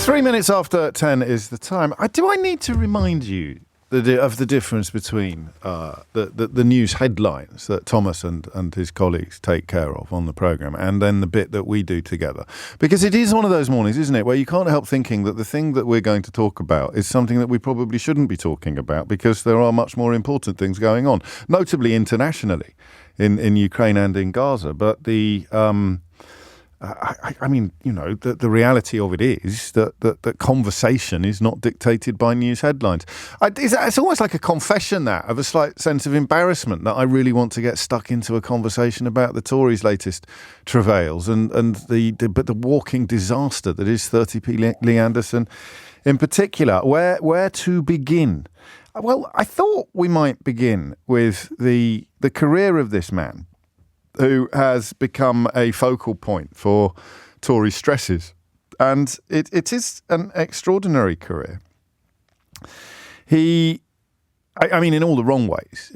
3 minutes after 10 is the time. Do I need to remind you of the difference between the news headlines that Thomas and his colleagues take care of on the programme and then the bit that we do together? Because it is one of those mornings, isn't it, where you can't help thinking that the thing that we're going to talk about is something that we probably shouldn't be talking about because there are much more important things going on, notably internationally in Ukraine and in Gaza. But I mean, you know, the reality of it is that conversation is not dictated by news headlines. It's almost like a confession of a slight sense of embarrassment that I really want to get stuck into a conversation about the Tories' latest travails and the walking disaster that is 30p Lee Anderson in particular. Where to begin? Well, I thought we might begin with the career of this man, who has become a focal point for Tory stresses. And it is an extraordinary career. I mean, in all the wrong ways.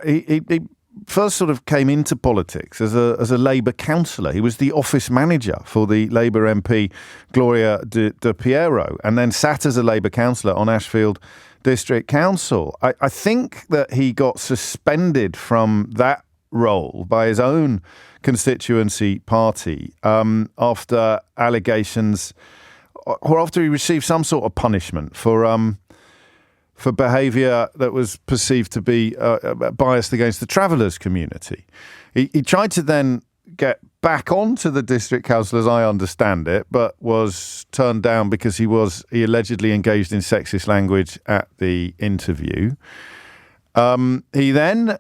He first sort of came into politics as a Labour councillor. He was the office manager for the Labour MP Gloria de Piero, and then sat as a Labour councillor on Ashfield District Council. I think that he got suspended from that role by his own constituency party after allegations, or after he received some sort of punishment for behaviour that was perceived to be biased against the travellers community. He tried to then get back onto the district council, as I understand it, but was turned down because he allegedly engaged in sexist language at the interview. He then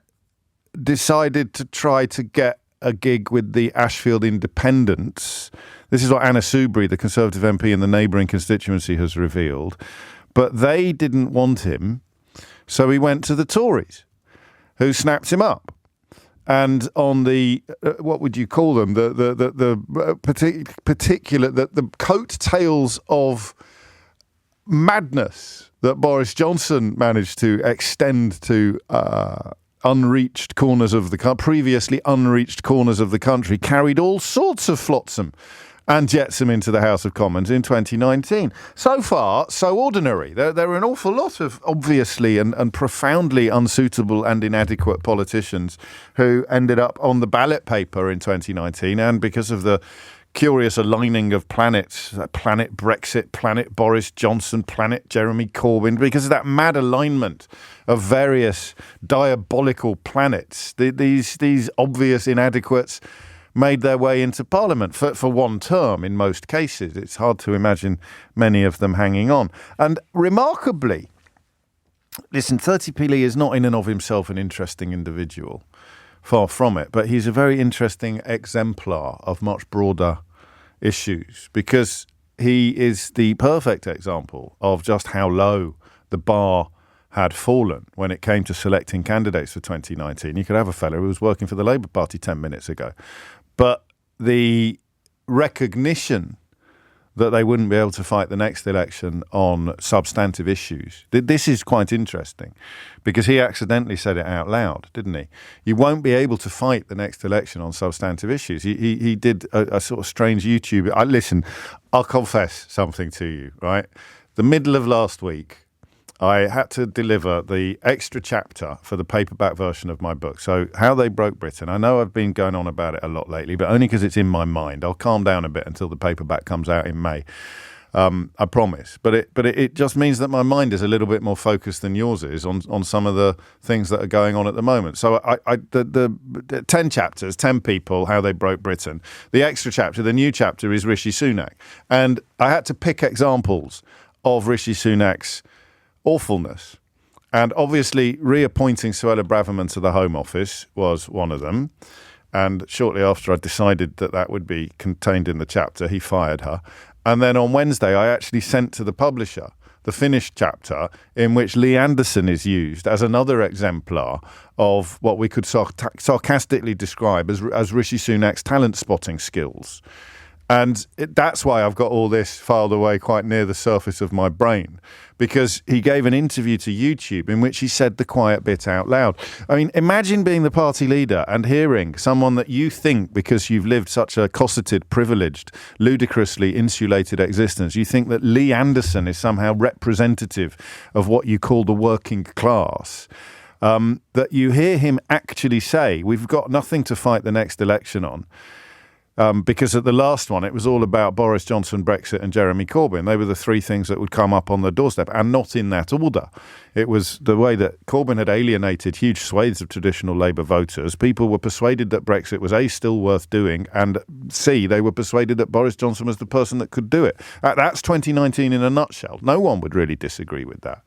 decided to try to get a gig with the Ashfield Independents. This is what Anna Soubry, the Conservative MP in the neighbouring constituency, has revealed. But they didn't want him, so he went to the Tories, who snapped him up. And on the what would you call them? The coattails of madness that Boris Johnson managed to extend to unreached corners of the previously unreached corners of the country, carried all sorts of flotsam and jetsam into the House of Commons in 2019. So far, so ordinary. There are an awful lot of obviously and profoundly unsuitable and inadequate politicians who ended up on the ballot paper in 2019, and because of the curious aligning of planets, planet Brexit, planet Boris Johnson, planet Jeremy Corbyn, because of that mad alignment of various diabolical planets, these obvious inadequates made their way into Parliament for one term in most cases. It's hard to imagine many of them hanging on. And remarkably, listen, 30p Lee is not in and of himself an interesting individual. Far from it. But he's a very interesting exemplar of much broader issues, because he is the perfect example of just how low the bar had fallen when it came to selecting candidates for 2019. You could have a fellow who was working for the Labour Party 10 minutes ago. But the recognition that they wouldn't be able to fight the next election on substantive issues. This is quite interesting, because he accidentally said it out loud, didn't he? You won't be able to fight the next election on substantive issues. He did a sort of strange YouTube. Listen, I'll confess something to you, right? The middle of last week, I had to deliver the extra chapter for the paperback version of my book. So, How They Broke Britain. I know I've been going on about it a lot lately, but only because it's in my mind. I'll calm down a bit until the paperback comes out in May. I promise. But it just means that my mind is a little bit more focused than yours is on some of the things that are going on at the moment. So the 10 chapters, 10 people, How They Broke Britain. The extra chapter, the new chapter, is Rishi Sunak. And I had to pick examples of Rishi Sunak's awfulness. And obviously reappointing Suella Braverman to the Home Office was one of them. And shortly after I decided that would be contained in the chapter, he fired her. And then on Wednesday, I actually sent to the publisher the finished chapter in which Lee Anderson is used as another exemplar of what we could sarcastically describe as Rishi Sunak's talent spotting skills. And that's why I've got all this filed away quite near the surface of my brain, because he gave an interview to YouTube in which he said the quiet bit out loud. I mean, imagine being the party leader and hearing someone that you think, because you've lived such a cosseted, privileged, ludicrously insulated existence, you think that Lee Anderson is somehow representative of what you call the working class. That you hear him actually say, we've got nothing to fight the next election on. Because at the last one, it was all about Boris Johnson, Brexit and Jeremy Corbyn. They were the three things that would come up on the doorstep, and not in that order. It was the way that Corbyn had alienated huge swathes of traditional Labour voters. People were persuaded that Brexit was A, still worth doing, and C, they were persuaded that Boris Johnson was the person that could do it. That's 2019 in a nutshell. No one would really disagree with that.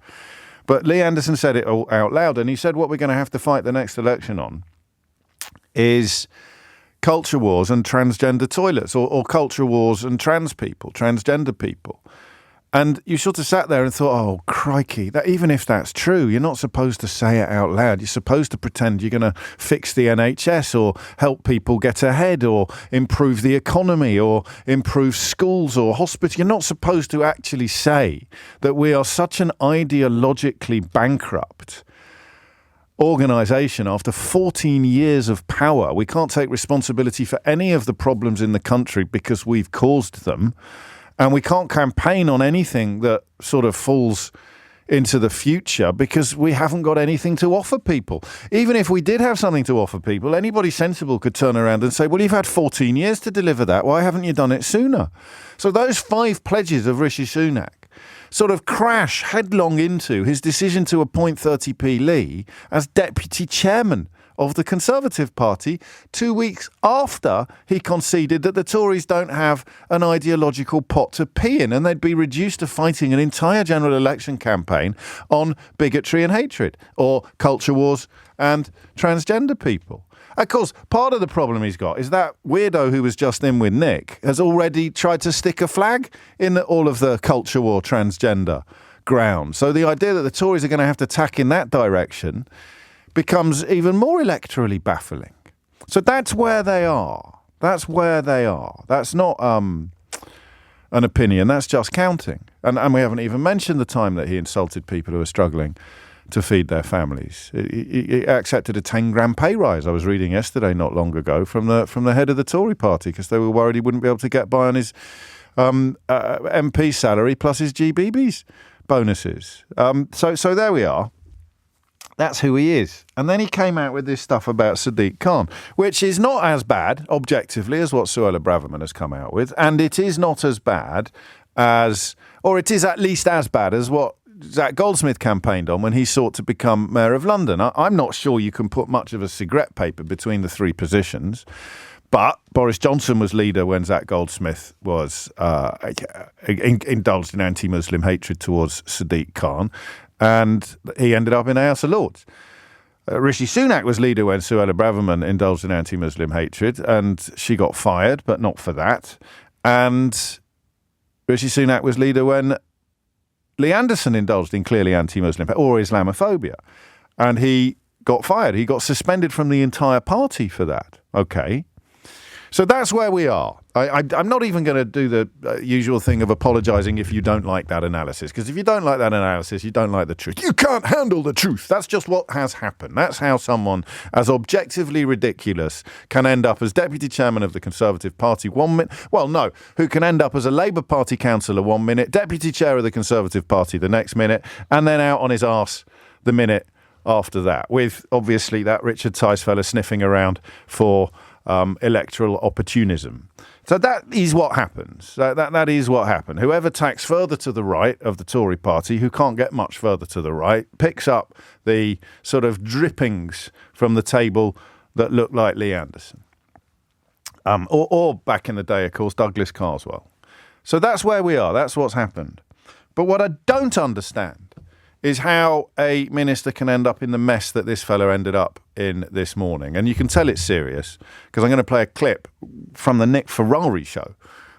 But Lee Anderson said it all out loud, and he said what we're going to have to fight the next election on is culture wars and transgender toilets, or culture wars and trans people, transgender people. And you sort of sat there and thought, oh, crikey, that even if that's true, you're not supposed to say it out loud. You're supposed to pretend you're going to fix the NHS or help people get ahead or improve the economy or improve schools or hospitals. You're not supposed to actually say that we are such an ideologically bankrupt organisation after 14 years of power. We can't take responsibility for any of the problems in the country because we've caused them. And we can't campaign on anything that sort of falls into the future because we haven't got anything to offer people. Even if we did have something to offer people, anybody sensible could turn around and say, well, you've had 14 years to deliver that. Why haven't you done it sooner? So those 5 pledges of Rishi Sunak sort of crash headlong into his decision to appoint 30p Lee as deputy chairman of the Conservative Party 2 weeks after he conceded that the Tories don't have an ideological pot to pee in, and they'd be reduced to fighting an entire general election campaign on bigotry and hatred, or culture wars and transgender people. Of course, part of the problem he's got is that weirdo who was just in with Nick has already tried to stick a flag in all of the culture war transgender ground. So the idea that the Tories are going to have to tack in that direction becomes even more electorally baffling. So that's where they are. That's where they are. That's not an opinion. That's just counting. And we haven't even mentioned the time that he insulted people who are struggling to feed their families. He accepted a 10 grand pay rise, I was reading yesterday, not long ago, from the head of the Tory party, because they were worried he wouldn't be able to get by on his MP salary plus his GBB's bonuses. So there we are. That's who he is. And then he came out with this stuff about Sadiq Khan, which is not as bad, objectively, as what Suella Braverman has come out with. And it is not as bad as, or it is at least as bad as what Zach Goldsmith campaigned on when he sought to become Mayor of London. I'm not sure you can put much of a cigarette paper between the three positions. But Boris Johnson was leader when Zach Goldsmith was indulged in anti-Muslim hatred towards Sadiq Khan. And he ended up in the House of Lords. Rishi Sunak was leader when Suella Braverman indulged in anti-Muslim hatred, and she got fired, but not for that. And Rishi Sunak was leader when Lee Anderson indulged in clearly anti-Muslim or Islamophobia, and he got fired. He got suspended from the entire party for that. Okay. So that's where we are. I'm not even going to do the usual thing of apologising if you don't like that analysis, because if you don't like that analysis, you don't like the truth. You can't handle the truth. That's just what has happened. That's how someone as objectively ridiculous can end up as deputy chairman of the Conservative Party 1 minute. Well, no, who can end up as a Labour Party councillor 1 minute, deputy chair of the Conservative Party the next minute, and then out on his arse the minute after that, with obviously that Richard Tice fella sniffing around for electoral opportunism. So that is what happens. That is what happened. Whoever tacks further to the right of the Tory party, who can't get much further to the right, picks up the sort of drippings from the table that look like Lee Anderson. Or back in the day, of course, Douglas Carswell. So that's where we are. That's what's happened. But what I don't understand is how a minister can end up in the mess that this fella ended up in this morning. And you can tell it's serious, because I'm going to play a clip from the Nick Ferrari show,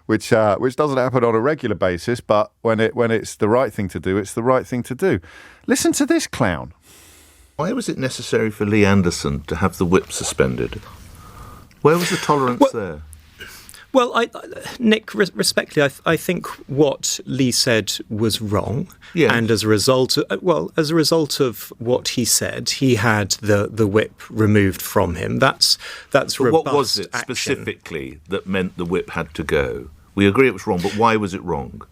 which doesn't happen on a regular basis, but when it's the right thing to do, it's the right thing to do. Listen to this clown. Why was it necessary for Lee Anderson to have the whip suspended? Where was the tolerance there? Well, Nick, respectfully, I think what Lee said was wrong, and as a result of what he said, he had the whip removed from him. That's But robust what was it action. specifically that meant the whip had to go? We agree it was wrong, but why was it wrong?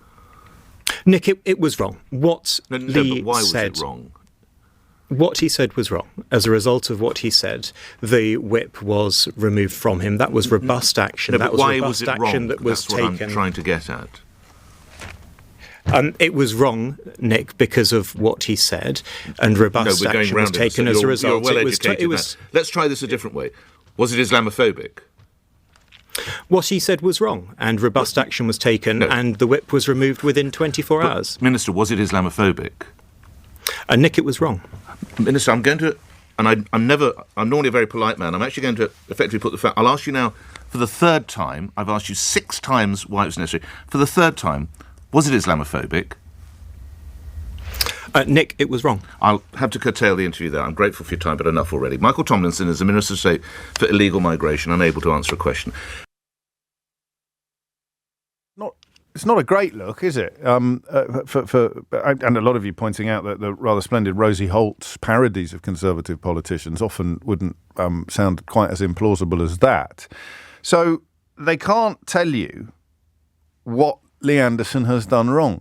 Nick, it was wrong. What Lee but why was said, it wrong? What he said was wrong. As a result of what he said, the whip was removed from him. That was robust action. No, that but was why robust was it action wrong? that was That's what taken. I'm trying to get at. It was wrong, Nick, because of what he said, and robust we're going action was round it. taken So as a you're result. well It was educated now. Let's try this a different way. Was it Islamophobic? what he said was wrong, and robust action was taken, and the whip was removed within 24 hours. Minister, was it Islamophobic? And Nick, it was wrong. Minister, I'm going to, and I'm normally a very polite man, I'm actually going to effectively put the fact, I'll ask you now for the third time, I've asked you 6 times why it was necessary. For the third time, was it Islamophobic? Nick, it was wrong. I'll have to curtail the interview there. I'm grateful for your time, but enough already. Michael Tomlinson is the Minister of State for Illegal Migration, unable to answer a question. It's not a great look, is it? And a lot of you pointing out that the rather splendid Rosie Holt's parodies of Conservative politicians often wouldn't sound quite as implausible as that. So they can't tell you what Lee Anderson has done wrong.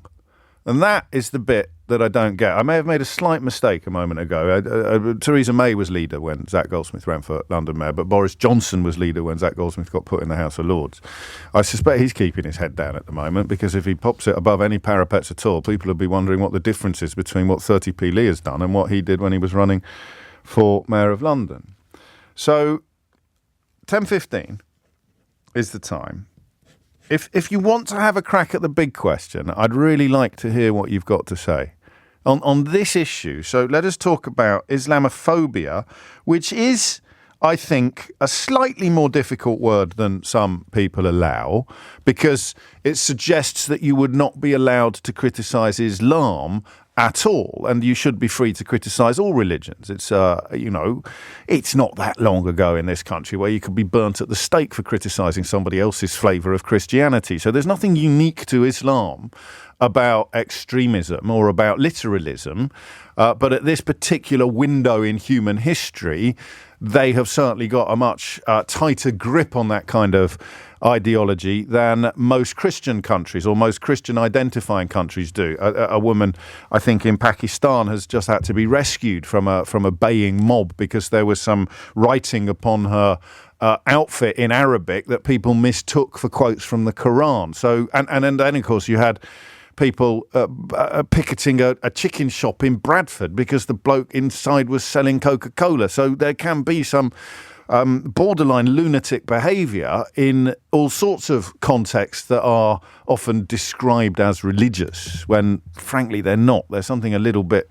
And that is the bit that I don't get. I may have made a slight mistake a moment ago. Theresa May was leader when Zach Goldsmith ran for London Mayor, but Boris Johnson was leader when Zach Goldsmith got put in the House of Lords. I suspect he's keeping his head down at the moment, because if he pops it above any parapets at all, people will be wondering what the difference is between what 30p Lee has done and what he did when he was running for Mayor of London. So 10:15 is the time. If you want to have a crack at the big question, I'd really like to hear what you've got to say on this issue. So let us talk about Islamophobia, which is, I think, a slightly more difficult word than some people allow, because it suggests that you would not be allowed to criticise Islam at all, and you should be free to criticise all religions. It's it's not that long ago in this country where you could be burnt at the stake for criticising somebody else's flavour of Christianity. So there's nothing unique to Islam about extremism or about literalism, but at this particular window in human history, they have certainly got a much tighter grip on that kind of ideology than most Christian countries or most Christian identifying countries do. A woman, I think, in Pakistan has just had to be rescued from a baying mob because there was some writing upon her outfit in Arabic that people mistook for quotes from the Quran. So, and then of course you had people picketing a chicken shop in Bradford because the bloke inside was selling Coca-Cola. So there can be some borderline lunatic behaviour in all sorts of contexts that are often described as religious when, frankly, they're not. There's something a little bit...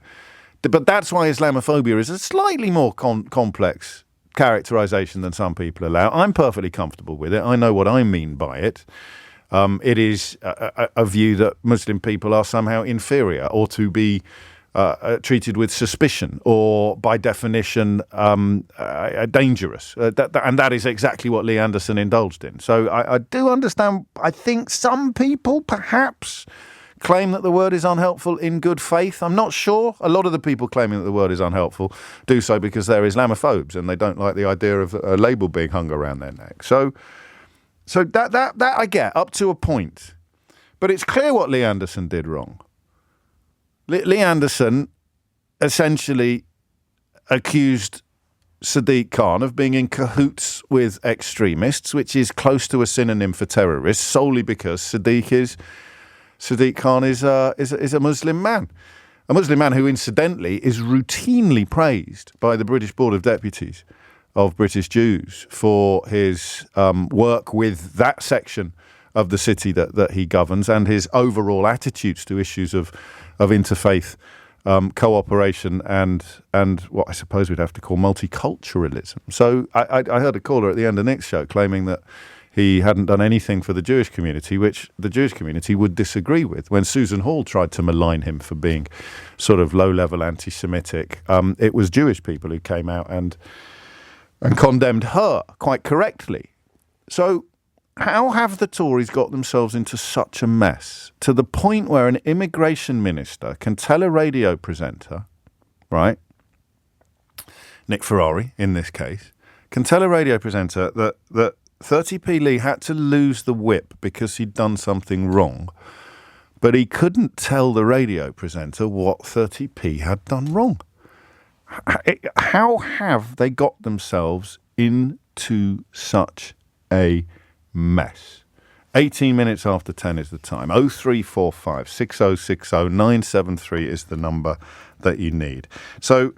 But that's why Islamophobia is a slightly more complex characterisation than some people allow. I'm perfectly comfortable with it. I know what I mean by it. It is a view that Muslim people are somehow inferior or to be treated with suspicion or, by definition, dangerous. And that is exactly what Lee Anderson indulged in. So I do understand. I think some people perhaps claim that the word is unhelpful in good faith. I'm not sure. A lot of the people claiming that the word is unhelpful do so because they're Islamophobes and they don't like the idea of a label being hung around their neck. So that I get up to a point. But it's clear what Lee Anderson did wrong. Lee Anderson essentially accused Sadiq Khan of being in cahoots with extremists, which is close to a synonym for terrorists, solely because Sadiq Khan is a Muslim man. A Muslim man who, incidentally, is routinely praised by the British Board of Deputies of British Jews for his work with that section of the city that he governs and his overall attitudes to issues of interfaith cooperation and what I suppose we'd have to call multiculturalism. So I heard a caller at the end of Nick's show claiming that he hadn't done anything for the Jewish community, which the Jewish community would disagree with. When Susan Hall tried to malign him for being sort of low-level anti-Semitic, it was Jewish people who came out and condemned her quite correctly. So how have the Tories got themselves into such a mess to the point where an immigration minister can tell a radio presenter, right, Nick Ferrari in this case, can tell a radio presenter that 30p Lee had to lose the whip because he'd done something wrong, but he couldn't tell the radio presenter what 30p had done wrong. How have they got themselves into such a mess? 18 minutes after 10 is the time. 0345 6060 973 is the number that you need. So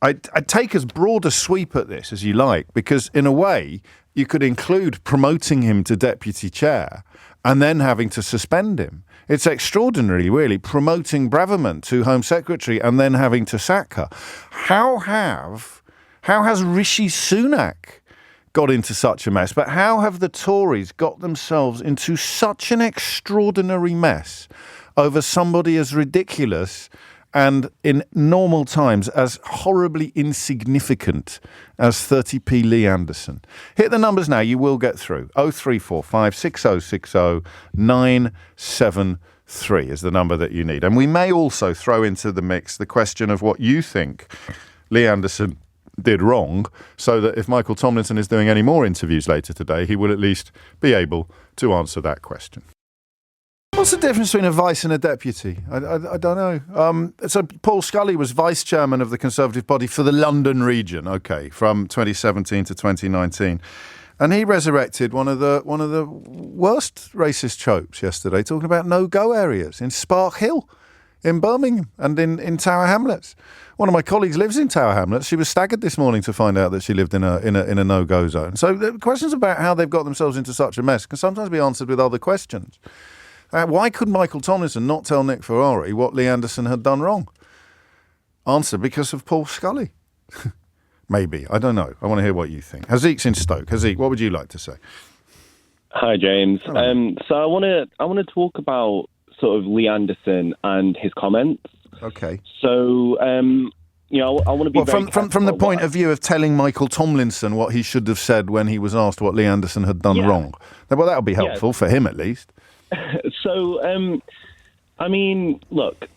I'd take as broad a sweep at this as you like, because in a way you could include promoting him to deputy chair and then having to suspend him. It's extraordinary, really, promoting Braverman to Home Secretary and then having to sack her. How has Rishi Sunak got into such a mess? But how have the Tories got themselves into such an extraordinary mess over somebody as ridiculous and in normal times as horribly insignificant as 30p Lee Anderson? Hit the numbers now, you will get through. 0345 6060 973 is the number that you need. And we may also throw into the mix the question of what you think Lee Anderson did wrong, so that if Michael Tomlinson is doing any more interviews later today, he will at least be able to answer that question. What's the difference between a vice and a deputy? I don't know. So Paul Scully was vice chairman of the Conservative Party for the London region, from 2017 to 2019. And he resurrected one of the worst racist tropes yesterday, talking about no-go areas in Spark Hill, in Birmingham, and in Tower Hamlets. One of my colleagues lives in Tower Hamlets. She was staggered this morning to find out that she lived in a no-go zone. So the questions about how they've got themselves into such a mess can sometimes be answered with other questions. Why could Michael Tomlinson not tell Nick Ferrari what Lee Anderson had done wrong? Answer: because of Paul Scully. Maybe. I don't know. I want to hear what you think. Haziq's in Stoke. Haziq, what would you like to say? Hi, James. Hello. So I want to talk about sort of Lee Anderson and his comments. Okay. So, I want to be from the point of view of telling Michael Tomlinson what he should have said when he was asked what Lee Anderson had done wrong. Well, that'll be helpful for him at least. So, look,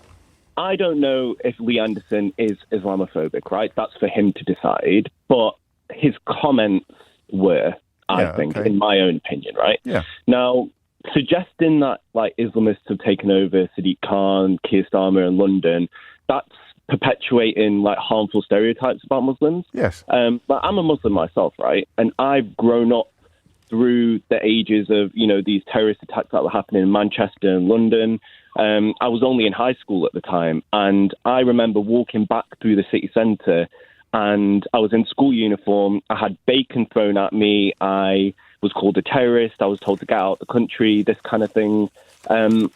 I don't know if Lee Anderson is Islamophobic, right? That's for him to decide. But his comments were, I think, in my own opinion, right? Yeah. Now, suggesting that Islamists have taken over Sadiq Khan, Keir Starmer in London, that's perpetuating harmful stereotypes about Muslims. Yes. But I'm a Muslim myself, right? And I've grown up through the ages of, these terrorist attacks that were happening in Manchester and London. I was only in high school at the time, and I remember walking back through the city centre, and I was in school uniform. I had bacon thrown at me. I was called a terrorist. I was told to get out of the country, this kind of thing. No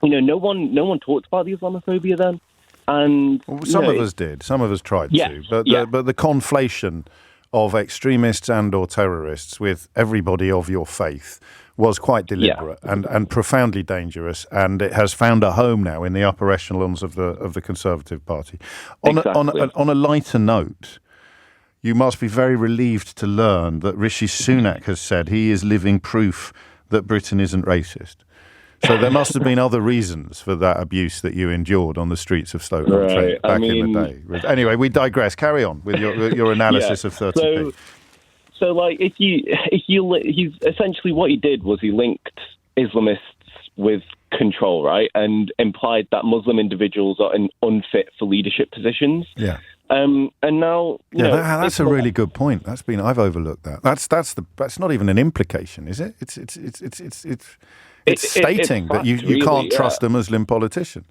one talked about the Islamophobia then. And some of us did. Some of us tried to. But the conflation of extremists and or terrorists with everybody of your faith was quite deliberate and profoundly dangerous, and it has found a home now in the upper echelons of the Conservative Party. On a lighter note, you must be very relieved to learn that Rishi Sunak has said he is living proof that Britain isn't racist. So there must have been other reasons for that abuse that you endured on the streets of Stoke-on-Trent back in the day. Anyway, we digress. Carry on with your analysis of 30p. So he's essentially what he did was he linked Islamists with control, right, and implied that Muslim individuals are unfit for leadership positions. Yeah. And now, that's a really good point. I've overlooked that. That's not even an implication, is it? It's stating that you can't trust a Muslim politician.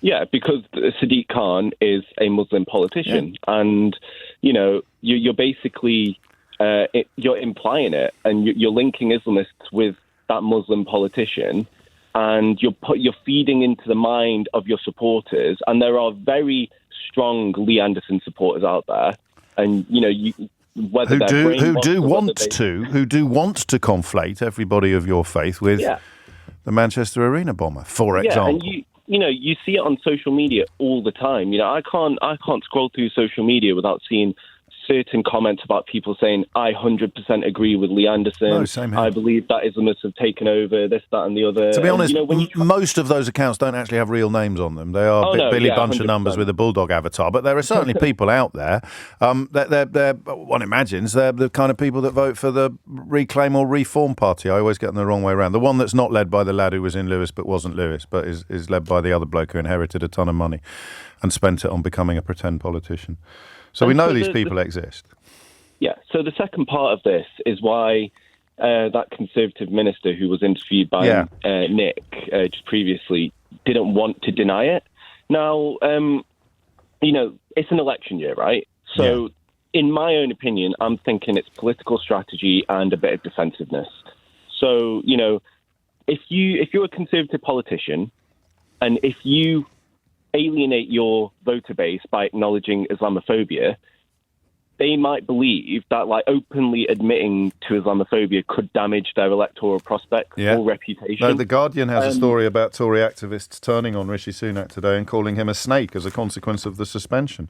Yeah, because Sadiq Khan is a Muslim politician, and you're basically you're implying it, and you're linking Islamists with that Muslim politician, and you're feeding into the mind of your supporters, and there are very strong Lee Anderson supporters out there, and who do want to conflate everybody of your faith with the Manchester Arena bomber, for example. And you see it on social media all the time. I can't scroll through social media without seeing certain comments about people saying, I 100% agree with Lee Anderson. No, same here. I believe that Islamists have taken over this, that, and the other. To be honest, when most of those accounts don't actually have real names on them. They are Billy Bunch of numbers with a bulldog avatar. But there are certainly people out there. They're one imagines they're the kind of people that vote for the Reclaim or Reform Party. I always get them the wrong way around. The one that's not led by the lad who was in Lewis but wasn't Lewis, but is led by the other bloke who inherited a ton of money and spent it on becoming a pretend politician. So we know these people exist. Yeah, so the second part of this is why that Conservative minister who was interviewed by Nick just previously didn't want to deny it. Now, it's an election year, right? So in my own opinion, I'm thinking it's political strategy and a bit of defensiveness. So, if you're a Conservative politician and if you alienate your voter base by acknowledging Islamophobia, they might believe that openly admitting to Islamophobia could damage their electoral prospects or reputation. No, The Guardian has a story about Tory activists turning on Rishi Sunak today and calling him a snake as a consequence of the suspension.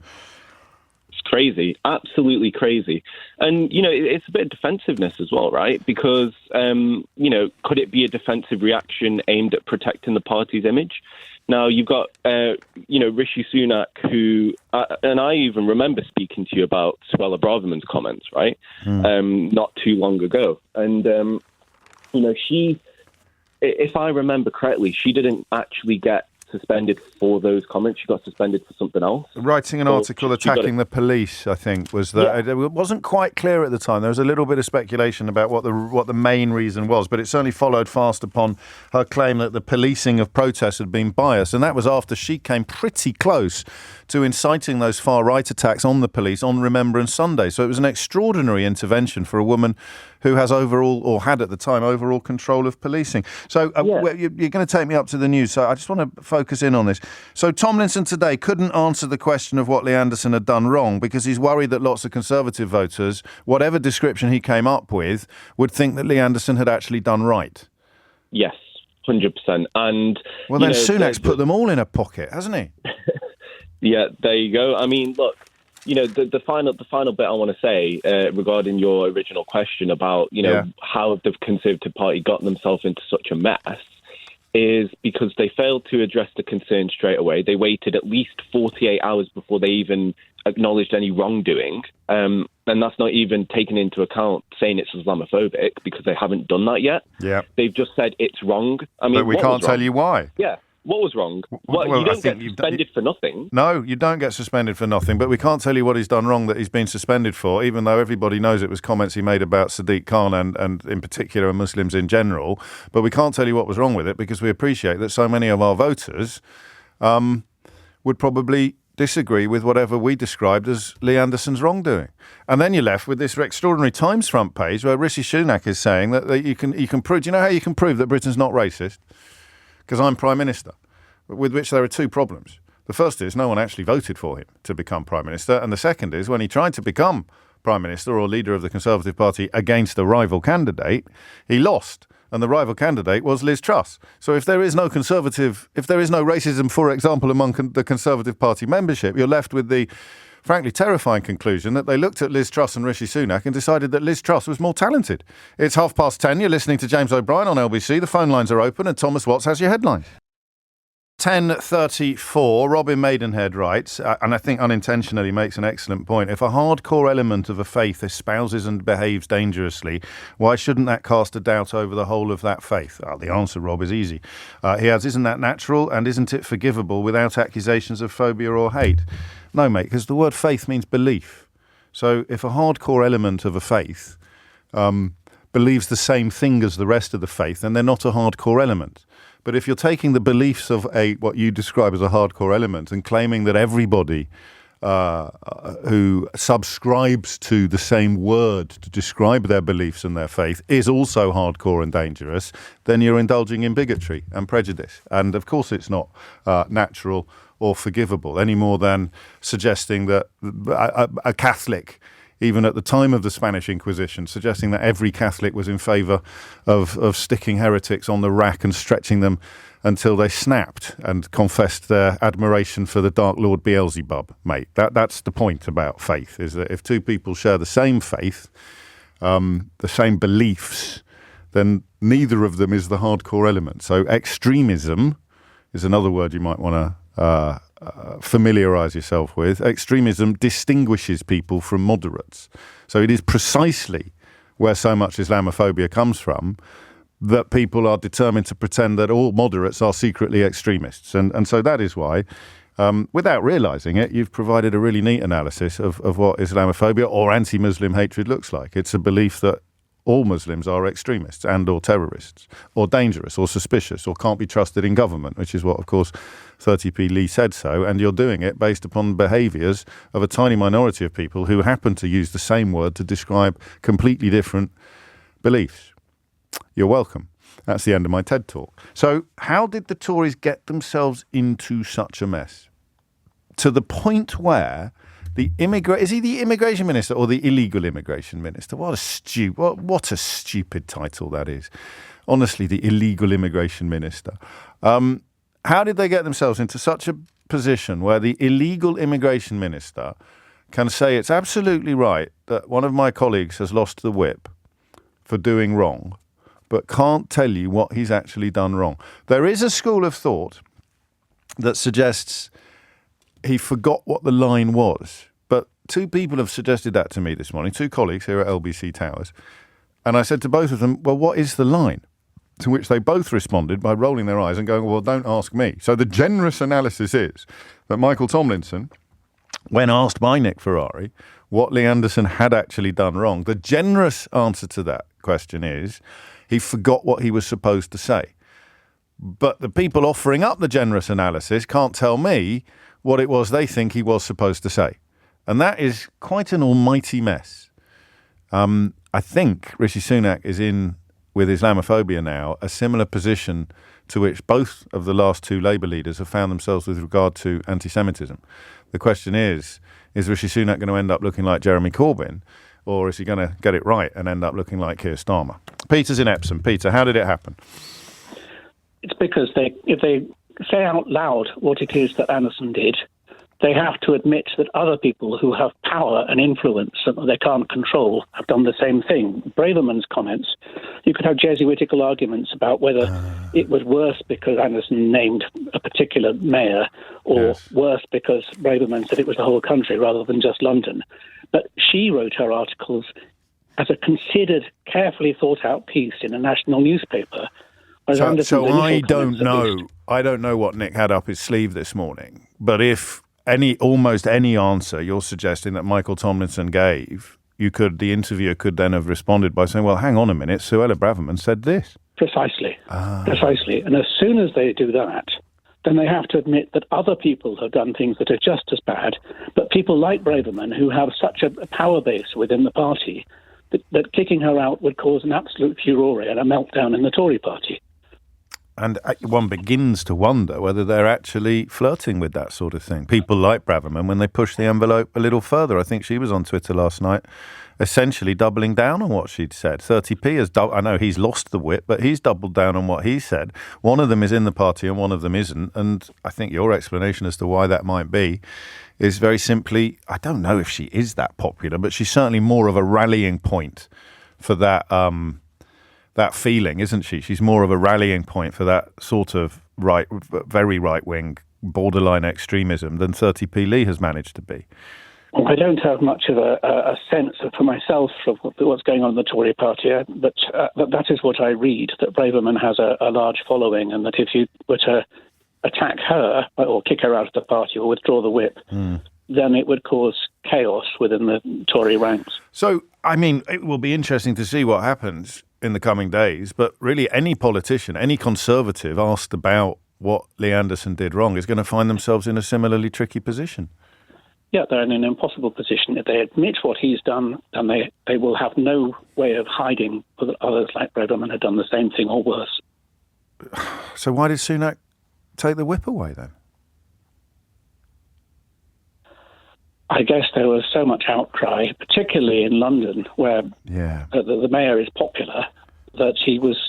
It's crazy, absolutely crazy. And, it's a bit of defensiveness as well, right? Because, could it be a defensive reaction aimed at protecting the party's image? Now, you've got, Rishi Sunak, who, and I even remember speaking to you about Suella Braverman's comments, right? Not too long ago. And, she, if I remember correctly, she didn't actually get suspended for those comments. She got suspended for something else. Writing an article attacking the police, I think, was that it wasn't quite clear at the time. There was a little bit of speculation about what the main reason was, but it certainly followed fast upon her claim that the policing of protests had been biased, and that was after she came pretty close to inciting those far-right attacks on the police on Remembrance Sunday. So it was an extraordinary intervention for a woman who has had at the time overall control of policing. So you're going to take me up to the news, so I just want to focus in on this. So Tomlinson today couldn't answer the question of what Lee Anderson had done wrong because he's worried that lots of Conservative voters, whatever description he came up with, would think that Lee Anderson had actually done right. Yes, 100%. And well, then Sunak's put them all in a pocket, hasn't he? Yeah, there you go. I mean, look, the final bit I want to say regarding your original question about, how the Conservative Party got themselves into such a mess is because they failed to address the concern straight away. They waited at least 48 hours before they even acknowledged any wrongdoing. And that's not even taken into account saying it's Islamophobic because they haven't done that yet. Yeah. They've just said it's wrong. I mean, but we can't tell you why. Yeah. What was wrong? Well, you don't get suspended for nothing. No, you don't get suspended for nothing, but we can't tell you what he's done wrong that he's been suspended for, even though everybody knows it was comments he made about Sadiq Khan and in particular Muslims in general. But we can't tell you what was wrong with it because we appreciate that so many of our voters would probably disagree with whatever we described as Lee Anderson's wrongdoing. And then you're left with this extraordinary Times front page where Rishi Sunak is saying that you can prove... Do you know how you can prove that Britain's not racist? Because I'm Prime Minister, with which there are two problems. The first is no one actually voted for him to become Prime Minister, and the second is when he tried to become Prime Minister or leader of the Conservative Party against a rival candidate, he lost, and the rival candidate was Liz Truss. So if there is no racism, for example, among the Conservative Party membership, you're left with the frankly terrifying conclusion that they looked at Liz Truss and Rishi Sunak and decided that Liz Truss was more talented. It's 10:30. You're listening to James O'Brien on LBC. The phone lines are open and Thomas Watts has your headlines. 10:34, Robin Maidenhead writes, and I think unintentionally makes an excellent point, if a hardcore element of a faith espouses and behaves dangerously, why shouldn't that cast a doubt over the whole of that faith? The answer, Rob, is easy. He adds, isn't that natural and isn't it forgivable without accusations of phobia or hate? No, mate, because the word faith means belief. So if a hardcore element of a faith believes the same thing as the rest of the faith, then they're not a hardcore element. But if you're taking the beliefs of what you describe as a hardcore element and claiming that everybody who subscribes to the same word to describe their beliefs and their faith is also hardcore and dangerous, then you're indulging in bigotry and prejudice. And of course it's not natural or forgivable, any more than suggesting that a Catholic, even at the time of the Spanish Inquisition, suggesting that every Catholic was in favour of sticking heretics on the rack and stretching them until they snapped and confessed their admiration for the Dark Lord Beelzebub, mate. That's the point about faith, is that if two people share the same faith, the same beliefs, then neither of them is the hardcore element. So extremism is another word you might want to familiarise yourself with. Extremism distinguishes people from moderates. So it is precisely where so much Islamophobia comes from, that people are determined to pretend that all moderates are secretly extremists. And so that is why, without realising it, you've provided a really neat analysis of what Islamophobia or anti-Muslim hatred looks like. It's a belief that all Muslims are extremists and or terrorists or dangerous or suspicious or can't be trusted in government, which is what, of course, 30p Lee said so. And you're doing it based upon behaviours of a tiny minority of people who happen to use the same word to describe completely different beliefs. You're welcome. That's the end of my TED Talk. So how did the Tories get themselves into such a mess? To the point where is he the immigration minister or the illegal immigration minister? What a stupid title that is. Honestly, the illegal immigration minister. How did they get themselves into such a position where the illegal immigration minister can say it's absolutely right that one of my colleagues has lost the whip for doing wrong, but can't tell you what he's actually done wrong? There is a school of thought that suggests he forgot what the line was. But two people have suggested that to me this morning, two colleagues here at LBC Towers. And I said to both of them, well, what is the line? To which they both responded by rolling their eyes and going, well, don't ask me. So the generous analysis is that Michael Tomlinson, when asked by Nick Ferrari what Lee Anderson had actually done wrong, the generous answer to that question is he forgot what he was supposed to say. But the people offering up the generous analysis can't tell me what it was they think he was supposed to say. And that is quite an almighty mess. I think Rishi Sunak is in, with Islamophobia now, a similar position to which both of the last two Labour leaders have found themselves with regard to anti-Semitism. The question is Rishi Sunak going to end up looking like Jeremy Corbyn, or is he going to get it right and end up looking like Keir Starmer? Peter's in Epsom. Peter, how did it happen? It's because if they say out loud what it is that Anderson did, they have to admit that other people who have power and influence that they can't control have done the same thing. Braverman's comments, you could have Jesuitical arguments about whether it was worse because Anderson named a particular mayor or worse because Braverman said it was the whole country rather than just London. But she wrote her articles as a considered, carefully thought-out piece in a national newspaper. So I don't know what Nick had up his sleeve this morning, but if almost any answer you're suggesting that Michael Tomlinson gave, the interviewer could then have responded by saying, well, hang on a minute, Suella Braverman said this. Precisely. And as soon as they do that, then they have to admit that other people have done things that are just as bad, but people like Braverman, who have such a power base within the party, that kicking her out would cause an absolute furore and a meltdown in the Tory party. And one begins to wonder whether they're actually flirting with that sort of thing. People like Braverman, when they push the envelope a little further. I think she was on Twitter last night, essentially doubling down on what she'd said. 30p has I know he's lost the whip, but he's doubled down on what he said. One of them is in the party and one of them isn't. And I think your explanation as to why that might be is very simply, I don't know if she is that popular, but she's certainly more of a rallying point for that feeling, isn't she? She's more of a rallying point for that sort of very right-wing, borderline extremism than 30p Lee has managed to be. Well, I don't have much of a sense for myself of what's going on in the Tory party, but that is what I read, that Braverman has a large following, and that if you were to attack her or kick her out of the party or withdraw the whip, then it would cause chaos within the Tory ranks. So, I mean, it will be interesting to see what happens in the coming days, but really any politician, any Conservative asked about what Lee Anderson did wrong is going to find themselves in a similarly tricky position. Yeah, they're in an impossible position. If they admit what he's done, then they will have no way of hiding that others like Braverman had done the same thing or worse. So why did Sunak take the whip away then? I guess there was so much outcry, particularly in London, where the mayor is popular, that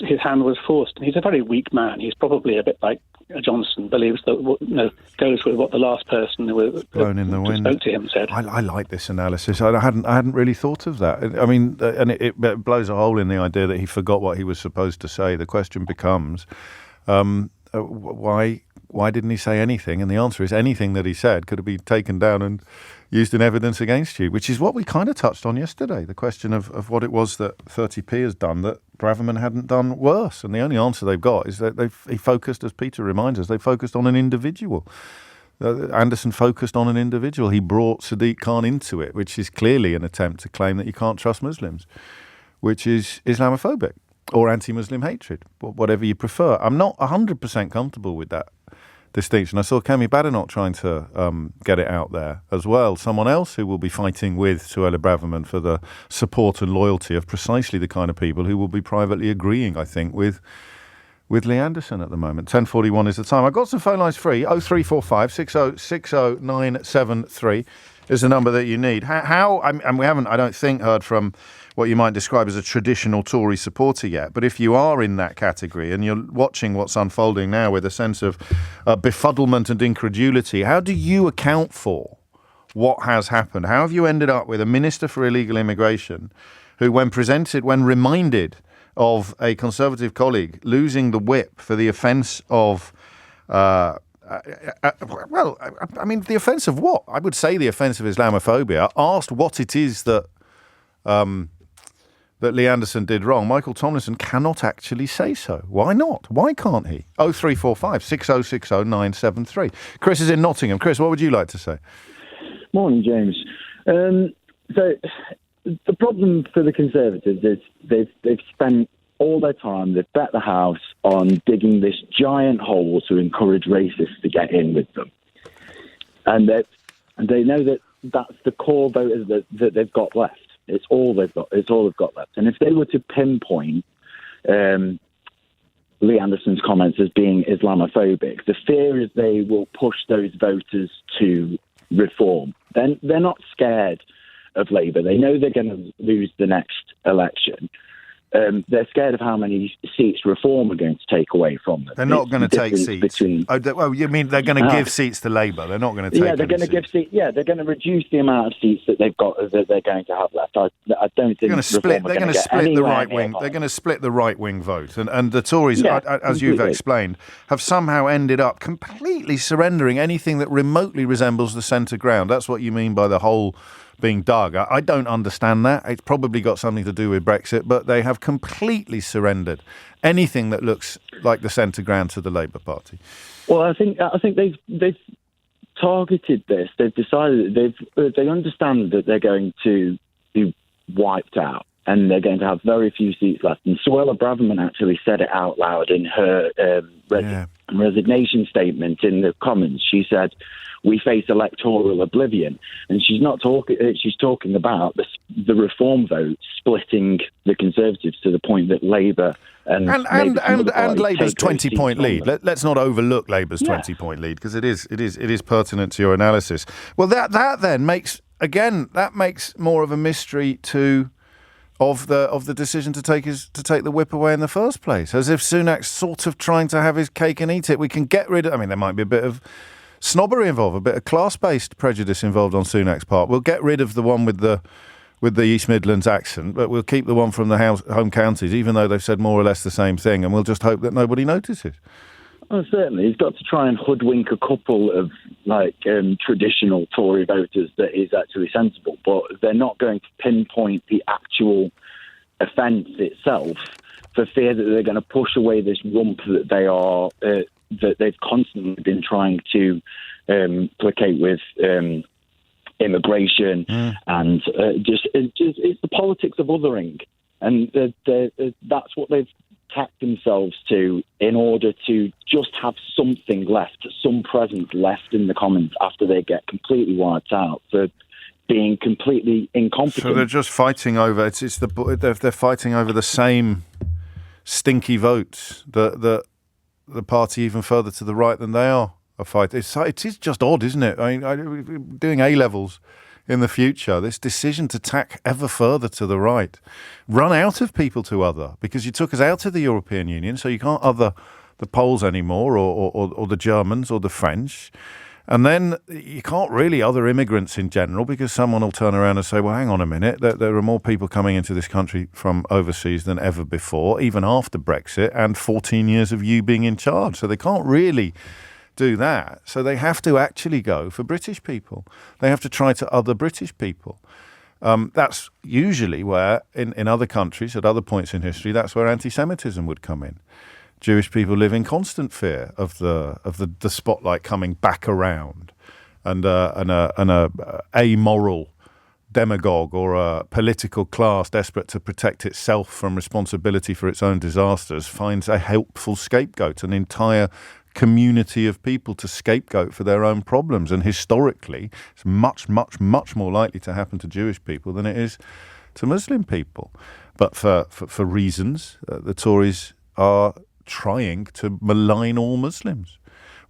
his hand was forced. And he's a very weak man. He's probably a bit like Johnson, believes that, goes with what the last person who blown in the wind spoke to him said. I like this analysis. I hadn't really thought of that. I mean, and it blows a hole in the idea that he forgot what he was supposed to say. The question becomes, why didn't he say anything? And the answer is anything that he said could have been taken down and used in evidence against you, which is what we kind of touched on yesterday, the question of what it was that 30p has done that Braverman hadn't done worse. And the only answer they've got is that he focused, as Peter reminds us, they focused on an individual. Anderson focused on an individual. He brought Sadiq Khan into it, which is clearly an attempt to claim that you can't trust Muslims, which is Islamophobic or anti-Muslim hatred, whatever you prefer. I'm not 100% comfortable with that distinction. I saw Kemi Badenoch trying to get it out there as well. Someone else who will be fighting with Suella Braverman for the support and loyalty of precisely the kind of people who will be privately agreeing, I think, with Lee Anderson at the moment. 10:41 is the time. I've got some phone lines free. 0345 6060973 is the number that you need. And we haven't, I don't think, heard from what you might describe as a traditional Tory supporter yet. But if you are in that category and you're watching what's unfolding now with a sense of befuddlement and incredulity, how do you account for what has happened? How have you ended up with a Minister for Illegal Immigration who, when reminded of a Conservative colleague losing the whip for the offence of the offence of what? I would say the offence of Islamophobia, asked what it is that Lee Anderson did wrong, Michael Tomlinson cannot actually say so. Why not? Why can't he? 0345 6060973. Chris is in Nottingham. Chris, what would you like to say? Morning, James. So the problem for the Conservatives is they've spent all their time, they've bet the house on digging this giant hole to encourage racists to get in with them. And they know that that's the core voters that they've got left. It's all they've got. It's all they've got left. And if they were to pinpoint Lee Anderson's comments as being Islamophobic, the fear is they will push those voters to reform. Then they're not scared of Labour. They know they're going to lose the next election. They're scared of how many seats Reform are going to take away from them. They're not going to take seats. You mean they're going to give seats to Labour? They're not going to take. Yeah, they're going to give seats. Yeah, they're going to reduce the amount of seats that they've got that they're going to have left. I don't think they're going to split. They're going to split the right wing. They're going to split the right wing vote, and the Tories, as you've explained, have somehow ended up completely surrendering anything that remotely resembles the centre ground. That's what you mean by the whole being dug. I don't understand that. It's probably got something to do with Brexit, but they have completely surrendered anything that looks like the centre ground to the Labour Party. Well, I think they've targeted this. They've decided they understand that they're going to be wiped out and they're going to have very few seats left. And Suella Braverman actually said it out loud in her resignation statement in the Commons. She said, "We face electoral oblivion," and she's not talking. She's talking about the Reform vote splitting the Conservatives to the point that Labour and Labour's 20-point lead. Let's not overlook Labour's 20-point lead because it is pertinent to your analysis. Well, that then makes more of a mystery of the decision to take the whip away in the first place, as if Sunak's sort of trying to have his cake and eat it. We can get rid of. I mean, there might be a bit of snobbery involved, a bit of class-based prejudice involved on Sunak's part. We'll get rid of the one with the East Midlands accent, but we'll keep the one from the home counties, even though they've said more or less the same thing, and we'll just hope that nobody notices. Well, certainly. He's got to try and hoodwink a couple of traditional Tory voters that is actually sensible, but they're not going to pinpoint the actual offence itself for fear that they're going to push away this rump that they are that they've constantly been trying to placate with immigration and just it's the politics of othering, and that's what they've tacked themselves to in order to just have something left, some presence left in the Commons after they get completely wiped out for being completely incompetent. So they're just fighting over they're fighting over the same stinky votes that the party even further to the right than they are fighting. It is just odd, isn't it? I mean, doing A-levels in the future, this decision to tack ever further to the right, run out of people to other, because you took us out of the European Union, so you can't other the Poles anymore, or the Germans or the French. And then you can't really other immigrants in general, because someone will turn around and say, well, hang on a minute, there are more people coming into this country from overseas than ever before, even after Brexit and 14 years of you being in charge. So they can't really do that. So they have to actually go for British people. They have to try to other British people. That's usually where, in other countries, at other points in history, that's where anti-Semitism would come in. Jewish people live in constant fear of the spotlight coming back around, and a amoral demagogue or a political class desperate to protect itself from responsibility for its own disasters finds a helpful scapegoat, an entire community of people to scapegoat for their own problems. And historically, it's much, much, much more likely to happen to Jewish people than it is to Muslim people. But for reasons, the Tories are trying to malign all Muslims,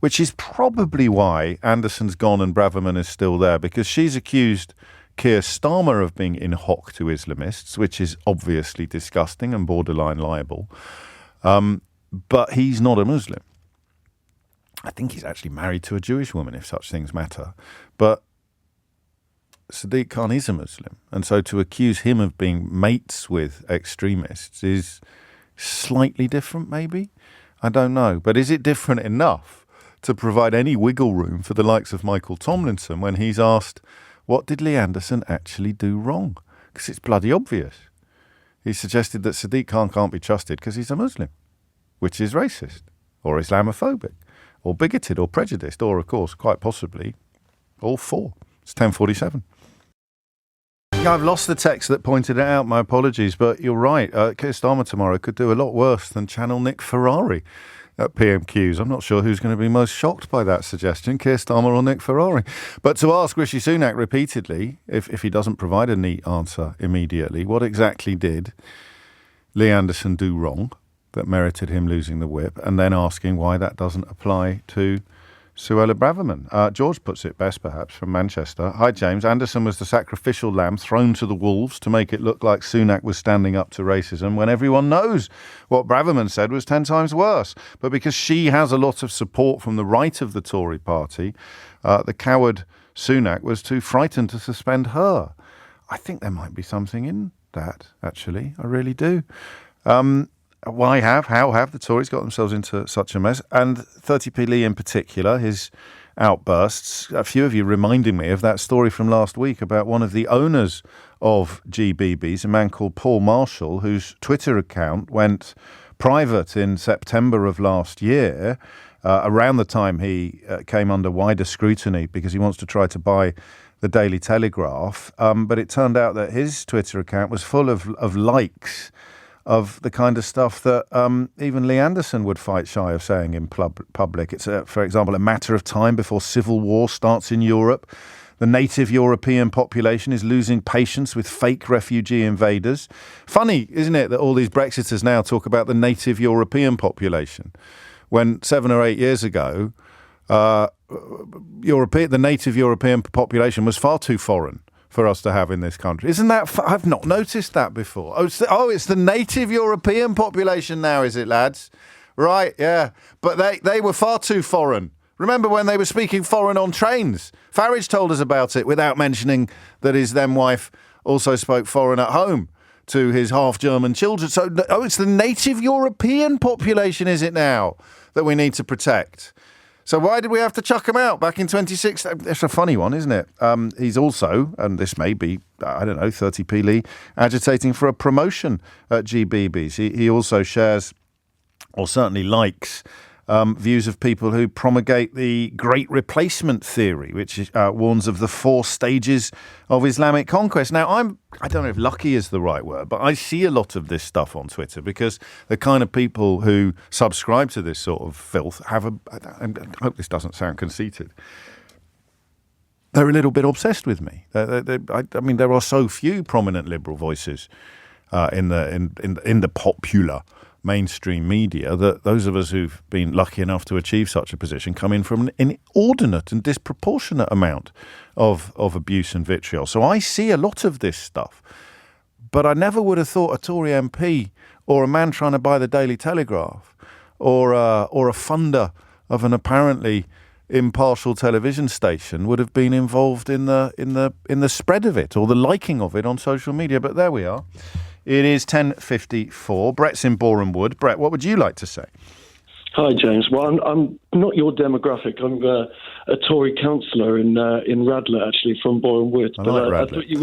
which is probably why Anderson's gone and Braverman is still there, because she's accused Keir Starmer of being in hoc to Islamists, which is obviously disgusting and borderline libel. But he's not a Muslim. I think he's actually married to a Jewish woman, if such things matter. But Sadiq Khan is a Muslim, and so to accuse him of being mates with extremists is slightly different, maybe? I don't know. But is it different enough to provide any wiggle room for the likes of Michael Tomlinson when he's asked, what did Lee Anderson actually do wrong? Because it's bloody obvious. He suggested that Sadiq Khan can't be trusted because he's a Muslim, which is racist, or Islamophobic, or bigoted, or prejudiced, or, of course, quite possibly, all four. It's 10:47. I've lost the text that pointed it out, my apologies, but you're right. Keir Starmer tomorrow could do a lot worse than channel Nick Ferrari at PMQs. I'm not sure who's going to be most shocked by that suggestion, Keir Starmer or Nick Ferrari. But to ask Rishi Sunak repeatedly, if he doesn't provide a neat answer immediately, what exactly did Lee Anderson do wrong that merited him losing the whip, and then asking why that doesn't apply to Suella Braverman. George puts it best, perhaps, from Manchester. Hi, James. Anderson was the sacrificial lamb thrown to the wolves to make it look like Sunak was standing up to racism, when everyone knows what Braverman said was 10 times worse. But because she has a lot of support from the right of the Tory party, the coward Sunak was too frightened to suspend her. I think there might be something in that, actually. I really do. How have the Tories got themselves into such a mess? And 30p Lee in particular, his outbursts, a few of you reminding me of that story from last week about one of the owners of GBBs, a man called Paul Marshall, whose Twitter account went private in September of last year, around the time he came under wider scrutiny because he wants to try to buy the Daily Telegraph. But it turned out that his Twitter account was full of likes of the kind of stuff that even Lee Anderson would fight shy of saying in public. It's, for example, a matter of time before civil war starts in Europe. The native European population is losing patience with fake refugee invaders. Funny, isn't it, that all these Brexiters now talk about the native European population, when 7 or 8 years ago, the native European population was far too foreign for us to have in this country. Isn't that... I've not noticed that before. It's the native European population now, is it, lads? Right, yeah. But they were far too foreign. Remember when they were speaking foreign on trains? Farage told us about it without mentioning that his then wife also spoke foreign at home to his half-German children. So, it's the native European population, is it now, that we need to protect? So why did we have to chuck him out back in 2016? It's a funny one, isn't it? He's also, and this may be, 30p Lee, agitating for a promotion at GBBs. He also shares, or certainly likes, views of people who promulgate the Great Replacement theory, which warns of the 4 stages of Islamic conquest. Now, I don't know if lucky is the right word, but I see a lot of this stuff on Twitter because the kind of people who subscribe to this sort of filth I hope this doesn't sound conceited, they're a little bit obsessed with me. I mean, there are so few prominent liberal voices in the popular mainstream media, that those of us who've been lucky enough to achieve such a position come in from an inordinate and disproportionate amount of abuse and vitriol. So I see a lot of this stuff, but I never would have thought a Tory MP or a man trying to buy the Daily Telegraph or a funder of an apparently impartial television station would have been involved in the spread of it or the liking of it on social media. But there we are. It is 10:54. Brett's in Boreham Wood. Brett, what would you like to say? Hi, James. Well, I'm not your demographic. I'm a Tory councillor in Radler, actually, from Boreham Wood. I thought you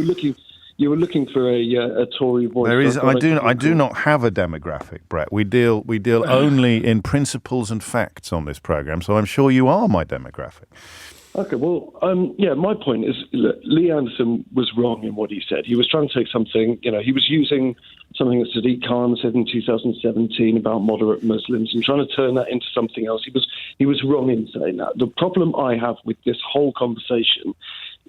were looking for a Tory voice. There is. I do not have a demographic, Brett. We deal only in principles and facts on this programme. So I'm sure you are my demographic. Okay, well, my point is Lee Anderson was wrong in what he said. He was trying to take something, he was using something that Sadiq Khan said in 2017 about moderate Muslims and trying to turn that into something else. He was wrong in saying that. The problem I have with this whole conversation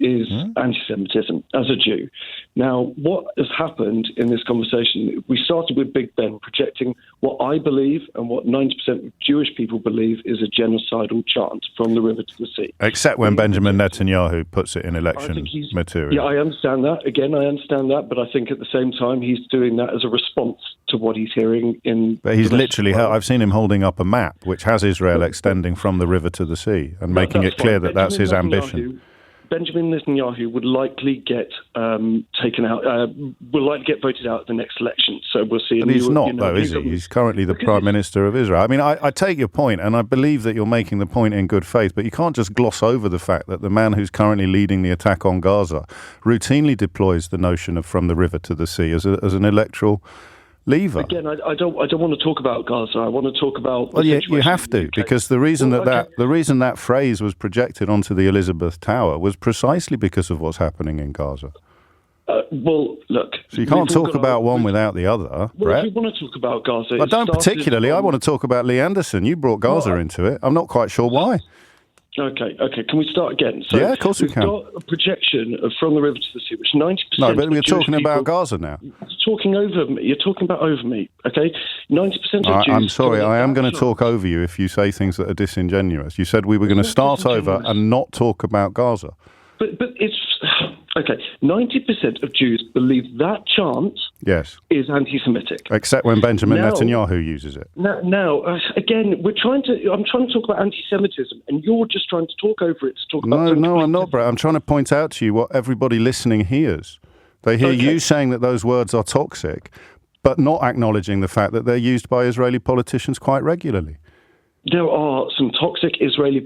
is anti-Semitism as a Jew. Now, what has happened in this conversation, we started with Big Ben projecting what I believe and what 90% of Jewish people believe is a genocidal chant from the river to the sea. Except when Benjamin Netanyahu puts it in election material. Yeah, I understand that. Again, I understand that, but I think at the same time he's doing that as a response to what he's hearing in... But he's literally... I've seen him holding up a map which has Israel extending from the river to the sea and making it clear that that's his ambition. Benjamin Netanyahu would likely get taken out, will likely get voted out at the next election. So we'll see. But he's not, though, is he? He's currently the Prime Minister of Israel. I mean, I take your point, and I believe that you're making the point in good faith, but you can't just gloss over the fact that the man who's currently leading the attack on Gaza routinely deploys the notion of from the river to the sea as an electoral lever. Again, I don't want to talk about Gaza. I want to talk about... Well, you have to, because the reason the reason that phrase was projected onto the Elizabeth Tower was precisely because of what's happening in Gaza. Well, look... So you can't talk about one without the other, Brett. If you want to talk about Gaza... I don't particularly. I want to talk about Lee Anderson. You brought Gaza into it. I'm not quite sure why. Okay. Can we start again? So yeah, of course we can. We've got a projection of from the river to the sea, which 90%... No, but we're talking about Gaza now. You're talking over me. You're talking about over me, okay? 90% of Jews... I'm sorry, I am going to talk over you if you say things that are disingenuous. You said we were going to start over and not talk about Gaza. But it's... Okay, 90% of Jews believe that chant is anti-Semitic. Except when Benjamin Netanyahu uses it. Now, again, I'm trying to talk about anti-Semitism, and you're just trying to talk over it to talk about... No, I'm not, Brett. I'm trying to point out to you what everybody listening hears. They hear you saying that those words are toxic, but not acknowledging the fact that they're used by Israeli politicians quite regularly. There are some toxic Israeli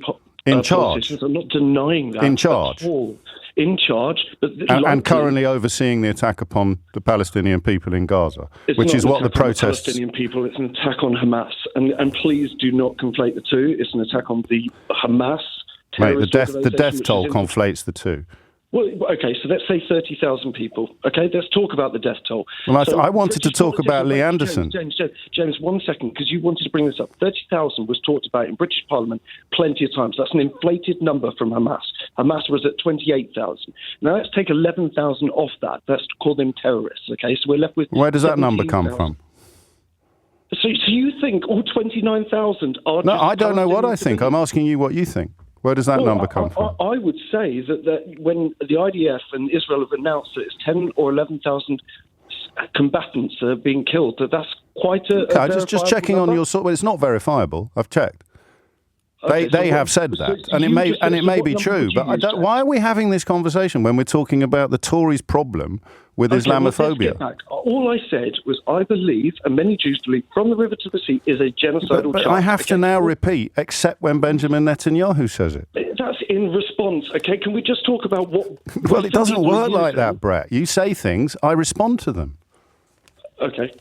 politicians. I'm not denying that. In charge. In charge, but and currently overseeing the attack upon the Palestinian people in Gaza, which is what the protests... Palestinian people, it's an attack on Hamas, and please do not conflate the two. It's an attack on the Hamas terrorist the death toll conflates the two. Well, okay, so let's say 30,000 people. Okay, let's talk about the death toll. Well, I wanted to talk about Lee Anderson. James, 1 second, because you wanted to bring this up. 30,000 was talked about in British Parliament plenty of times. That's an inflated number from Hamas. Hamas was at 28,000. Now let's take 11,000 off that. Let's call them terrorists, okay? So we're left with... Where does that number come from? So you think all 29,000 are... No, I don't know what I think. I'm asking you what you think. Where does that number come from? I would say that when the IDF and Israel have announced that it's 10 or 11,000 combatants that are being killed, that's quite a... Okay, just checking on your... Well, it's not verifiable. I've checked. They have said that, and it may be true. But why are we having this conversation when we're talking about the Tories' problem with Islamophobia? All I said was I believe, and many Jews believe, from the river to the sea is a genocidal But I have to now repeat, except when Benjamin Netanyahu says it. That's in response, okay? Can we just talk about what... Well, it doesn't work like that, Brett. You say things, I respond to them. Okay,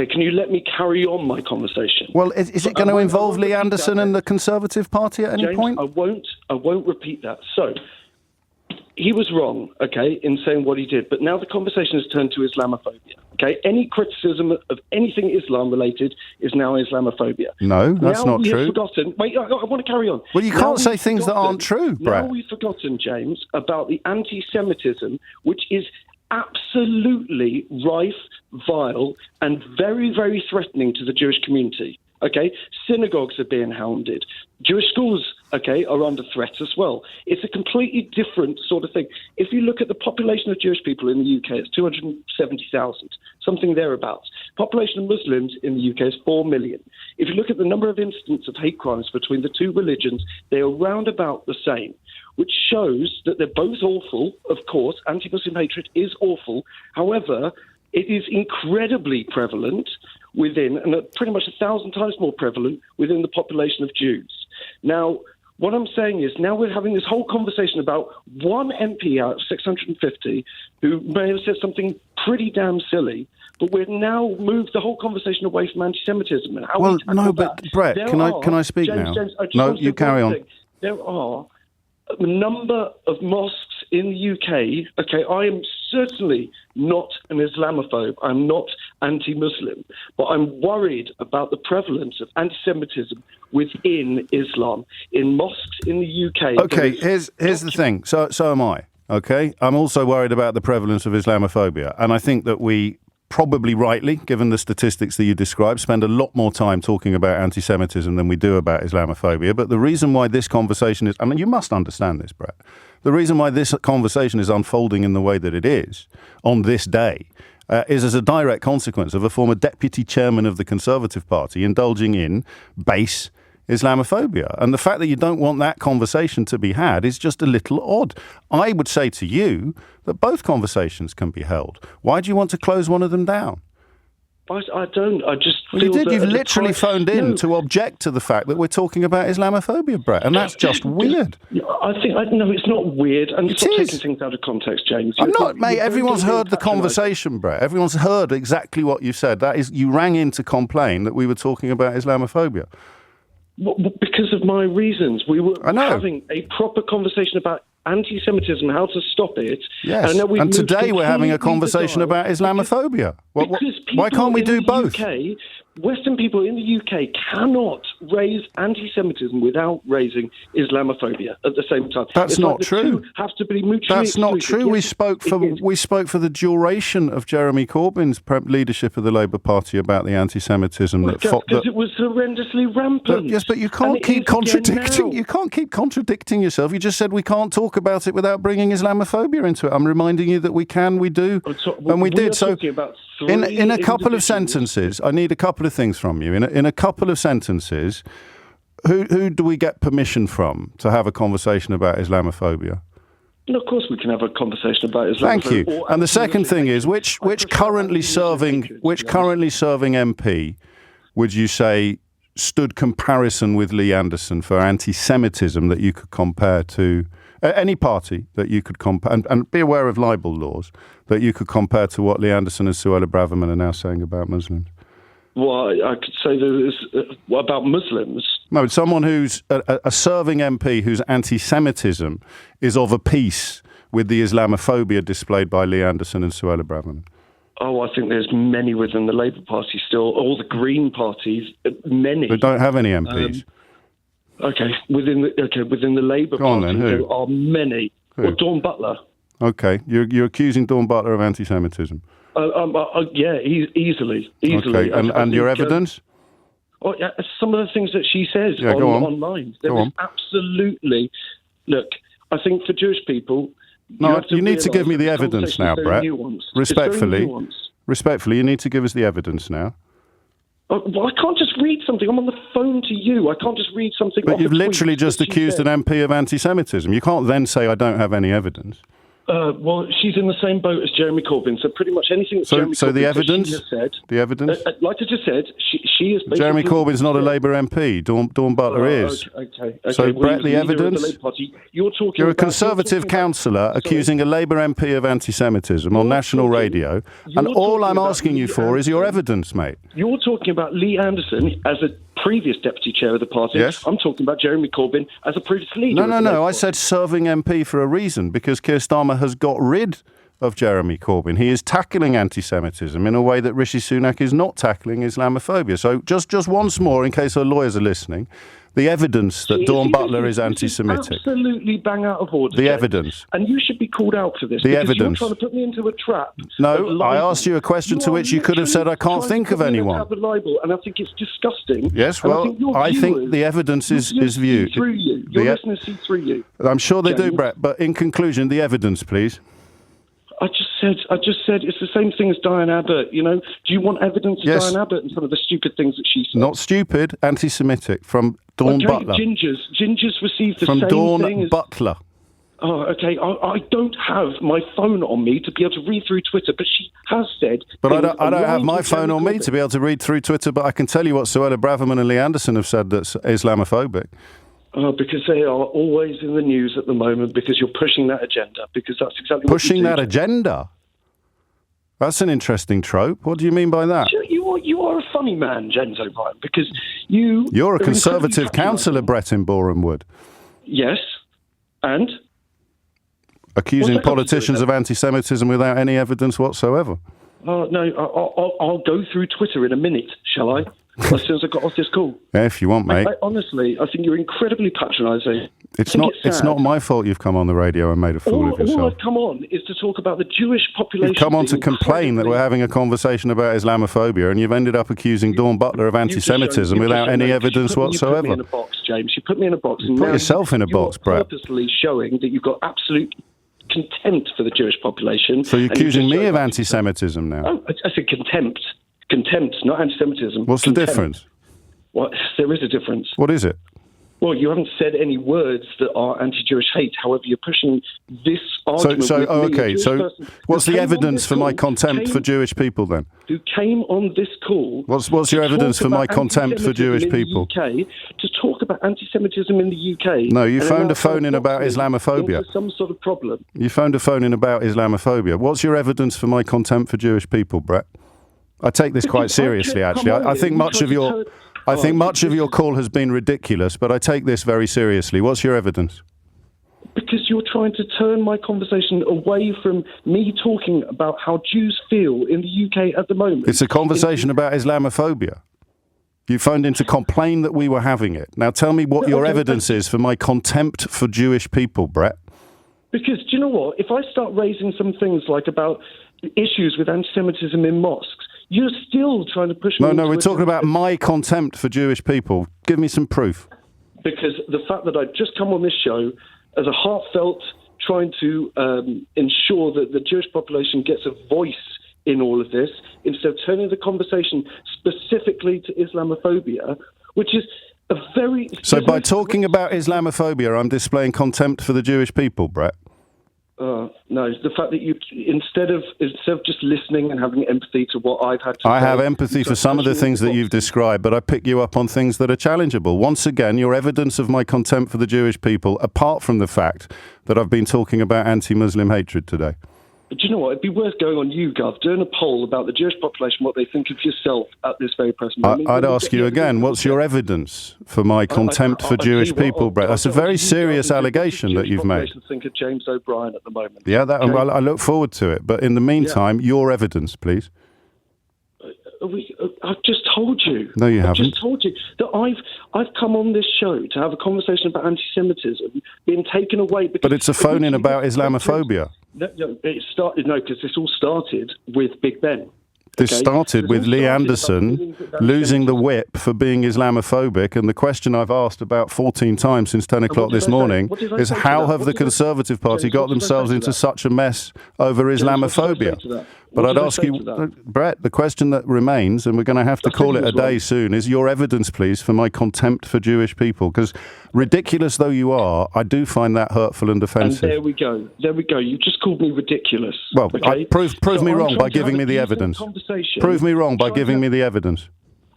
can you let me carry on my conversation? Well, is it going to involve Lee Anderson and the Conservative Party at any point? I won't repeat that. So, he was wrong, okay, in saying what he did, but now the conversation has turned to Islamophobia, okay? Any criticism of anything Islam-related is now Islamophobia. No, that's not true. Forgotten. Wait, I want to carry on. Well, you can't say things that aren't true, Brett. Now we've forgotten, James, about the anti-Semitism, which is absolutely rife vile and very, very threatening to the Jewish community. Okay, synagogues are being hounded. Jewish schools, okay, are under threat as well. It's a completely different sort of thing. If you look at the population of Jewish people in the UK, it's 270,000, something thereabouts. Population of Muslims in the UK is 4 million. If you look at the number of incidents of hate crimes between the two religions, they are round about the same, which shows that they're both awful. Of course, anti-Muslim hatred is awful. However, it is incredibly prevalent within, and pretty much 1,000 times more prevalent within the population of Jews. Now, what I'm saying is now we're having this whole conversation about one MP out of 650 who may have said something pretty damn silly, but we've now moved the whole conversation away from anti-Semitism. And how well, no, but Brett, can I speak now? No, you carry on. There are a number of mosques in the UK. Okay, I am certainly not an Islamophobe. I'm not anti-Muslim, but I'm worried about the prevalence of anti-Semitism within Islam in mosques in the UK. Okay, here's the thing. So am I. Okay, I'm also worried about the prevalence of Islamophobia, and I think that we probably rightly, given the statistics that you described, spend a lot more time talking about anti-Semitism than we do about Islamophobia. But the reason why this conversation is, I mean, you must understand this, Brett, the reason why this conversation is unfolding in the way that it is on this day is as a direct consequence of a former deputy chairman of the Conservative Party indulging in base Islamophobia. And the fact that you don't want that conversation to be had is just a little odd. I would say to you that both conversations can be held. Why do you want to close one of them down? I don't. I just feel you did. that You've literally phoned in to object to the fact that we're talking about Islamophobia, Brett, and that's just weird. I think no, it's not weird. And stop taking things out of context, James. I'm not, mate. Everyone's heard the conversation, Brett. Everyone's heard exactly what you said. That is, you rang in to complain that we were talking about Islamophobia. Well, because of my reasons. We were having a proper conversation about anti-Semitism, how to stop it. Yes, and today we're having a conversation about Islamophobia. Why can't we do both? Western people in the UK cannot raise anti-Semitism without raising Islamophobia at the same time. That's not true. Have to be mutually That's not true. We spoke for the duration of Jeremy Corbyn's leadership of the Labour Party about the anti-Semitism because it was horrendously rampant. Yes, but you can't keep contradicting. You can't keep contradicting yourself. You just said we can't talk about it without bringing Islamophobia into it. I'm reminding you that we can, we do, and we did. So in a couple of sentences, I need a couple of things from you. In a couple of sentences, who do we get permission from to have a conversation about Islamophobia? Well, of course we can have a conversation about Islamophobia. Thank you. And the second thing is, which currently serving MP would you say stood comparison with Lee Anderson for anti-Semitism that you could compare to any party that you could compare, and be aware of libel laws, that you could compare to what Lee Anderson and Suella Braverman are now saying about Muslims? Well, I could say about Muslims. No, someone who's a serving MP whose anti-Semitism is of a piece with the Islamophobia displayed by Lee Anderson and Suella Braverman. Oh, I think there's many within the Labour Party still, all the Green parties, many. They don't have any MPs. Within the Labour Party, there are many. Who? Well, Dawn Butler. Okay, you're accusing Dawn Butler of anti-Semitism. Yeah, easily. Okay, and your evidence? Oh, yeah, some of the things that she says online. There is absolutely. Look, I think for Jewish people. No, you need to give me the evidence now, Brett. Respectfully, you need to give us the evidence now. Well, I can't just read something. I'm on the phone to you. I can't just read something. But you've literally just accused an MP of anti-Semitism. You can't then say I don't have any evidence. Well, she's in the same boat as Jeremy Corbyn, so pretty much anything that Jeremy Corbyn has said... The evidence? Like I just said, she is basically... Jeremy Corbyn's not a Labour MP. Dawn Butler is. Okay. So, Brett, the evidence? You're a Conservative councillor accusing a Labour MP of anti-Semitism on national radio, and all I'm asking you for is your evidence, mate. You're talking about Lee Anderson as a previous deputy chair of the party. Yes. I'm talking about Jeremy Corbyn as a previous leader. No. I said serving MP for a reason, because Keir Starmer has got rid of Jeremy Corbyn. He is tackling anti-Semitism in a way that Rishi Sunak is not tackling Islamophobia. So just once more, in case our lawyers are listening, the evidence that Dawn Butler is anti-Semitic. Absolutely bang out of order. The evidence. And you should be called out for this. The because evidence. You're trying to put me into a trap. No, I asked you a question to which you could have said, I can't think of anyone. And I think it's disgusting. Yes, well, I think the evidence is viewed. Through you. Your listeners see through you. I'm sure they do, Brett, but in conclusion, the evidence, please. I just said it's the same thing as Diane Abbott. You know, do you want evidence of Diane Abbott and some of the stupid things that she said? Not stupid, anti-Semitic from Dawn Butler. Gingers received the from same Dawn thing as Butler. Oh, okay. I don't have my phone on me to be able to read through Twitter, but she has said. But I don't have my phone on me to be able to read through Twitter. But I can tell you what Suella Braverman and Lee Anderson have said that's Islamophobic. Because they are always in the news at the moment because you're pushing that agenda. Because that's exactly pushing that agenda. That's an interesting trope. What do you mean by that? You are a funny man, James O'Brien, because you're a Conservative councillor, Brett, in Boreham Wood. Yes, and accusing politicians of anti-Semitism without any evidence whatsoever. No, I'll go through Twitter in a minute, shall I? As soon as I got off this call. Yeah, if you want, mate. Honestly, I think you're incredibly patronising. It's not my fault you've come on the radio and made a fool of yourself. All I've come on is to talk about the Jewish population. You've come on to complain that we're having a conversation about Islamophobia, and you've ended up accusing Dawn Butler of anti-Semitism without any evidence whatsoever. You put me in a box, James. You put me in a box. You put yourself in a box, Brett. Purposely showing that you've got absolute contempt for the Jewish population. So you're accusing me of anti-Semitism now? Oh, I said contempt. Contempt, not anti-Semitism. What's the difference? Well, there is a difference. What is it? Well, you haven't said any words that are anti-Jewish hate. However, you're pushing this argument. So what's the evidence for my contempt for Jewish people then? Who came on this call? What's your evidence for my contempt for Jewish people? UK, to talk about anti-Semitism in the UK. No, you phoned a phone in about Islamophobia. Some sort of problem. You phoned a phone in about Islamophobia. What's your evidence for my contempt for Jewish people, Brett? I take this quite seriously, actually. I think much of your call has been ridiculous, but I take this very seriously. What's your evidence? Because you're trying to turn my conversation away from me talking about how Jews feel in the UK at the moment. It's a conversation about Islamophobia. You phoned in to complain that we were having it. Now tell me what your evidence is for my contempt for Jewish people, Brett. Because, do you know what? If I start raising some things like about issues with anti-Semitism in mosques, you're still trying to push me. No, we're talking about my contempt for Jewish people. Give me some proof. Because the fact that I've just come on this show as a heartfelt trying to ensure that the Jewish population gets a voice in all of this, instead of turning the conversation specifically to Islamophobia, which is a very... So by talking about Islamophobia, I'm displaying contempt for the Jewish people, Brett? No, the fact that you, instead of just listening and having empathy to what I've had to say... I have empathy for some of the things that you've described, but I pick you up on things that are challengeable. Once again, your evidence of my contempt for the Jewish people, apart from the fact that I've been talking about anti-Muslim hatred today. But you know what? It'd be worth going on YouGov, doing a poll about the Jewish population, what they think of yourself at this very present moment. I'd ask you again, what's your evidence for my contempt for Jewish people, Brett? That's a very serious allegation that you've made. I think of James O'Brien at the moment. Yeah, I look forward to it. But in the meantime, your evidence, please. I've just told you. No, you haven't. I've just told you that I've come on this show to have a conversation about anti-Semitism being taken away. But it's a phone-in about Islamophobia. No, it started. No, because this all started with Big Ben. This started with Lee Anderson losing the whip for being Islamophobic, and the question I've asked about 14 times since 10 o'clock this morning is how have the Conservative Party got themselves into such a mess over Islamophobia? But I'd ask you, Brett, the question that remains, and we're going to have to call it a day soon, is your evidence, please, for my contempt for Jewish people. Because ridiculous though you are, I do find that hurtful and offensive. And there we go. You just called me ridiculous. Well, okay? Prove me wrong by giving me the evidence. Prove me wrong by giving me the evidence.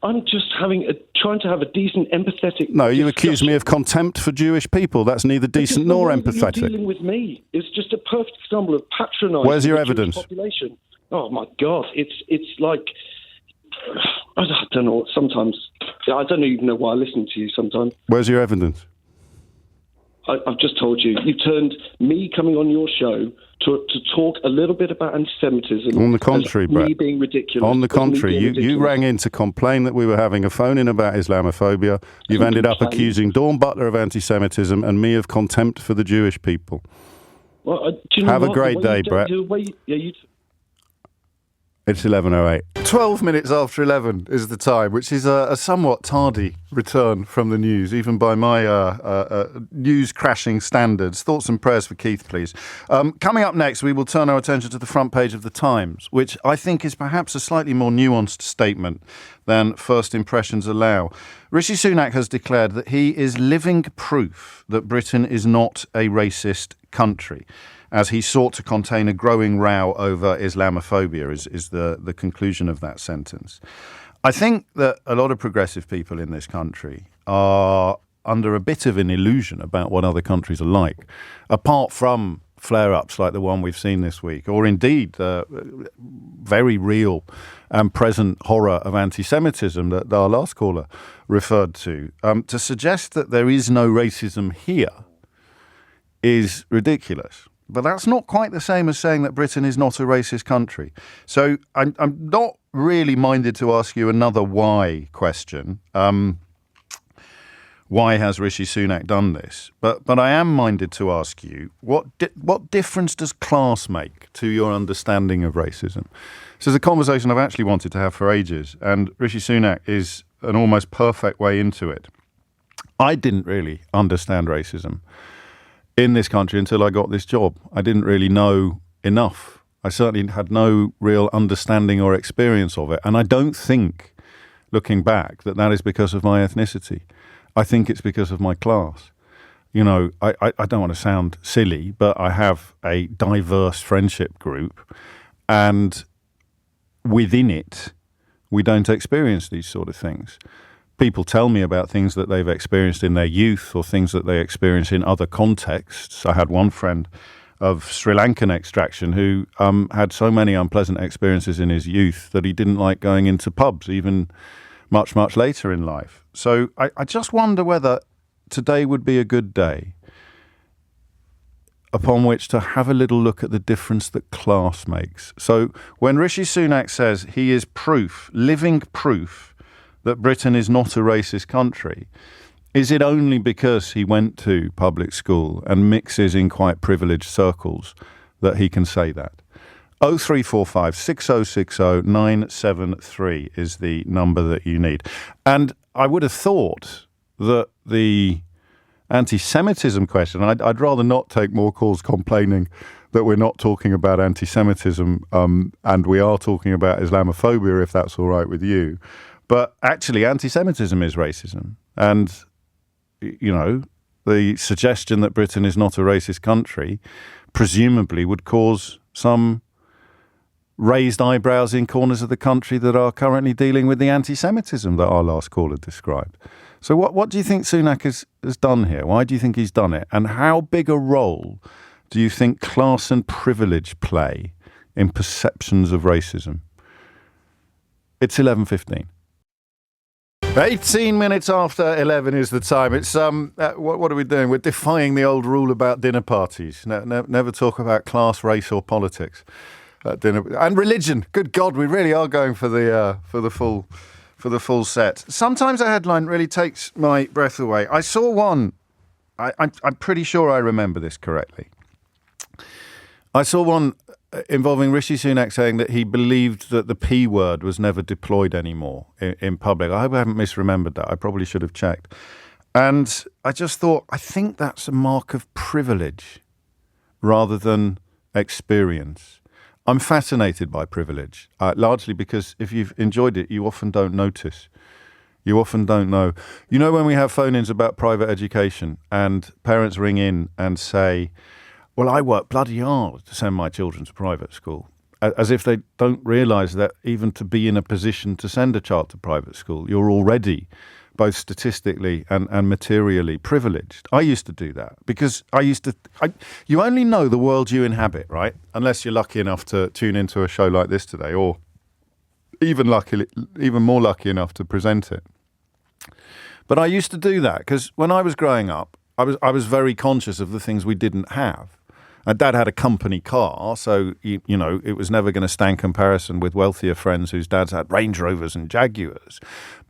I'm just trying to have a decent, empathetic... No, you accuse me of contempt for Jewish people. That's neither decent nor empathetic. You're dealing with me. It's just a perfect example of patronising. Where's your evidence? Population. Oh my God! It's like I don't know. Sometimes I don't even know why I listen to you. Sometimes. Where's your evidence? I've just told you. You turned me coming on your show to talk a little bit about anti-Semitism. On the contrary, Brett. Me being ridiculous. On the contrary, you rang in to complain that we were having a phone-in about Islamophobia. You've ended up accusing Dawn Butler of anti-Semitism and me of contempt for the Jewish people. Well, do you know Have a what? great day, Brett. It's 11:08. 12 minutes after 11 is the time, which is a somewhat tardy return from the news, even by my news-crashing standards. Thoughts and prayers for Keith, please. Coming up next, we will turn our attention to the front page of The Times, which I think is perhaps a slightly more nuanced statement than first impressions allow. Rishi Sunak has declared that he is living proof that Britain is not a racist country, as he sought to contain a growing row over Islamophobia, is the conclusion of that sentence. I think that a lot of progressive people in this country are under a bit of an illusion about what other countries are like, apart from flare-ups like the one we've seen this week, or indeed the very real and present horror of anti-Semitism that our last caller referred to. To suggest that there is no racism here is ridiculous. But that's not quite the same as saying that Britain is not a racist country. So I'm not really minded to ask you another why question. Why has Rishi Sunak done this? But I am minded to ask you, what difference does class make to your understanding of racism? This is a conversation I've actually wanted to have for ages, and Rishi Sunak is an almost perfect way into it. I didn't really understand racism in this country until I got this job. I didn't really know enough. I certainly had no real understanding or experience of it. And I don't think, looking back, that is because of my ethnicity. I think it's because of my class. You know, I don't want to sound silly, but I have a diverse friendship group, and within it, we don't experience these sort of things. People tell me about things that they've experienced in their youth or things that they experience in other contexts. I had one friend of Sri Lankan extraction who had so many unpleasant experiences in his youth that he didn't like going into pubs, even much, much later in life. So I just wonder whether today would be a good day upon which to have a little look at the difference that class makes. So when Rishi Sunak says he is proof, living proof, that Britain is not a racist country, is it only because he went to public school and mixes in quite privileged circles that he can say that? 0345 6060 973 is the number that you need. And I would have thought that the anti-Semitism question, I'd rather not take more calls complaining that we're not talking about anti-Semitism and we are talking about Islamophobia, if that's all right with you. But actually, anti-Semitism is racism. And, you know, the suggestion that Britain is not a racist country presumably would cause some raised eyebrows in corners of the country that are currently dealing with the anti-Semitism that our last caller described. So what do you think Sunak has done here? Why do you think he's done it? And how big a role do you think class and privilege play in perceptions of racism? It's 11:15. 18 minutes after 11 is the time. It's what are we doing? We're defying the old rule about dinner parties. Never talk about class, race, or politics at dinner, and religion. Good God, we really are going for the full set. Sometimes a headline really takes my breath away. I saw one. I'm pretty sure I remember this correctly. I saw one involving Rishi Sunak saying that he believed that the P word was never deployed anymore in public. I hope I haven't misremembered that. I probably should have checked. And I just thought, I think that's a mark of privilege rather than experience. I'm fascinated by privilege, largely because if you've enjoyed it, you often don't notice. You often don't know. You know, when we have phone-ins about private education and parents ring in and say, well, I work bloody hard to send my children to private school, as if they don't realise that even to be in a position to send a child to private school, you're already both statistically and materially privileged. I used to do that because you only know the world you inhabit, right? Unless you're lucky enough to tune into a show like this today, or even more lucky enough to present it. But I used to do that because when I was growing up, I was very conscious of the things we didn't have. And Dad had a company car, so, you know, it was never going to stand comparison with wealthier friends whose dads had Range Rovers and Jaguars.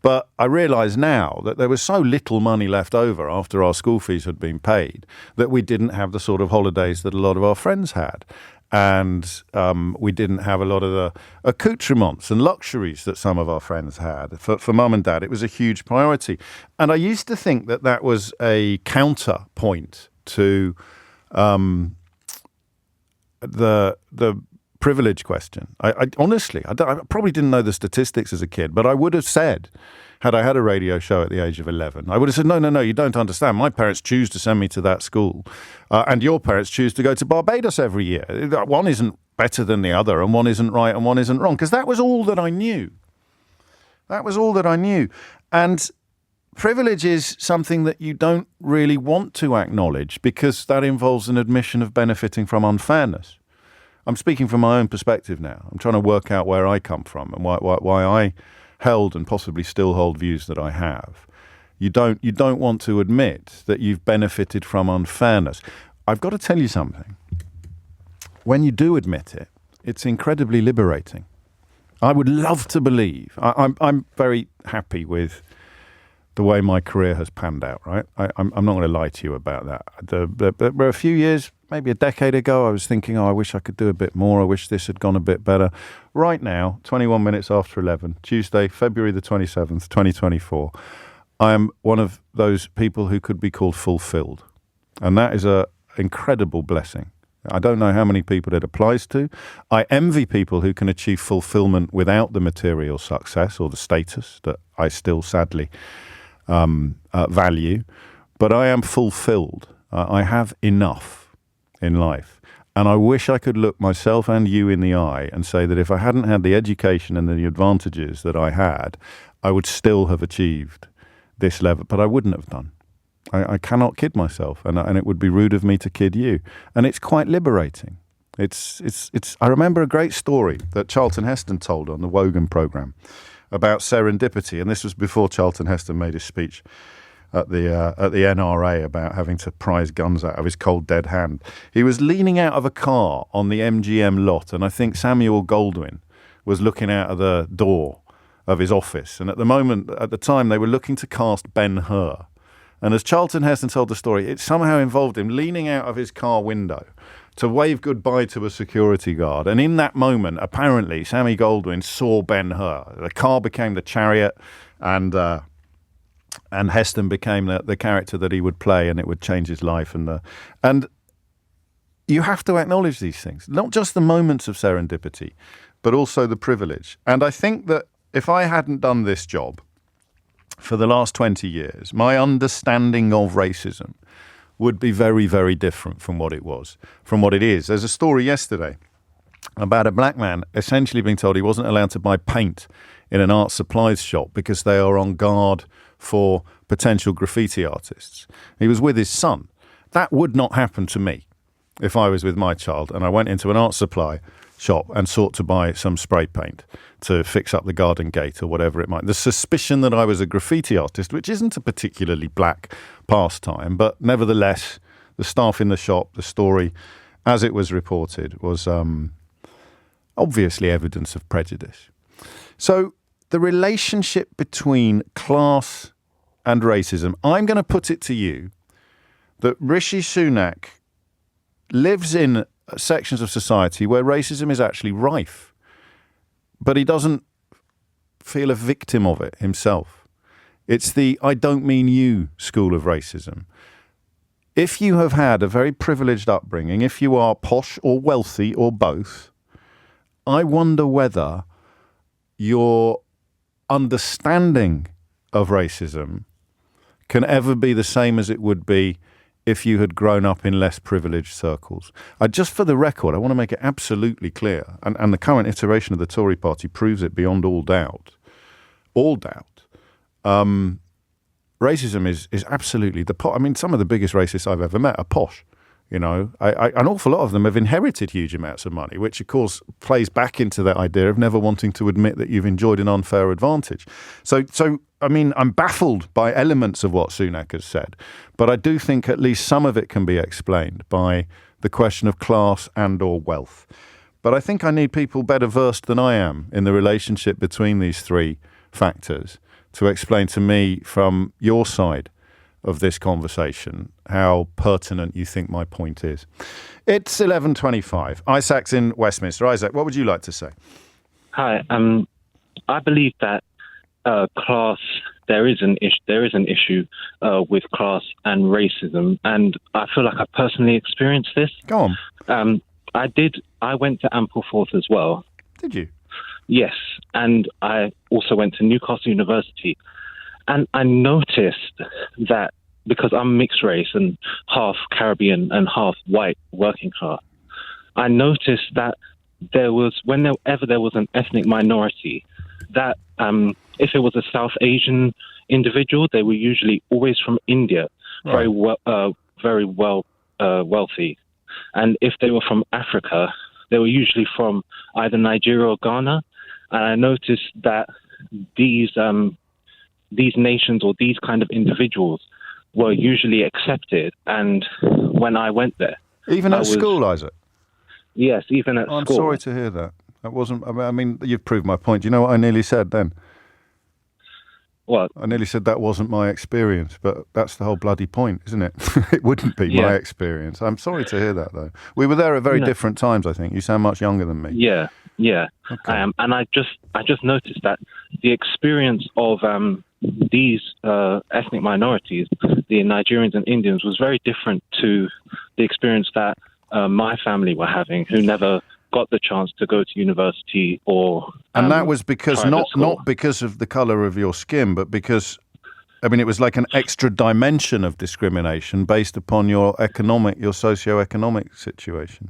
But I realise now that there was so little money left over after our school fees had been paid that we didn't have the sort of holidays that a lot of our friends had. And we didn't have a lot of the accoutrements and luxuries that some of our friends had. For Mum and Dad, it was a huge priority. And I used to think that that was a counterpoint to the privilege question. I honestly, I probably didn't know the statistics as a kid, but I would have said, had I had a radio show at the age of 11, I would have said, no, you don't understand. My parents choose to send me to that school, and your parents choose to go to Barbados every year. One isn't better than the other, and one isn't right and one isn't wrong, because that was all that I knew. That was all that I knew. And privilege is something that you don't really want to acknowledge, because that involves an admission of benefiting from unfairness. I'm speaking from my own perspective now. I'm trying to work out where I come from and why I held and possibly still hold views that I have. You don't want to admit that you've benefited from unfairness. I've got to tell you something. When you do admit it, it's incredibly liberating. I would love to believe. I'm very happy with the way my career has panned out, right? I'm not going to lie to you about that. There were a few years, maybe a decade ago, I was thinking, I wish I could do a bit more. I wish this had gone a bit better. Right now, 21 minutes after 11, Tuesday, February the 27th, 2024, I am one of those people who could be called fulfilled. And that is an incredible blessing. I don't know how many people it applies to. I envy people who can achieve fulfillment without the material success or the status that I still sadly value, but I am fulfilled. I have enough in life, and I wish I could look myself and you in the eye and say that if I hadn't had the education and the advantages that I had, I would still have achieved this level, but I wouldn't have done. I cannot kid myself, and it would be rude of me to kid you, and it's quite liberating. It's. I remember a great story that Charlton Heston told on the Wogan programme about serendipity, and this was before Charlton Heston made his speech at the NRA about having to prise guns out of his cold dead hand. He was leaning out of a car on the MGM lot, and I think Samuel Goldwyn was looking out of the door of his office. And at the time, they were looking to cast Ben-Hur. And as Charlton Heston told the story, it somehow involved him leaning out of his car window to wave goodbye to a security guard. And in that moment, apparently, Sammy Goldwyn saw Ben-Hur. The car became the chariot, and Heston became the character that he would play, and it would change his life. And you have to acknowledge these things, not just the moments of serendipity, but also the privilege. And I think that if I hadn't done this job for the last 20 years, my understanding of racism would be very, very different from what it is. There's a story yesterday about a black man essentially being told he wasn't allowed to buy paint in an art supplies shop because they are on guard for potential graffiti artists. He was with his son. That would not happen to me if I was with my child and I went into an art supply shop and sought to buy some spray paint to fix up the garden gate or whatever it might. The suspicion that I was a graffiti artist, which isn't a particularly black pastime, but nevertheless, the staff in the shop, the story, as it was reported, was obviously evidence of prejudice. So the relationship between class and racism, I'm going to put it to you that Rishi Sunak lives in sections of society where racism is actually rife, but he doesn't feel a victim of it himself. It's the I don't mean you school of racism. If you have had a very privileged upbringing, if you are posh or wealthy or both, I wonder whether your understanding of racism can ever be the same as it would be if you had grown up in less privileged circles. Just for the record, I want to make it absolutely clear, and the current iteration of the Tory party proves it beyond all doubt. Racism is absolutely some of the biggest racists I've ever met are posh. You know, an awful lot of them have inherited huge amounts of money, which of course plays back into that idea of never wanting to admit that you've enjoyed an unfair advantage. So I'm baffled by elements of what Sunak has said, but I do think at least some of it can be explained by the question of class and or wealth. But I think I need people better versed than I am in the relationship between these three factors to explain to me from your side of this conversation how pertinent you think my point is. It's 11:25. Isaac's in Westminster. Isaac, what would you like to say? Hi. I believe that class. There is an issue with class and racism, and I feel like I personally experienced this. Go on. I did. I went to Ampleforth as well. Did you? Yes, and I also went to Newcastle University, and I noticed that because I'm mixed race and half Caribbean and half white working class, I noticed that whenever there was an ethnic minority, that if it was a South Asian individual, they were usually always from India, right. very wealthy. And if they were from Africa, they were usually from either Nigeria or Ghana. And I noticed that these nations or these kind of individuals were usually accepted. And when I went there, even at school, Isaac. Yes, even at school. I'm sorry to hear that. That wasn't. I mean, you've proved my point. Do you know what I nearly said then? What? I nearly said that wasn't my experience, but that's the whole bloody point, isn't it? It wouldn't be my experience. I'm sorry to hear that, though. We were there at very different times, I think. You sound much younger than me. Yeah. Okay. I am, and I just noticed that the experience of these ethnic minorities, the Nigerians and Indians, was very different to the experience that my family were having, who never got the chance to go to university or and that was because not because of the colour of your skin, but because it was like an extra dimension of discrimination based upon your socio-economic situation.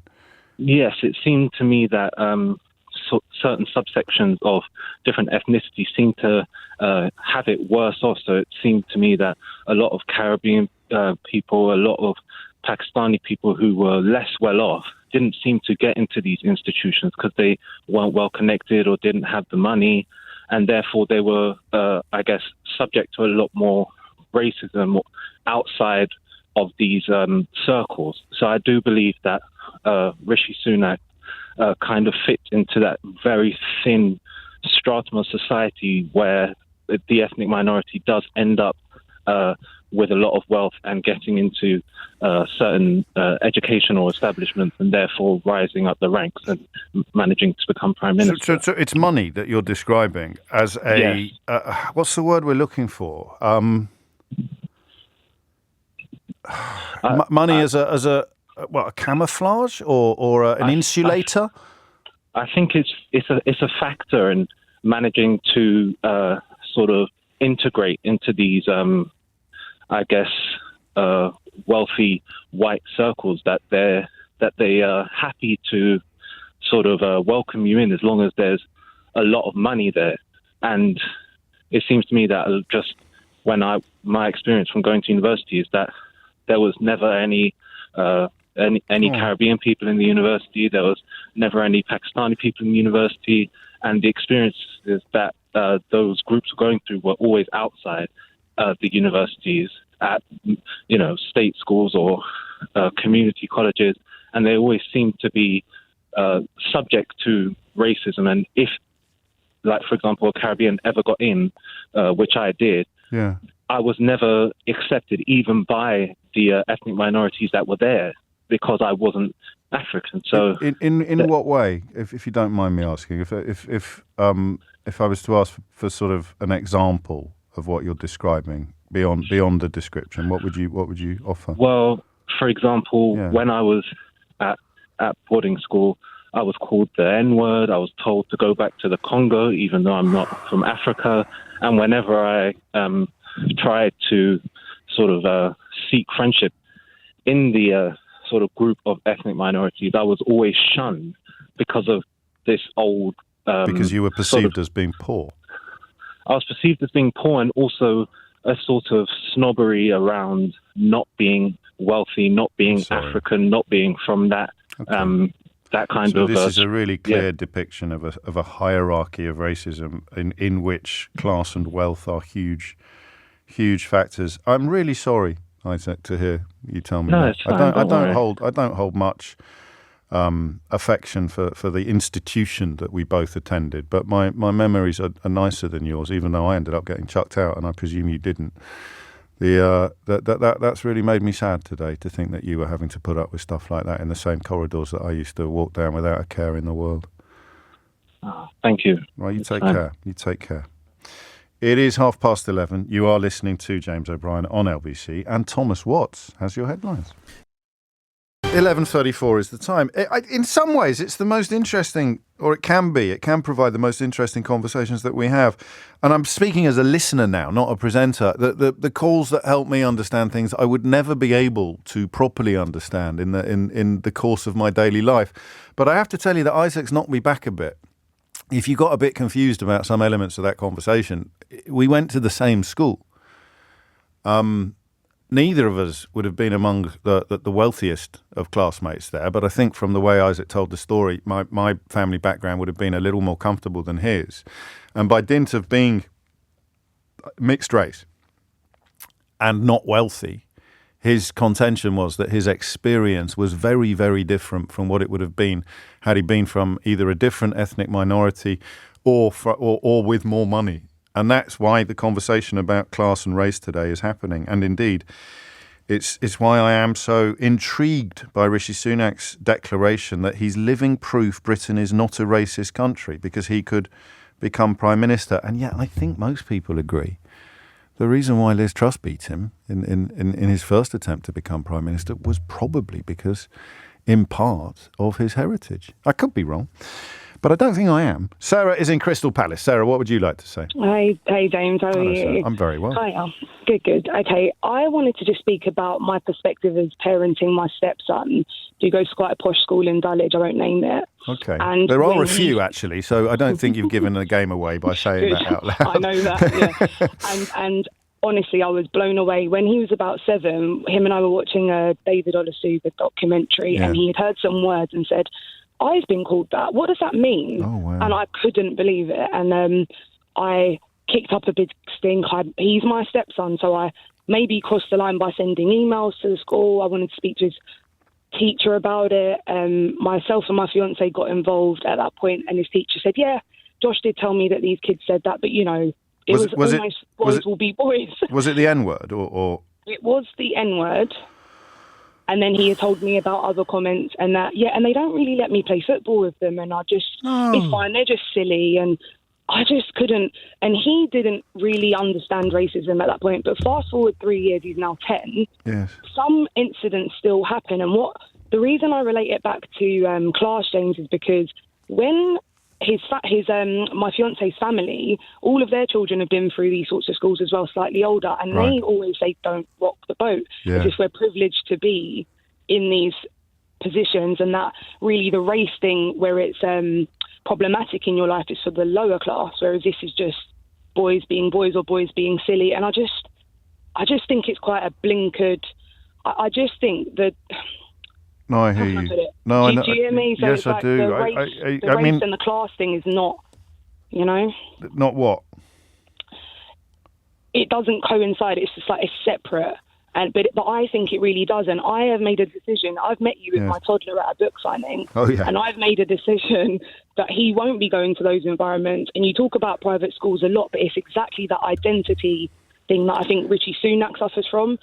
Yes, it seemed to me that certain subsections of different ethnicities seemed to have it worse off. So it seemed to me that a lot of Caribbean people, a lot of Pakistani people who were less well off didn't seem to get into these institutions because they weren't well connected or didn't have the money, and therefore they were, I guess, subject to a lot more racism outside of these circles. So I do believe that Rishi Sunak kind of fits into that very thin stratum of society where the ethnic minority does end up with a lot of wealth and getting into certain educational establishments and therefore rising up the ranks and managing to become prime minister. So it's money that you're describing as a, what's the word we're looking for? Money as a camouflage or an insulator? I think it's a factor in managing to sort of integrate into these I guess, wealthy white circles that they are happy to sort of welcome you in as long as there's a lot of money there. And it seems to me that just my experience from going to university is that there was never any Caribbean people in the university. There was never any Pakistani people in the university. And the experiences that those groups were going through were always outside the universities at, state schools or community colleges, and they always seem to be subject to racism. And if, like, for example, a Caribbean ever got in, which I did, I was never accepted even by the ethnic minorities that were there because I wasn't African. So, in what way, if you don't mind me asking, if I was to ask for sort of an example of what you're describing beyond the description, what would you offer? Well, for example, when I was at boarding school, I was called the N-word. I was told to go back to the Congo, even though I'm not from Africa. And whenever I tried to sort of seek friendship in the sort of group of ethnic minorities, I was always shunned because of this old... because you were perceived as being poor. I was perceived as being poor, and also a sort of snobbery around not being wealthy, not being African, not being from that that kind of. So this is a really clear depiction of a hierarchy of racism in which class and wealth are huge factors. I'm really sorry, Isaac, to hear you tell me No, that. it's fine, I don't hold much affection for the institution that we both attended, but my memories are nicer than yours, even though I ended up getting chucked out, and I presume you didn't. That's really made me sad today, to think that you were having to put up with stuff like that in the same corridors that I used to walk down without a care in the world. Thank you. Right, you take care. You take care. It is 11:30. You are listening to James O'Brien on LBC, and Thomas Watts has your headlines. 11:34 is the time. In some ways, it's the most interesting, or it can be. It can provide the most interesting conversations that we have. And I'm speaking as a listener now, not a presenter. The calls that help me understand things I would never be able to properly understand in the course of my daily life. But I have to tell you that Isaac's knocked me back a bit. If you got a bit confused about some elements of that conversation, we went to the same school. Neither of us would have been among the wealthiest of classmates there, but I think from the way Isaac told the story, my family background would have been a little more comfortable than his. And by dint of being mixed race and not wealthy, his contention was that his experience was very, very different from what it would have been had he been from either a different ethnic minority or with more money. And that's why the conversation about class and race today is happening. And indeed, it's why I am so intrigued by Rishi Sunak's declaration that he's living proof Britain is not a racist country, because he could become Prime Minister. And yet I think most people agree. The reason why Liz Truss beat him in his first attempt to become Prime Minister was probably because, in part, of his heritage. I could be wrong, but I don't think I am. Sarah is in Crystal Palace. Sarah, what would you like to say? Hey James, how are you? Sarah. I'm very well. Hi, good. Okay, I wanted to just speak about my perspective as parenting my stepson. Do go to quite a posh school in Dulwich, I won't name it. Okay. And there are a few, actually, so I don't think you've given the game away by saying that out loud. I know that, yeah. And honestly, I was blown away. When he was about 7, him and I were watching a David Olusoga documentary, and he had heard some words and said, I've been called that. What does that mean? Oh, wow. And I couldn't believe it. And I kicked up a big stink. He's my stepson, so I maybe crossed the line by sending emails to the school. I wanted to speak to his teacher about it. Myself and my fiance got involved at that point, and his teacher said, yeah, Josh did tell me that these kids said that, but, you know, it was almost boys will be boys. Was it the N-word or? It was the N-word. And then he had told me about other comments and that, and they don't really let me play football with them. And it's fine, they're just silly. And I just couldn't. And he didn't really understand racism at that point. But fast forward 3 years, he's now 10. Yes. Some incidents still happen. And the reason I relate it back to class, James, is because when my fiance's family, all of their children have been through these sorts of schools as well, slightly older, and they always say, don't rock the boat, as if we're privileged to be in these positions, and that really the race thing where it's problematic in your life is for the lower class, whereas this is just boys being boys or boys being silly. And I just think it's quite a blinkered, I just think that... No, I hear you. No, I know. Do you hear me? So yes, it's like I do. The race and the class thing is not, you know. Not what? It doesn't coincide. It's just like it's separate. But I think it really does. And I have made a decision. I've met you with my toddler at a book signing. Oh, yeah. And I've made a decision that he won't be going to those environments. And you talk about private schools a lot, but it's exactly that identity thing that I think Rishi Sunak suffers from.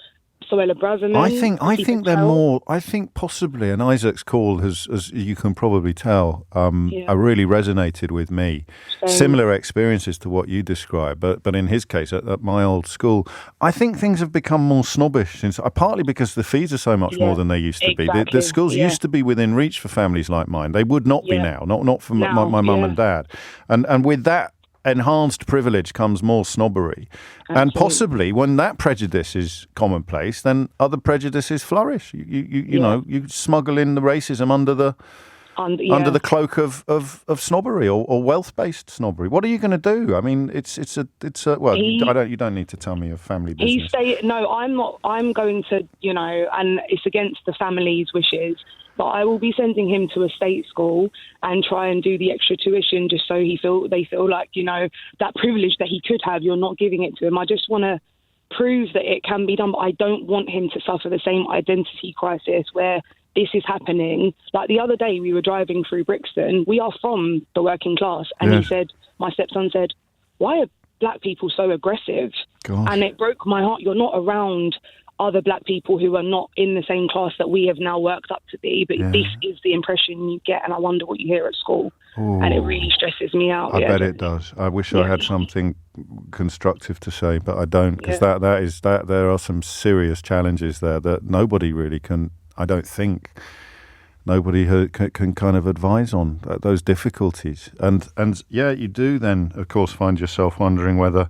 I think they're more. I think possibly, and Isaac's call has, as you can probably tell, really resonated with me. Similar experiences to what you described, but in his case, at my old school, I think things have become more snobbish since. Partly because the fees are so much more than they used to be. The schools used to be within reach for families like mine. They would not be now. Not for my mum and dad. And with that enhanced privilege comes more snobbery. Absolutely. And possibly when that prejudice is commonplace, then other prejudices flourish. You know, you smuggle in the racism under the cloak of snobbery or wealth-based snobbery. What are you going to do? I mean, you don't need to tell me your family business. I'm not. I'm going to, you know, and it's against the family's wishes. But I will be sending him to a state school and try and do the extra tuition just so they feel like, you know, that privilege that he could have, you're not giving it to him. I just want to prove that it can be done, but I don't want him to suffer the same identity crisis where this is happening. Like the other day, we were driving through Brixton. We are from the working class. And he said, my stepson said, why are black people so aggressive? Gosh. And it broke my heart. You're not around other black people who are not in the same class that we have now worked up to be, but this is the impression you get, and I wonder what you hear at school. Ooh. And it really stresses me out. I bet it does. I wish I had something constructive to say, but I don't, because there are some serious challenges there that nobody really can, I don't think, nobody can kind of advise on those difficulties. And you do then, of course, find yourself wondering whether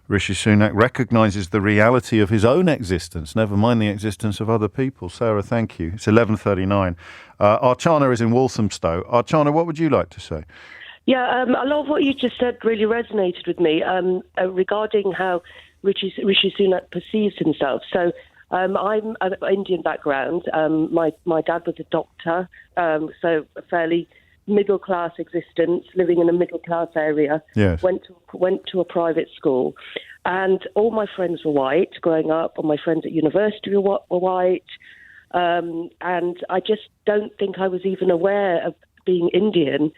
Rishi Sunak recognises the reality of his own existence, never mind the existence of other people. Sarah, thank you. It's 11:39. Archana is in Walthamstow. Archana, what would you like to say? Yeah, a lot of what you just said really resonated with me regarding how Rishi Sunak perceives himself. So I'm of Indian background. My dad was a doctor, so a fairly middle-class existence, living in a middle-class area. Yes. Went to a private school. And all my friends were white growing up. All my friends at university were white. And I just don't think I was even aware of being Indian,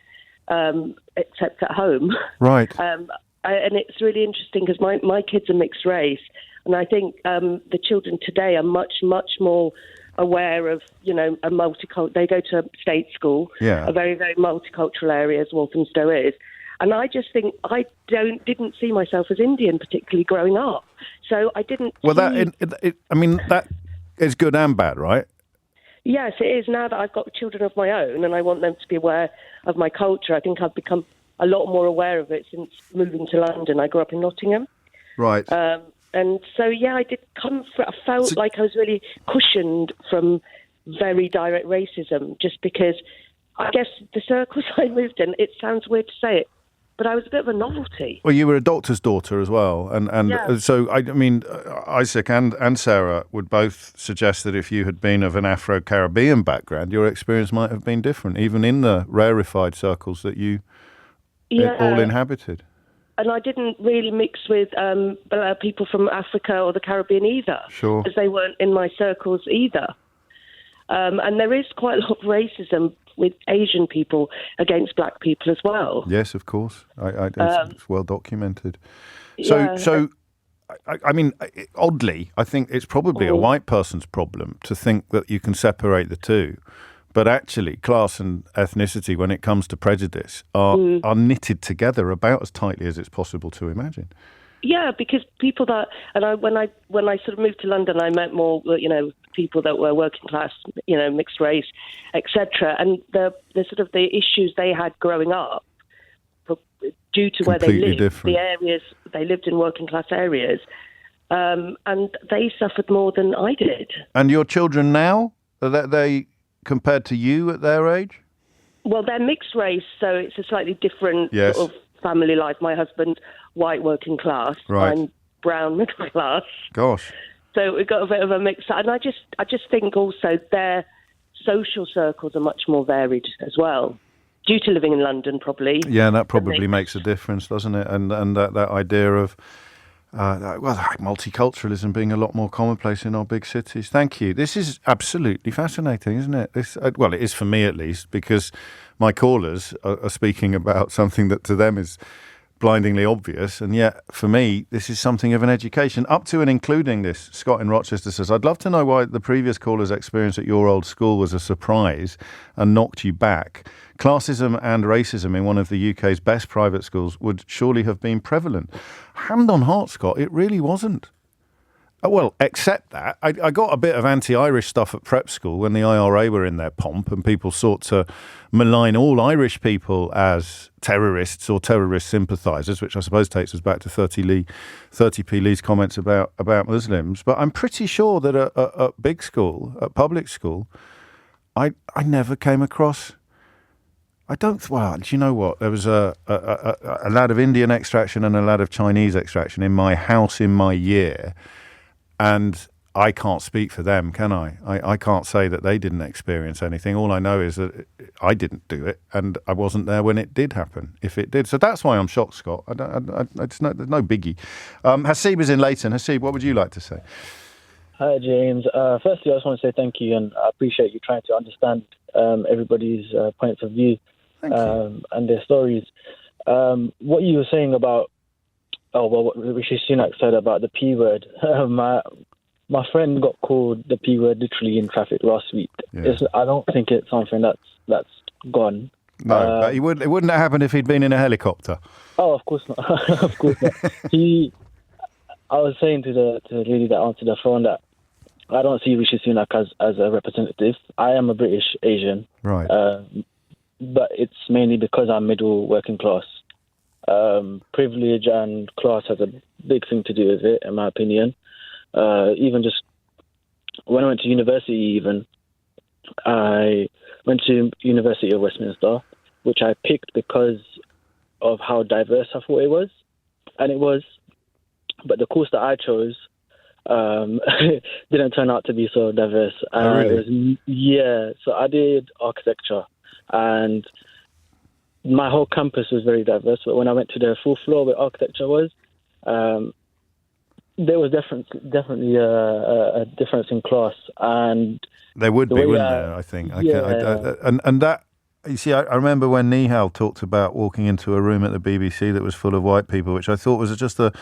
except at home. Right. And it's really interesting because my kids are mixed race. And I think the children today are much, much more aware of, a multicultural. They go to state school, a very, very multicultural area, as Walthamstow is. And I just think I didn't see myself as Indian particularly growing up. So I didn't. Well, that is good and bad, right? Yes, it is. Now that I've got children of my own and I want them to be aware of my culture, I think I've become a lot more aware of it since moving to London. I grew up in Nottingham. Right. And so, I did come I felt like I was really cushioned from very direct racism just because I guess the circles I moved in, it sounds weird to say it, but I was a bit of a novelty. Well, you were a doctor's daughter as well. And so, I mean, Isaac and Sarah would both suggest that if you had been of an Afro-Caribbean background, your experience might have been different, even in the rarefied circles that you all inhabited. And I didn't really mix with people from Africa or the Caribbean either. Sure. Because they weren't in my circles either. And there is quite a lot of racism with Asian people against black people as well. Yes, of course. It's well documented. So, I mean, oddly, I think it's probably a white person's problem to think that you can separate the two. But actually, class and ethnicity, when it comes to prejudice, are knitted together about as tightly as it's possible to imagine. Yeah, because people that, and when I sort of moved to London, I met more, people that were working class, mixed race, etc. And the sort of the issues they had growing up, due to where they lived, different. The areas they lived in, working class areas, and they suffered more than I did. And your children now, are they compared to you at their age? Well, they're mixed race, so it's a slightly different sort of family life. My husband, white working class. Right. I'm brown middle class. Gosh. So we've got a bit of a mix. And I just think also their social circles are much more varied as well, due to living in London, probably. Yeah, that probably makes a difference, doesn't it? And that idea of multiculturalism being a lot more commonplace in our big cities. Thank you. This is absolutely fascinating, isn't it? It is for me at least, because my callers are speaking about something that to them is blindingly obvious, and yet for me this is something of an education, up to and including this. Scott in Rochester says, I'd love to know why the previous caller's experience at your old school was a surprise and knocked you back. Classism and racism in one of the UK's best private schools would surely have been prevalent. Hand on heart, Scott, it really wasn't. Well, except that I got a bit of anti-Irish stuff at prep school when the IRA were in their pomp and people sought to malign all Irish people as terrorists or terrorist sympathisers, which I suppose takes us back to 30p Lee's comments about Muslims. But I'm pretty sure that at big school, at public school, I never came across. Do you know what? There was a lad of Indian extraction and a lad of Chinese extraction in my house in my year. And I can't speak for them, can I? I can't say that they didn't experience anything. All I know is that I didn't do it, and I wasn't there when it did happen, if it did. So that's why I'm shocked, Scott. There's no biggie. Hasib is in Leighton. Hasib, what would you like to say? Hi, James. Firstly, I just want to say thank you, and I appreciate you trying to understand everybody's points of view and their stories. What you were saying about, what Rishi Sunak said about the P word, my friend got called the P word literally in traffic last week. Yeah. I don't think it's something that's gone. No, but it wouldn't have happened if he'd been in a helicopter. Oh, of course not. Of course not. I was saying to the lady that answered the phone that I don't see Rishi Sunak as a representative. I am a British Asian. Right. But it's mainly because I'm middle working class. Privilege and class has a big thing to do with it, in my opinion. Even just when I went to university, I went to University of Westminster, which I picked because of how diverse I thought it was. And it was. But the course that I chose didn't turn out to be so diverse. Oh, really? So I did architecture, and my whole campus was very diverse. But when I went to the full floor where architecture was, there was definitely a difference in class. And there would be, wouldn't there? I think. And that. You see, I remember when Nihal talked about walking into a room at the BBC that was full of white people, which I thought was just a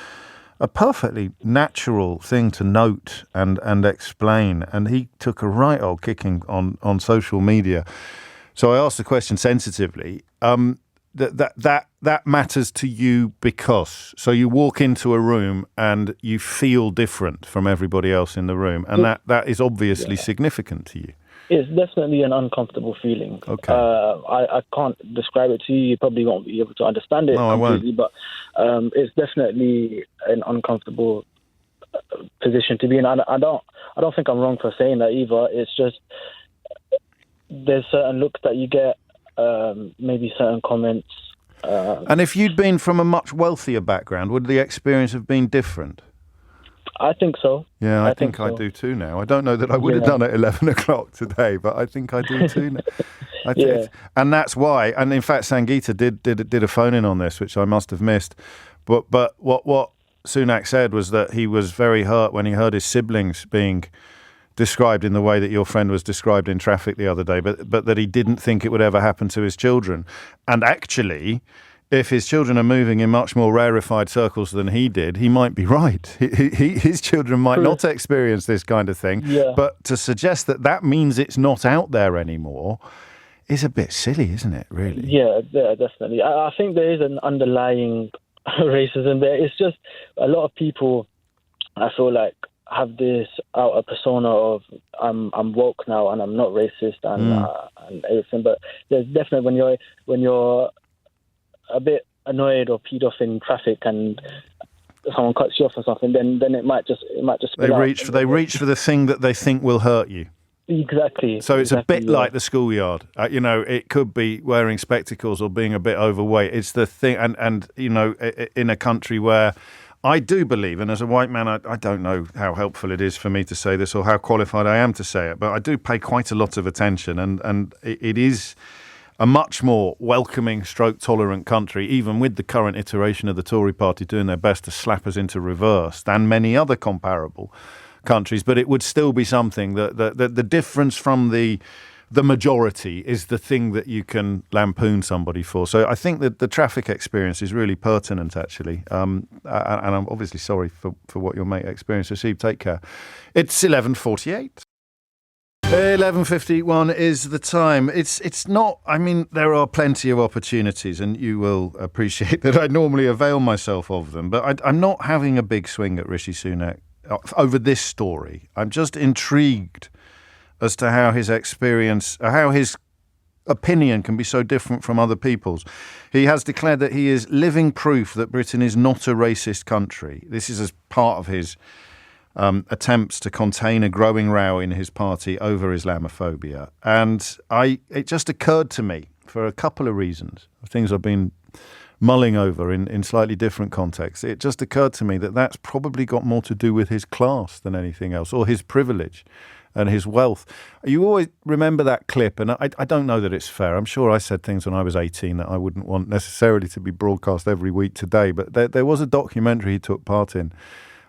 perfectly natural thing to note and explain. And he took a right old kicking on social media. So I asked the question sensitively. That matters to you because so you walk into a room and you feel different from everybody else in the room, and that is obviously significant to you. It's definitely an uncomfortable feeling. Okay. I can't describe it to you. You probably won't be able to understand it completely, but it's definitely an uncomfortable position to be in. I don't think I'm wrong for saying that either. It's just there's certain looks that you get, maybe certain comments. And if you'd been from a much wealthier background, would the experience have been different? I think so. Yeah, I think I do too now. I don't know that I would have done it at 11 o'clock today, but I think I do too now. And that's why, and in fact, Sangeeta did a phone-in on this, which I must have missed. But what Sunak said was that he was very hurt when he heard his siblings being described in the way that your friend was described in traffic the other day, but that he didn't think it would ever happen to his children. And actually, if his children are moving in much more rarefied circles than he did, he might be right. His children might not experience this kind of thing. Yeah. But to suggest that means it's not out there anymore is a bit silly, isn't it, really? Yeah, definitely. I think there is an underlying racism there. It's just a lot of people, I feel like, have this outer persona of I'm woke now and I'm not racist and everything. But there's definitely when you're a bit annoyed or peed off in traffic and someone cuts you off or something, then it might just they reach for the thing that they think will hurt you. Exactly. So it's a bit like the schoolyard. It could be wearing spectacles or being a bit overweight. It's the thing, and in a country where I do believe, and as a white man, I don't know how helpful it is for me to say this or how qualified I am to say it, but I do pay quite a lot of attention, and it is a much more welcoming stroke tolerant country, even with the current iteration of the Tory party doing their best to slap us into reverse, than many other comparable countries. But it would still be something that the difference from the majority is the thing that you can lampoon somebody for. So I think that the traffic experience is really pertinent, actually. And I'm obviously sorry for what your mate experienced. Hasib, take care. It's 11:48. 11:51 is the time. It's not, I mean, there are plenty of opportunities, and you will appreciate that I normally avail myself of them, but I'm not having a big swing at Rishi Sunak over this story. I'm just intrigued as to how his experience, how his opinion can be so different from other people's. He has declared that he is living proof that Britain is not a racist country. This is as part of his attempts to contain a growing row in his party over Islamophobia. And it just occurred to me, for a couple of reasons, things I've been mulling over in slightly different contexts, it just occurred to me that that's probably got more to do with his class than anything else, or his privilege. and his wealth. You always remember that clip, and I don't know that it's fair. I'm sure I said things when I was 18 that I wouldn't want necessarily to be broadcast every week today, but there was a documentary he took part in,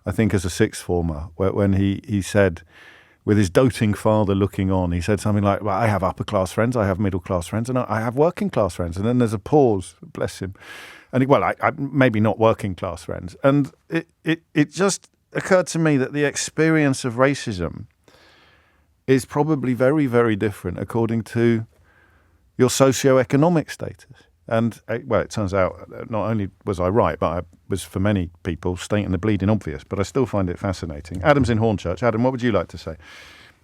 I think as a sixth former, when he said, with his doting father looking on, he said something like, well, I have upper-class friends, I have middle-class friends, and I have working-class friends. And then there's a pause, bless him. And I maybe not working-class friends. And it just occurred to me that the experience of racism is probably very, very different according to your socioeconomic status. And, it turns out not only was I right, but I was, for many people, stating the bleeding obvious. But I still find it fascinating. Adam's in Hornchurch. Adam, what would you like to say?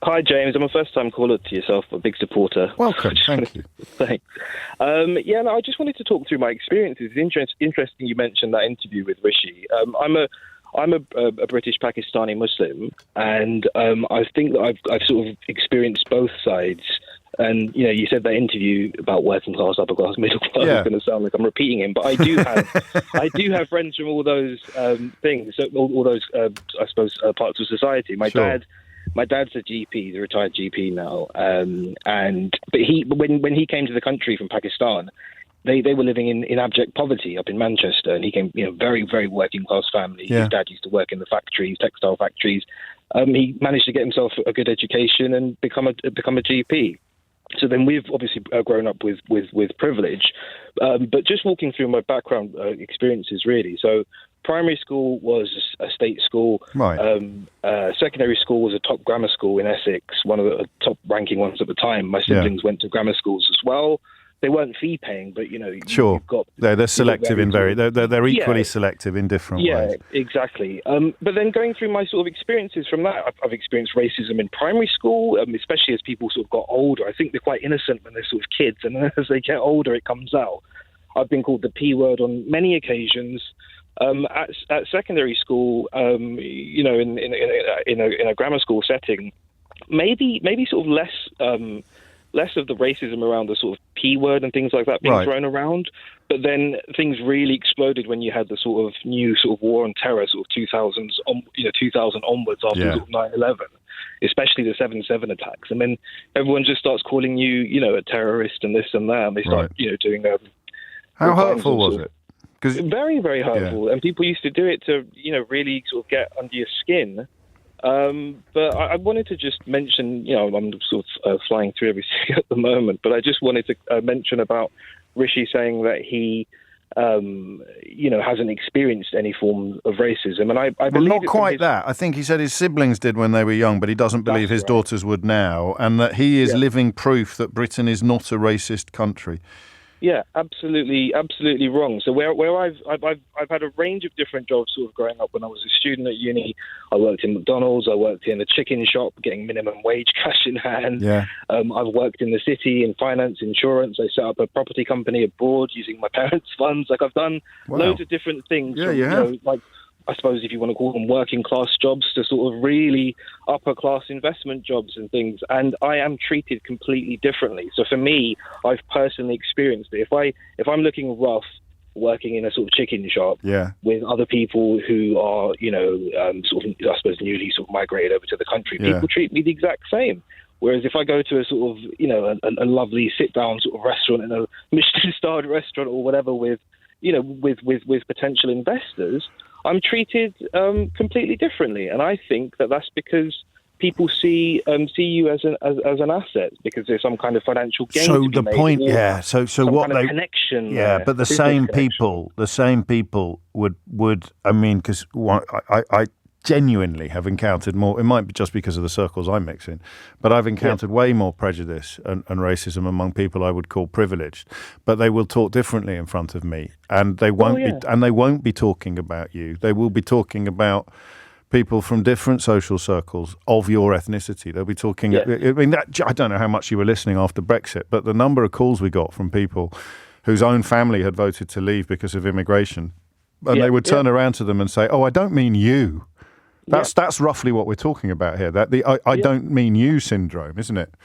Hi, James. I'm a first-time caller to yourself, a big supporter. Welcome. Thank you. Thanks. I just wanted to talk through my experiences. It's interesting you mentioned that interview with Rishi. I'm a British Pakistani Muslim, and I think that I've sort of experienced both sides. And you said that interview about working class, upper class, middle class is going to sound like I'm repeating him, but I do have friends from all those things, so all those I suppose parts of society. My dad's a GP, he's a retired GP now, but when he came to the country from Pakistan, they were living in abject poverty up in Manchester, and he came, very, very working class family. Yeah. His dad used to work in the factories, textile factories. He managed to get himself a good education and become a GP. So then we've obviously grown up with privilege, but just walking through my background experiences really. So primary school was a state school. Right. Secondary school was a top grammar school in Essex, one of the top ranking ones at the time. My siblings went to grammar schools as well. They weren't fee paying, but sure. You've got, they're selective in they're equally selective in different ways. Yeah, exactly. But then going through my sort of experiences from that, I've experienced racism in primary school, especially as people sort of got older. I think they're quite innocent when they're sort of kids, and then as they get older, it comes out. I've been called the P word on many occasions. At secondary school, in a grammar school setting, maybe sort of less of the racism around the sort of P word and things like that being thrown around. But then things really exploded when you had the sort of new sort of war on terror, sort of 2000 onwards after sort of 9/11, especially the 7/7 attacks. And then everyone just starts calling you, a terrorist and this and that. And they start, doing How hurtful was it? Very, very hurtful. And people used to do it to, really sort of get under your skin. But I wanted to just mention, I'm sort of flying through everything at the moment, but I just wanted to mention about Rishi saying that he, hasn't experienced any form of racism. And I believe not quite that. I think he said his siblings did when they were young, but he doesn't believe his daughters would now, and that he is living proof that Britain is not a racist country. Yeah, absolutely wrong. So where I've had a range of different jobs sort of growing up. When I was a student at uni, I worked in McDonald's, I worked in a chicken shop getting minimum wage cash in hand. Yeah. I've worked in the city in finance, insurance. I set up a property company abroad using my parents' funds. Like I've done loads of different things. Yeah, you have. Like I suppose if you want to call them working class jobs to sort of really upper class investment jobs and things. And I am treated completely differently. So for me, I've personally experienced it. If I'm looking rough working in a sort of chicken shop with other people who are, sort of, I suppose, newly sort of migrated over to the country, people treat me the exact same. Whereas if I go to a sort of, a lovely sit down sort of restaurant in a Michelin-starred restaurant or whatever with potential investors, I'm treated completely differently, and I think that that's because people see you as an asset because there's some kind of financial gain. So the point, So what they connection, but the same people would. I mean, because I genuinely have encountered more. It might be just because of the circles I mix in, but I've encountered way more prejudice and racism among people I would call privileged. But they will talk differently in front of me, and they won't be talking about you. They will be talking about people from different social circles of your ethnicity. They'll be talking. I mean, I don't know how much you were listening after Brexit, but the number of calls we got from people whose own family had voted to leave because of immigration, and they would turn around to them and say, "Oh, I don't mean you." That's roughly what we're talking about here. That I don't mean you syndrome, isn't it?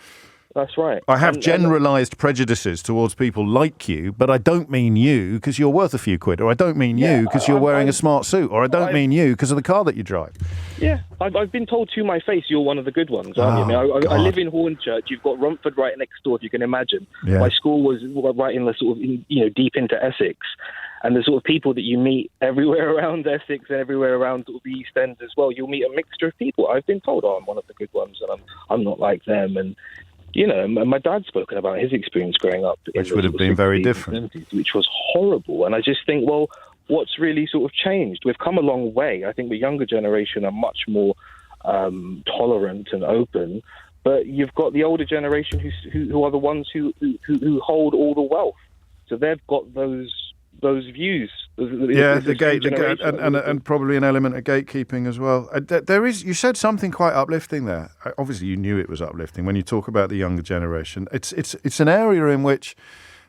That's right. I have generalised prejudices towards people like you, but I don't mean you because you're worth a few quid, or I don't mean you because you're wearing a smart suit, or I don't mean you because of the car that you drive. Yeah, I've been told to my face, you're one of the good ones, aren't you? I live in Hornchurch. You've got Romford right next door, if you can imagine. Yeah. My school was right in the sort of, deep into Essex. And the sort of people that you meet everywhere around Essex and everywhere around sort of the East End as well, you'll meet a mixture of people. I've been told, I'm one of the good ones, and I'm not like them. And, my dad's spoken about his experience growing up. Which would have been very different. 70s, which was horrible. And I just think, well, what's really sort of changed? We've come a long way. I think the younger generation are much more tolerant and open. But you've got the older generation who are the ones who hold all the wealth. So they've got those views. The gate, and probably an element of gatekeeping as well. There is. You said something quite uplifting there. Obviously, you knew it was uplifting when you talk about the younger generation. It's an area in which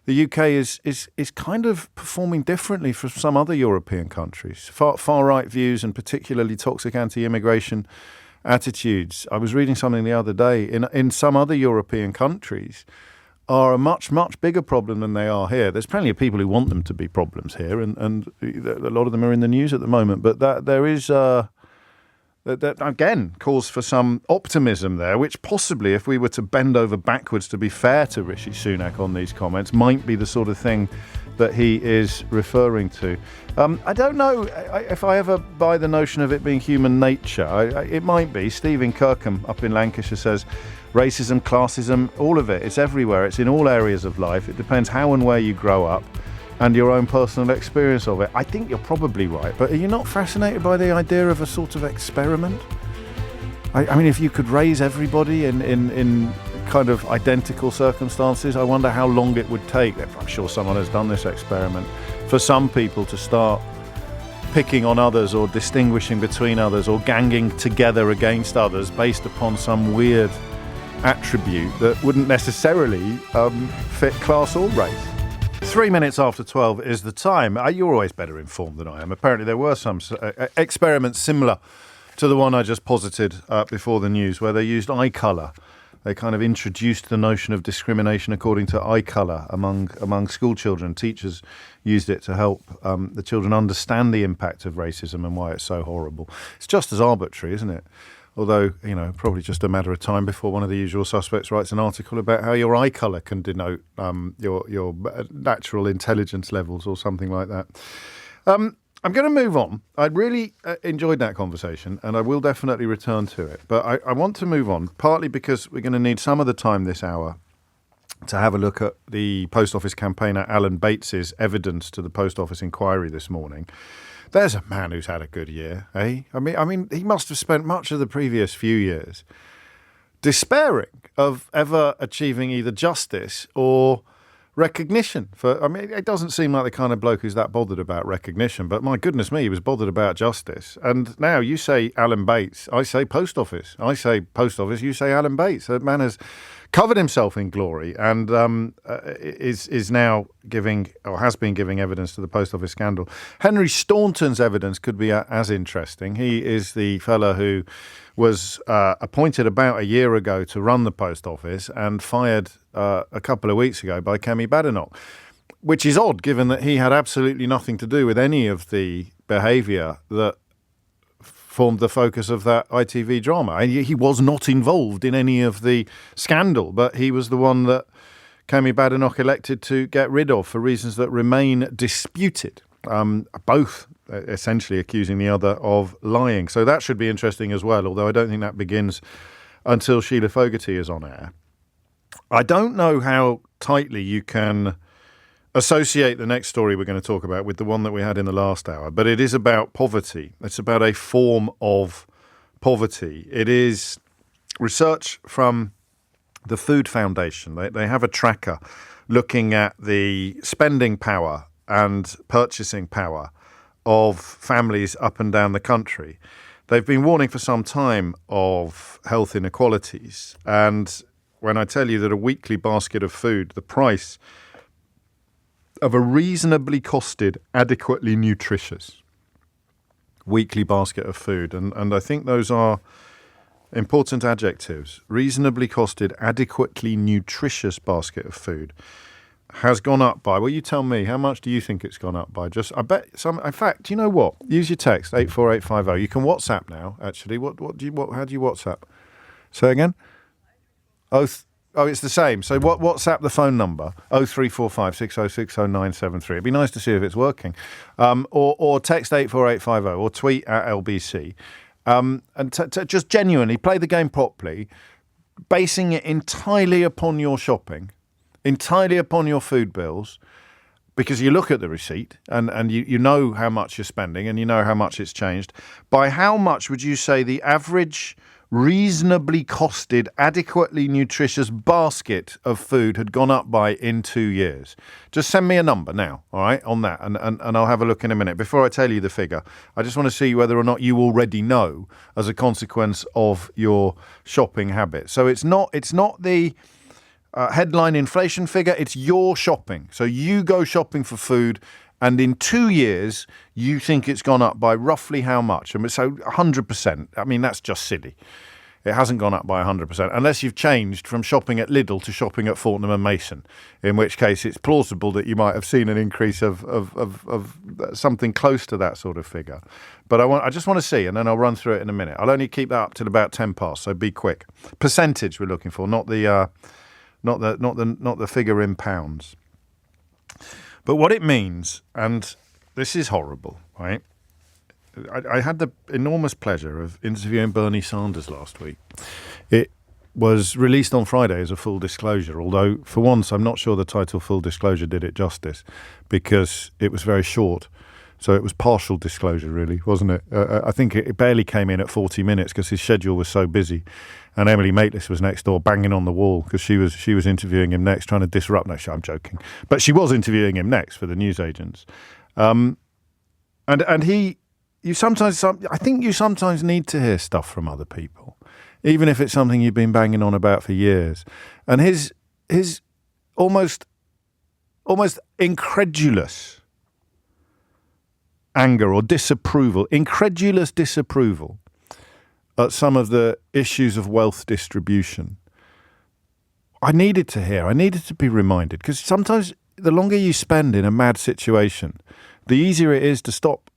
the UK is kind of performing differently from some other European countries. Far right views and particularly toxic anti-immigration attitudes. I was reading something the other day. In some other European countries, are a much, much bigger problem than they are here. There's plenty of people who want them to be problems here, and a lot of them are in the news at the moment. But that there is, that again, cause for some optimism there, which possibly, if we were to bend over backwards to be fair to Rishi Sunak on these comments, might be the sort of thing that he is referring to. I don't know if I ever buy the notion of it being human nature. It might be. Stephen Kirkham up in Lancashire says, racism, classism, all of it, it's everywhere. It's in all areas of life. It depends how and where you grow up and your own personal experience of it. I think you're probably right, but are you not fascinated by the idea of a sort of experiment? I mean, if you could raise everybody in kind of identical circumstances, I wonder how long it would take. I'm sure someone has done this experiment, for some people to start picking on others or distinguishing between others or ganging together against others based upon some weird attribute that wouldn't necessarily fit class or race. 3 minutes after 12 is the time. You're always better informed than I am. Apparently there were some experiments similar to the one I just posited before the news, where they used eye colour. They kind of introduced the notion of discrimination according to eye colour among school children. Teachers used it to help the children understand the impact of racism and why it's so horrible. It's just as arbitrary, isn't it? Although, probably just a matter of time before one of the usual suspects writes an article about how your eye colour can denote your natural intelligence levels or something like that. I'm going to move on. I really enjoyed that conversation, and I will definitely return to it. But I want to move on, partly because we're going to need some of the time this hour to have a look at the Post Office campaigner Alan Bates's evidence to the Post Office inquiry this morning. There's a man who's had a good year, eh? I mean, he must have spent much of the previous few years despairing of ever achieving either justice or recognition. It doesn't seem like the kind of bloke who's that bothered about recognition, but my goodness me, he was bothered about justice. And now you say Alan Bates, I say Post Office. I say Post Office, you say Alan Bates. That man has covered himself in glory and is now giving, or has been giving, evidence to the Post Office scandal. Henry Staunton's evidence could be as interesting. He is the fellow who was appointed about a year ago to run the Post Office and fired a couple of weeks ago by Kemi Badenoch, which is odd given that he had absolutely nothing to do with any of the behaviour that formed the focus of that ITV drama. He was not involved in any of the scandal, but he was the one that Kemi Badenoch elected to get rid of for reasons that remain disputed, both essentially accusing the other of lying. So that should be interesting as well, although I don't think that begins until Sheila Fogarty is on air. I don't know how tightly you can associate the next story we're going to talk about with the one that we had in the last hour, but it is about poverty. It's about a form of poverty. It is research from the Food Foundation. They have a tracker looking at the spending power and purchasing power of families up and down the country. They've been warning for some time of health inequalities, and when I tell you that a weekly basket of food, the price of a reasonably costed, adequately nutritious weekly basket of food. And I think those are Important adjectives. Reasonably costed, adequately nutritious basket of food has gone up by, well, you tell me, how much do you think it's gone up by? I bet some, in fact, do you know what? Use your text, 84850. You can WhatsApp now, actually. How do you WhatsApp? Say again? Oh, it's the same. So WhatsApp the phone number, 0345 6060 It'd be nice to see if it's working. Or text 84850 or tweet at LBC. And just genuinely play the game properly, basing it entirely upon your shopping, entirely upon your food bills, because you look at the receipt and you know how much you're spending and you know how much it's changed. By how much would you say the average reasonably costed, adequately nutritious basket of food had gone up by in 2 years? Just send me a number now, all right, on that, and I'll have a look in a minute. Before I tell you the figure, I just want to see whether or not you already know as a consequence of your shopping habit. So it's not the headline inflation figure, it's your shopping. So you go shopping for food, and in 2 years, you think it's gone up by roughly how much? And so 100%. I mean, that's just silly. It hasn't gone up by 100%, unless you've changed from shopping at Lidl to shopping at Fortnum & Mason, in which case it's plausible that you might have seen an increase of something close to that sort of figure. But I just want to see, and then I'll run through it in a minute. I'll only keep that up till about 10 past, so be quick. Percentage we're looking for, not the figure in pounds. But what it means, and this is horrible, right? I had the enormous pleasure of interviewing Bernie Sanders last week. It was released on Friday as a full disclosure, although for once I'm not sure the title full disclosure did it justice, because it was very short. So it was partial disclosure, really, wasn't it? I think it barely came in at 40 minutes because his schedule was so busy. And Emily Maitlis was next door banging on the wall because she was interviewing him next, trying to disrupt. No, I'm joking. But she was interviewing him next for the newsagents. I think you sometimes need to hear stuff from other people, even if it's something you've been banging on about for years. And his almost incredulous anger or disapproval, incredulous disapproval at some of the issues of wealth distribution. I needed to hear, I needed to be reminded, because sometimes the longer you spend in a mad situation, the easier it is to stop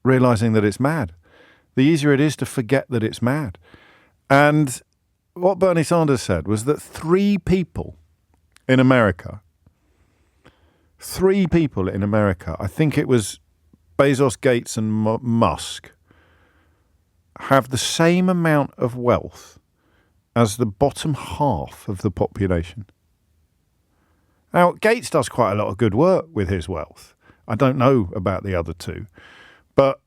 realizing that it's mad. The easier it is to forget that it's mad. And what Bernie Sanders said was that 3 people in America, I think it was Bezos, Gates and Musk, have the same amount of wealth as the bottom half of the population. Now, Gates does quite a lot of good work with his wealth. I don't know about the other 2, but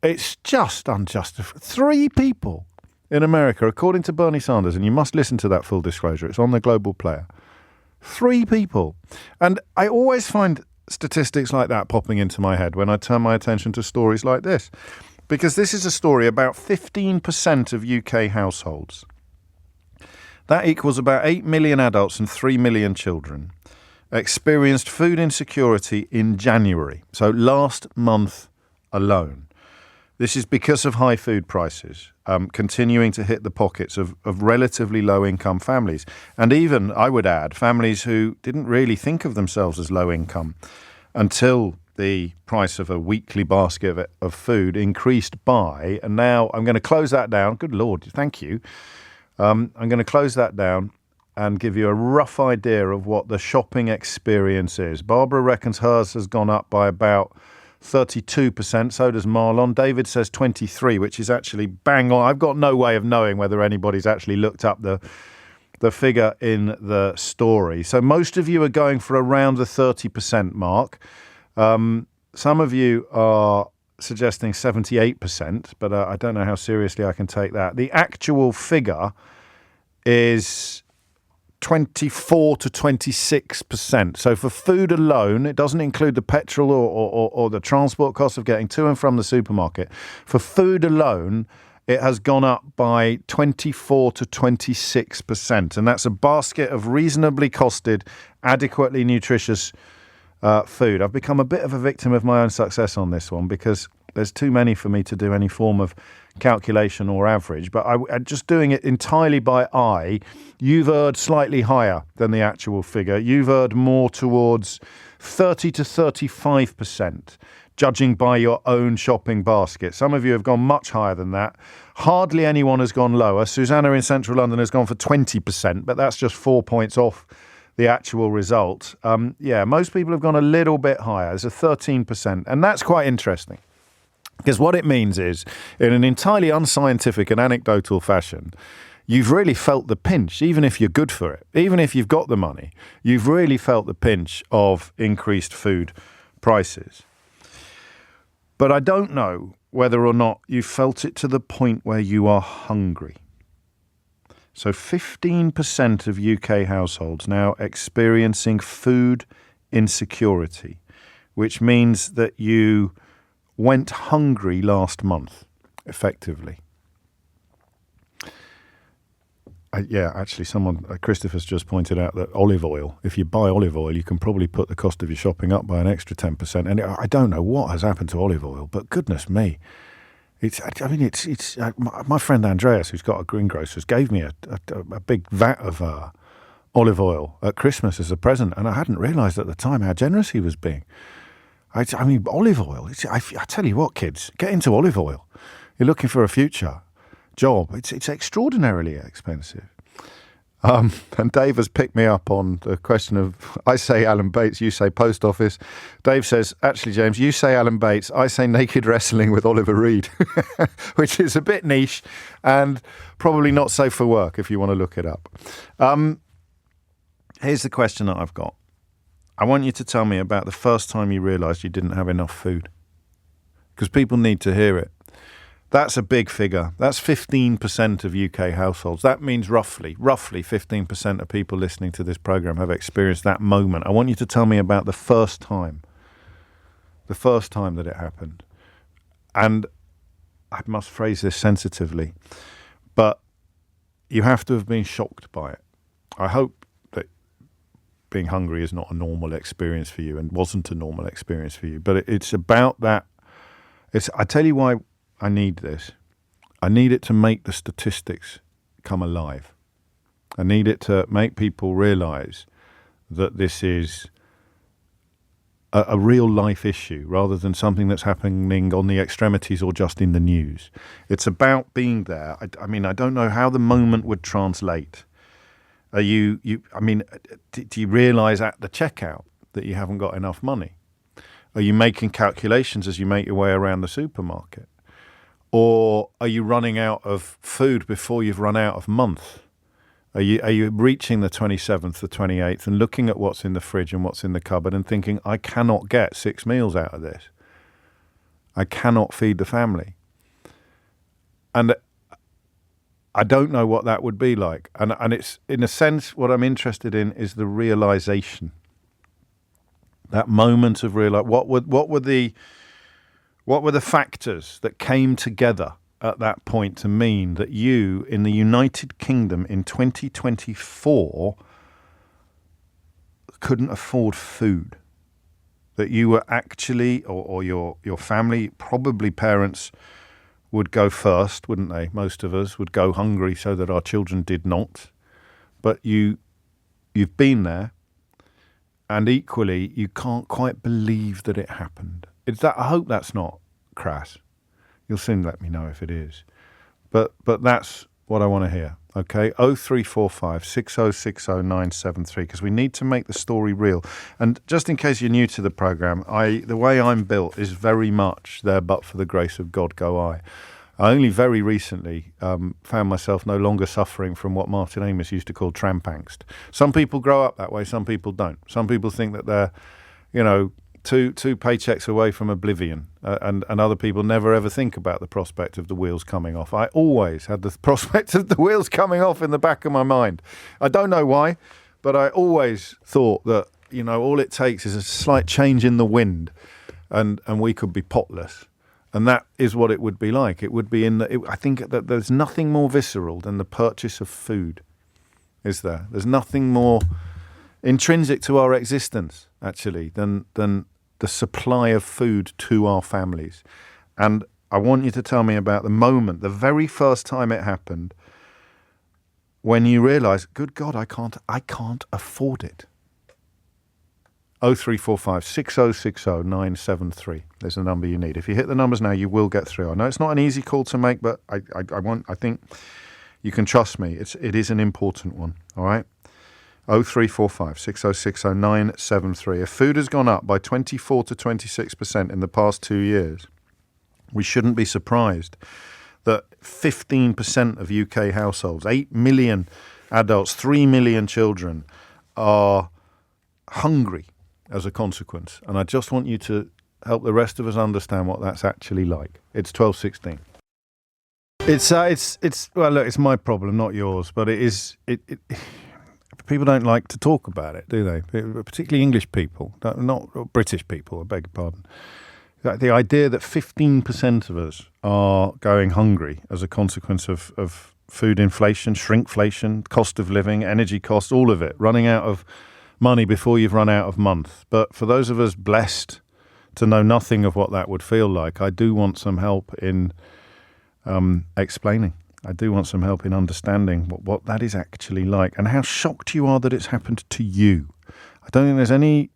it's just unjustified. 3 people in America, according to Bernie Sanders, and you must listen to that full disclosure, it's on the Global Player. 3 people. And I always find statistics like that popping into my head when I turn my attention to stories like this. Because this is a story about 15% of UK households. That equals about 8 million adults and 3 million children experienced food insecurity in January, so last month alone. This is because of high food prices continuing to hit the pockets of relatively low-income families. And even, I would add, families who didn't really think of themselves as low-income until the price of a weekly basket of food increased by, and now I'm going to close that down. Good Lord, thank you. I'm going to close that down and give you a rough idea of what the shopping experience is. Barbara reckons hers has gone up by about 32%. So does Marlon. David says 23, which is actually bang on. I've got no way of knowing whether anybody's actually looked up the figure in the story. So most of you are going for around the 30% mark. Some of you are suggesting 78%, but I don't know how seriously I can take that. The actual figure is 24 to 26%. So for food alone, it doesn't include the petrol or the transport cost of getting to and from the supermarket. For food alone, it has gone up by 24 to 26%. And that's a basket of reasonably costed, adequately nutritious food. I've become a bit of a victim of my own success on this one because There's too many for me to do any form of calculation or average, but I just doing it entirely by eye, you've erred slightly higher than the actual figure. You've erred more towards 30 to 35%, judging by your own shopping basket. Some of you have gone much higher than that. Hardly anyone has gone lower. Susanna in central London has gone for 20%, but that's just 4 points off the actual result. Most people have gone a little bit higher. It's a 13%, and that's quite interesting. Because what it means is, in an entirely unscientific and anecdotal fashion, you've really felt the pinch, even if you're good for it. Even if you've got the money, you've really felt the pinch of increased food prices. But I don't know whether or not you felt it to the point where you are hungry. So 15% of UK households now experiencing food insecurity, which means that you went hungry last month, effectively. Christopher's just pointed out that olive oil, if you buy olive oil, you can probably put the cost of your shopping up by an extra 10%. And I don't know what has happened to olive oil, but goodness me. My friend Andreas, who's got a greengrocers, gave me a big vat of olive oil at Christmas as a present, and I hadn't realised at the time how generous he was being. Olive oil, I tell you what, kids, get into olive oil. You're looking for a future job. It's extraordinarily expensive. And Dave has picked me up on the question of, I say Alan Bates, you say post office. Dave says, actually, James, you say Alan Bates, I say naked wrestling with Oliver Reed, which is a bit niche and probably not safe for work if you want to look it up. Here's the question that I've got. I want you to tell me about the first time you realised you didn't have enough food. Because people need to hear it. That's a big figure. That's 15% of UK households. That means roughly 15% of people listening to this programme have experienced that moment. I want you to tell me about the first time that it happened. And I must phrase this sensitively, but you have to have been shocked by it. I hope that being hungry is not a normal experience for you and wasn't a normal experience for you, but it's about that. I tell you why I need this. I need it to make the statistics come alive. I need it to make people realise that this is a real life issue rather than something that's happening on the extremities or just in the news. It's about being there. I don't know how the moment would translate. Do you realise at the checkout that you haven't got enough money? Are you making calculations as you make your way around the supermarket? Or are you running out of food before you've run out of month? Are you reaching the 27th, the 28th and looking at what's in the fridge and what's in the cupboard and thinking, I cannot get 6 meals out of this. I cannot feed the family. And I don't know what that would be like. And it's, in a sense, what I'm interested in is the realisation. That moment of what were the factors that came together at that point to mean that you, in the United Kingdom in 2024, couldn't afford food? That you were actually, or your family, probably parents, would go first, wouldn't they? Most of us would go hungry so that our children did not. But you've been there, and equally, you can't quite believe that it happened. I hope that's not crass. You'll soon let me know if it is. But that's what I want to hear, okay? 0345 6060 973, because we need to make the story real. And just in case you're new to the programme, the way I'm built is very much there, but for the grace of God go I. I only very recently found myself no longer suffering from what Martin Amis used to call tramp angst. Some people grow up that way, some people don't. Some people think that they're, two paychecks away from oblivion, and other people never ever think about the prospect of the wheels coming off. I always had the prospect of the wheels coming off in the back of my mind. I don't know why, but I always thought that, all it takes is a slight change in the wind and we could be potless. And that is what it would be like. It would be I think that there's nothing more visceral than the purchase of food, is there? There's nothing more intrinsic to our existence, actually, than the supply of food to our families. And I want you to tell me about the moment, the very first time it happened, when you realise, good God, I can't afford it. 0345 6060 973. There's the number you need. If you hit the numbers now, you will get through. I know it's not an easy call to make, but I think you can trust me. It is an important one. All right. 0345 6060 973. If food has gone up by 24 to 26% in the past 2 years, we shouldn't be surprised that 15% of UK households, 8 million adults, 3 million children are hungry as a consequence. And I just want you to help the rest of us understand what that's actually like. It's 12:16. Well, look, it's my problem, not yours, but it is. People don't like to talk about it, do they? Particularly English people, not British people. I beg your pardon. The idea that 15% of us are going hungry as a consequence of food inflation, shrinkflation, cost of living, energy costs, all of it, running out of money before you've run out of month. But for those of us blessed to know nothing of what that would feel like, I do want some help in explaining. I do want some help in understanding what that is actually like and how shocked you are that it's happened to you. I don't think there's any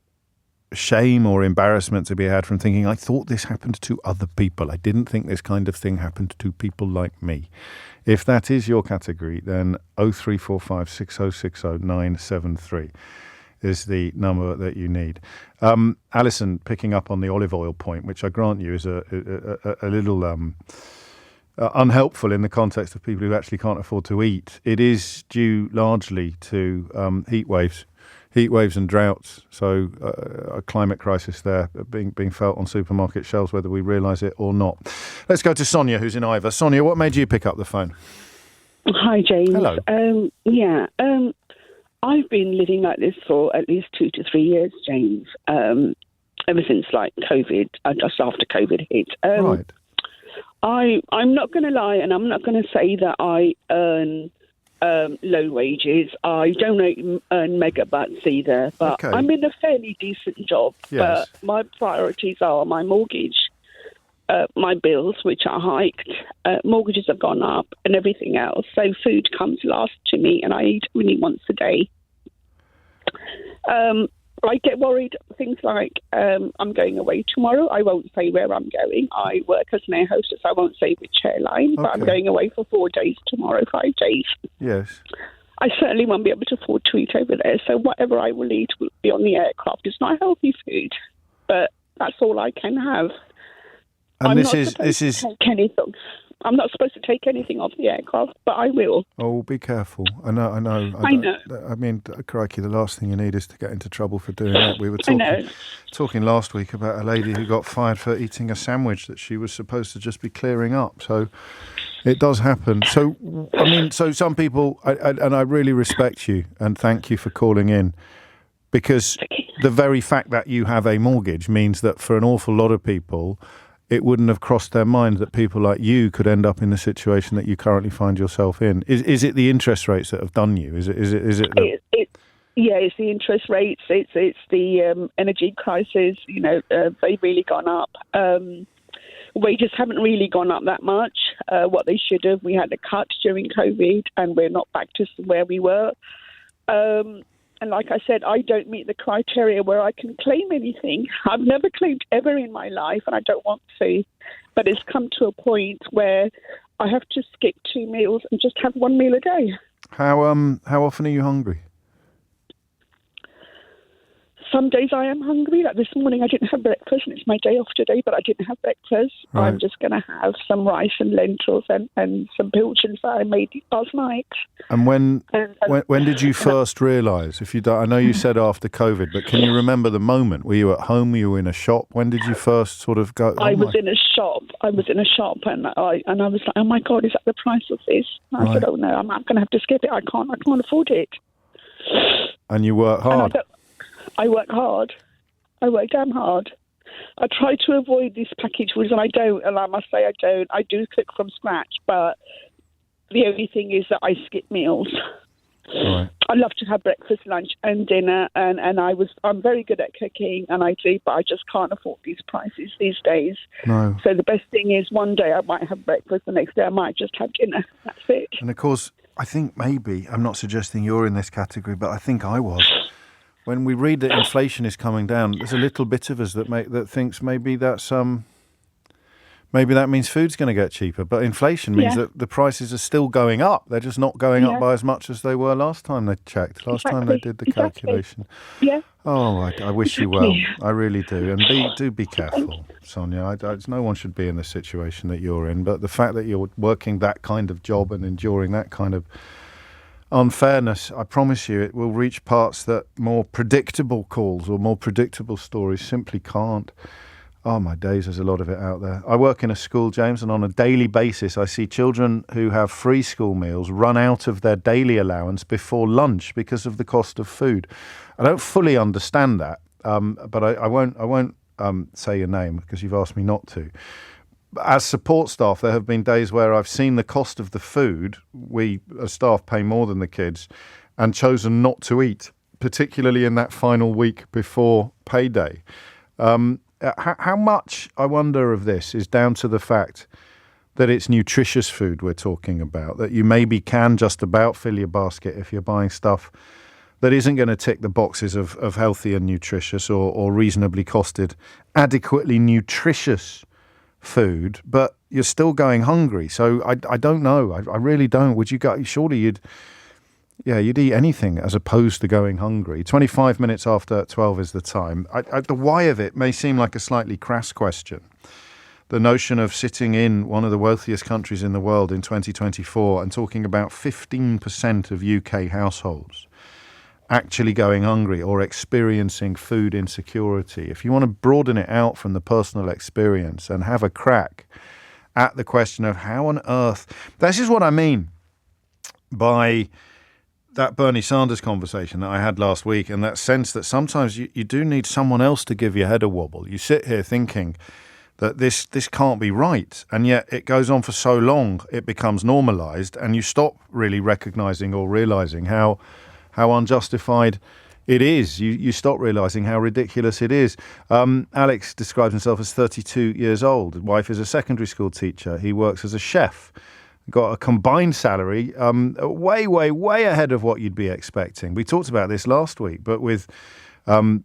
shame or embarrassment to be had from thinking, I thought this happened to other people. I didn't think this kind of thing happened to people like me. If that is your category, then 0345 6060 973 is the number that you need. Alison, picking up on the olive oil point, which I grant you is a little unhelpful in the context of people who actually can't afford to eat. It is due largely to heat waves and droughts. So a climate crisis there being felt on supermarket shelves, whether we realise it or not. Let's go to Sonia, who's in Ivor. Sonia, what made you pick up the phone? Hi, James. Hello. I've been living like this for at least 2 to 3 years, James, ever since like COVID, just after COVID hit. Right. I'm not going to lie, and I'm not going to say that I earn low wages. I don't earn megabucks either, but okay. I'm in a fairly decent job. Yes. But my priorities are my mortgage, my bills, which are hiked, mortgages have gone up, and everything else. So food comes last to me, and I eat only once a day. I get worried, things like I'm going away tomorrow. I won't say where I'm going. I work as an air hostess. I won't say which airline, but I'm going away for 4 days tomorrow, 5 days. Yes. I certainly won't be able to afford to eat over there. So whatever I will eat will be on the aircraft. It's not healthy food, but that's all I can have. And I'm not supposed to take anything off the aircraft, but I will. Oh, be careful. I know. I mean, crikey, the last thing you need is to get into trouble for doing that. We were talking last week about a lady who got fired for eating a sandwich that she was supposed to just be clearing up. So it does happen. So, I mean, so some people, and I really respect you and thank you for calling in, because the very fact that you have a mortgage means that for an awful lot of people, it wouldn't have crossed their mind that people like you could end up in the situation that you currently find yourself in. Is it the interest rates that have done you? Is it? Yeah, it's the interest rates. It's the energy crisis. You know, they've really gone up. Wages haven't really gone up that much. What they should have. We had a cut during COVID, and we're not back to where we were. And like I said, I don't meet the criteria where I can claim anything. I've never claimed ever in my life, and I don't want to. But it's come to a point where I have to skip 2 meals and just have 1 meal a day. How often are you hungry? Some days I am hungry. Like this morning I didn't have breakfast, and it's my day off today, but I didn't have breakfast. Right. I'm just going to have some rice and lentils and some pilchards that I made last night. And when did you first realise? I know you said after COVID, but can you remember the moment? Were you at home? Were you in a shop? When did you first sort of go? I was in a shop, and I was like, oh my God, is that the price of this? And I said, oh no, I'm going to have to skip it. I can't afford it. And you work hard. I work hard. I work damn hard. I try to avoid these packaged foods, and I don't, and I must say I don't. I do cook from scratch, but the only thing is that I skip meals. Right. I love to have breakfast, lunch, and dinner, and I'm very good at cooking, and I do, but I just can't afford these prices these days. No. So the best thing is one day I might have breakfast, the next day I might just have dinner. That's it. And of course, I think maybe, I'm not suggesting you're in this category, but I think I was. When we read that inflation is coming down, there's a little bit of us that thinks maybe that's maybe that means food's going to get cheaper. But inflation means that the prices are still going up. They're just not going up by as much as they were last time they checked, time they did the calculation. Yeah. Oh, I wish you well. I really do. And do be careful, Sonia. No one should be in the situation that you're in. But the fact that you're working that kind of job and enduring that kind of unfairness, I promise you, it will reach parts that more predictable calls or more predictable stories simply can't. Oh, my days, there's a lot of it out there. I work in a school, James, and on a daily basis I see children who have free school meals run out of their daily allowance before lunch because of the cost of food. I don't fully understand that, but I won't say your name because you've asked me not to. As support staff, there have been days where I've seen the cost of the food, we as staff pay more than the kids, and chosen not to eat, particularly in that final week before payday. How much, I wonder, of this is down to the fact that it's nutritious food we're talking about, that you maybe can just about fill your basket if you're buying stuff that isn't going to tick the boxes of healthy and nutritious or reasonably costed, adequately nutritious food, but you're still going hungry. So I don't know. I really don't. Would you go? Surely you'd eat anything as opposed to going hungry. 25 minutes after 12 is the time. The why of it may seem like a slightly crass question. The notion of sitting in one of the wealthiest countries in the world in 2024 and talking about 15% of UK households actually going hungry or experiencing food insecurity. If you want to broaden it out from the personal experience and have a crack at the question of how on earth... This is what I mean by that Bernie Sanders conversation that I had last week, and that sense that sometimes you do need someone else to give your head a wobble. You sit here thinking that this can't be right, and yet it goes on for so long it becomes normalised, and you stop really recognising or realising how unjustified it is. You stop realising how ridiculous it is. Alex describes himself as 32 years old. His wife is a secondary school teacher. He works as a chef. Got a combined salary way ahead of what you'd be expecting. We talked about this last week, but with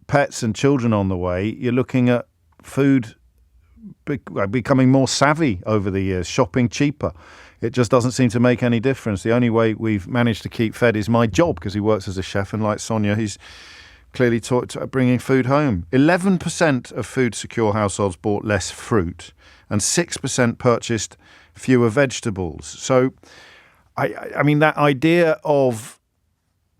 pets and children on the way, you're looking at food becoming more savvy over the years, shopping cheaper. It just doesn't seem to make any difference. The only way we've managed to keep fed is my job, because he works as a chef, and like Sonia, he's clearly taught bringing food home. 11% of food-secure households bought less fruit, and 6% purchased fewer vegetables. So, I mean, that idea of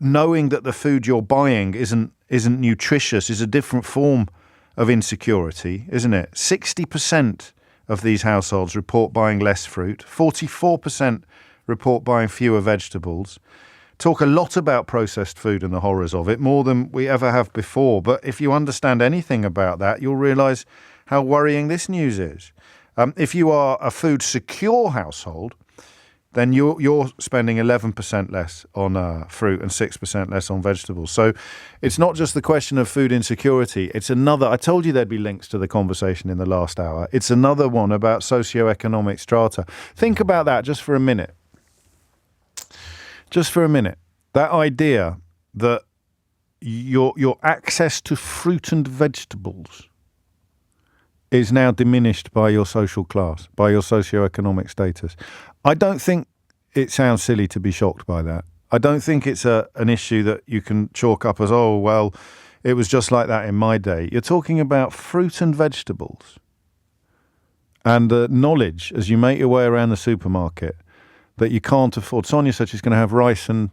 knowing that the food you're buying isn't nutritious is a different form of insecurity, isn't it? 60% of these households report buying less fruit. 44% report buying fewer vegetables. Talk a lot about processed food and the horrors of it, more than we ever have before. But if you understand anything about that, you'll realise how worrying this news is. If you are a food-secure household, then you're spending 11% less on fruit and 6% less on vegetables. So it's not just the question of food insecurity. It's another... I told you there'd be links to the conversation in the last hour. It's another one about socioeconomic strata. Think about that just for a minute. Just for a minute. That idea that your access to fruit and vegetables is now diminished by your social class, by your socioeconomic status. I don't think it sounds silly to be shocked by that. I don't think it's an issue that you can chalk up as, oh, well, it was just like that in my day. You're talking about fruit and vegetables and the knowledge as you make your way around the supermarket that you can't afford. Sonia said she's going to have rice and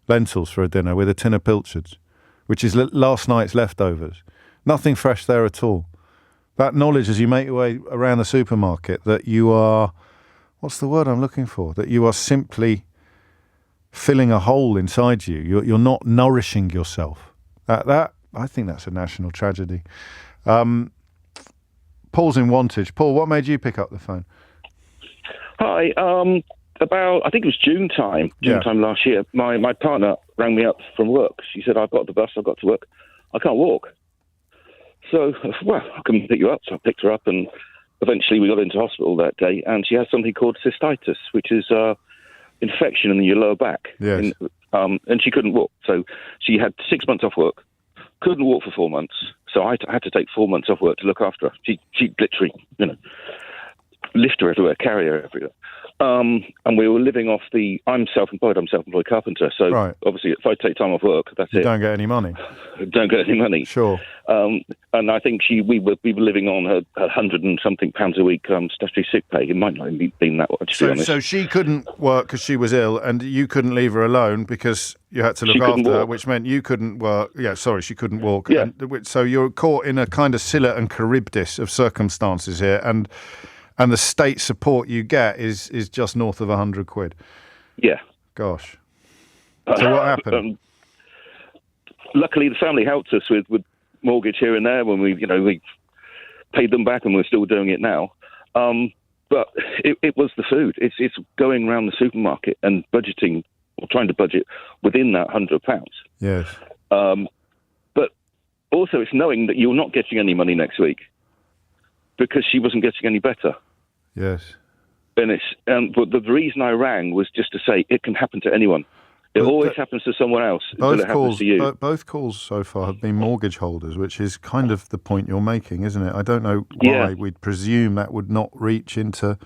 lentils for a dinner with a tin of pilchards, which is last night's leftovers. Nothing fresh there at all. That knowledge as you make your way around the supermarket that you are, what's the word I'm looking for? That you are simply filling a hole inside you. You're not nourishing yourself. That I think that's a national tragedy. Paul's in Wantage. Paul, what made you pick up the phone? Hi. about, I think it was June time last year, my partner rang me up from work. She said, I've got the bus, I've got to work. I can't walk. So, well, I can pick you up. So I picked her up, and eventually we got into hospital that day, and she has something called cystitis, which is infection in your lower back. Yes. And she couldn't walk. So she had 6 months off work, couldn't walk for 4 months. So I had to take 4 months off work to look after her. She literally, lift her everywhere, carry her everywhere. And we were living off I'm self-employed carpenter. So obviously if I take time off work, that's it. You don't get any money. Don't get any money. Sure. And I think we were living on her £100 and something a week statutory sick pay. It might not have been that much, to be honest. So she couldn't work because she was ill, and you couldn't leave her alone because you had to look after her, which meant you couldn't work. Yeah, sorry, she couldn't walk. Yeah. So you're caught in a kind of Scylla and Charybdis of circumstances here, and the state support you get is just north of £100. Yeah. Gosh. So what happened? Luckily, the family helped us with mortgage here and there when we paid them back, and we're still doing it now. But it was the food. It's going around the supermarket and budgeting, or trying to budget within that £100. Yes. But also it's knowing that you're not getting any money next week because she wasn't getting any better. Yes. And but the reason I rang was just to say it can happen to anyone. It always happens to someone else until it happens to you. Both calls so far have been mortgage holders, which is kind of the point you're making, isn't it? I don't know why we'd presume that would not reach into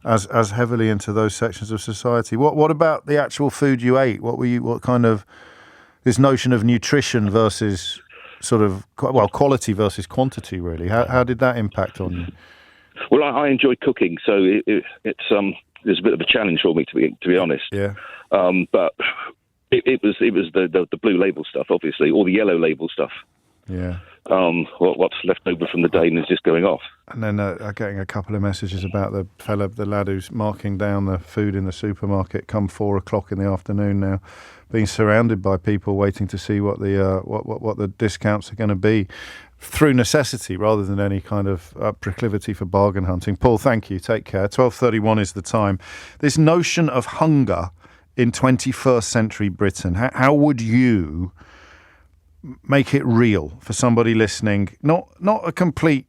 as heavily into those sections of society. What about the actual food you ate? What kind of this notion of nutrition versus sort of quality versus quantity, really? How did that impact on you? Well, I enjoy cooking, so it's there's a bit of a challenge for me to be honest. Yeah. But it was the blue label stuff, obviously, or the yellow label stuff. Yeah. What's left over from the day and is just going off. And then getting a couple of messages about the lad who's marking down the food in the supermarket come 4 o'clock in the afternoon now, being surrounded by people waiting to see what the discounts are going to be through necessity rather than any kind of proclivity for bargain hunting. Paul, thank you. Take care. 12:31 is the time. This notion of hunger in 21st century Britain, how would you make it real for somebody listening? Not a complete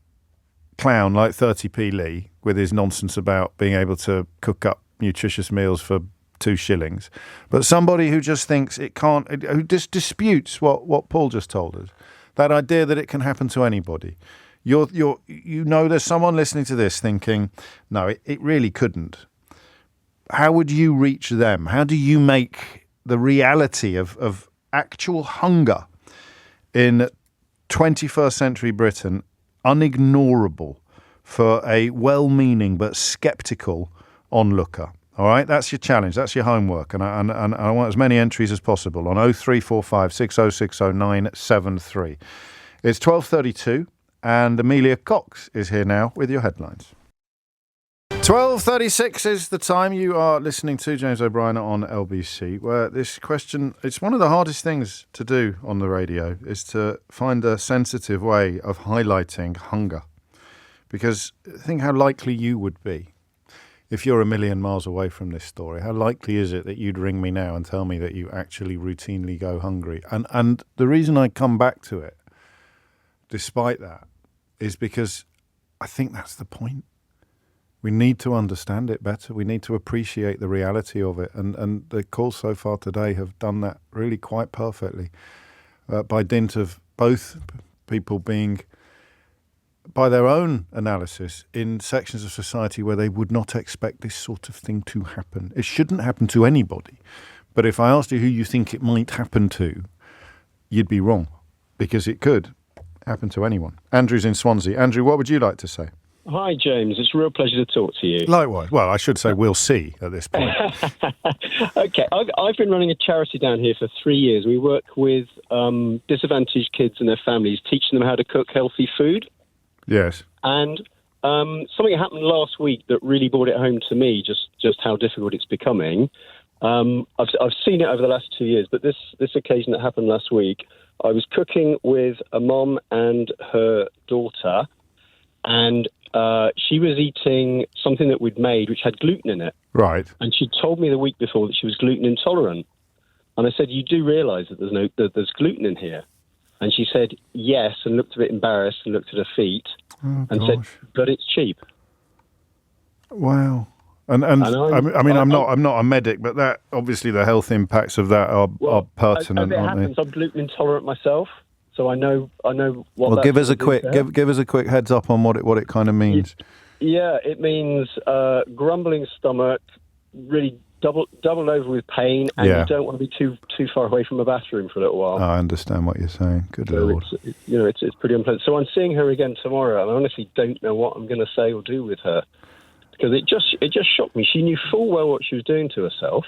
clown like 30p Lee with his nonsense about being able to cook up nutritious meals for 2 shillings, but somebody who just thinks it can't, who just disputes what Paul just told us. That idea that it can happen to anybody. There's someone listening to this thinking, no, it really couldn't. How would you reach them? How do you make the reality of actual hunger in 21st century Britain unignorable for a well-meaning but sceptical onlooker? All right, that's your challenge. That's your homework. And I want as many entries as possible on 0345 6060 973. It's 12:32 and Amelia Cox is here now with your headlines. 12:36 is the time. You are listening to James O'Brien on LBC, where this question, it's one of the hardest things to do on the radio, is to find a sensitive way of highlighting hunger. Because think how likely you would be. If you're a million miles away from this story, how likely is it that you'd ring me now and tell me that you actually routinely go hungry? And the reason I come back to it, despite that, is because I think that's the point. We need to understand it better. We need to appreciate the reality of it. And the calls so far today have done that really quite perfectly by dint of both people being, by their own analysis, in sections of society where they would not expect this sort of thing to happen. It shouldn't happen to anybody. But if I asked you who you think it might happen to, you'd be wrong, because it could happen to anyone. Andrew's in Swansea. Andrew, what would you like to say? Hi, James. It's a real pleasure to talk to you. Likewise. Well, I should say we'll see at this point. Okay. I've been running a charity down here for 3 years. We work with disadvantaged kids and their families, teaching them how to cook healthy food. Yes. And something happened last week that really brought it home to me, just how difficult it's becoming. I've seen it over the last 2 years, but this occasion that happened last week, I was cooking with a mum and her daughter, and she was eating something that we'd made which had gluten in it. Right. And she told me the week before that she was gluten intolerant. And I said, you do realise that there's gluten in here? And she said yes, and looked a bit embarrassed and looked at her feet and said, but it's cheap. Wow. And I'm not a medic, but that obviously the health impacts of that are pertinent, aren't they? I'm gluten intolerant myself, so I know what. Well, give us a quick heads up on what it kind of means. Yeah, it means grumbling stomach, really doubled over with pain, and you don't want to be too far away from a bathroom for a little while. I understand what you're saying. Good Lord. It's pretty unpleasant. So I'm seeing her again tomorrow, and I honestly don't know what I'm going to say or do with her. Because it just shocked me. She knew full well what she was doing to herself.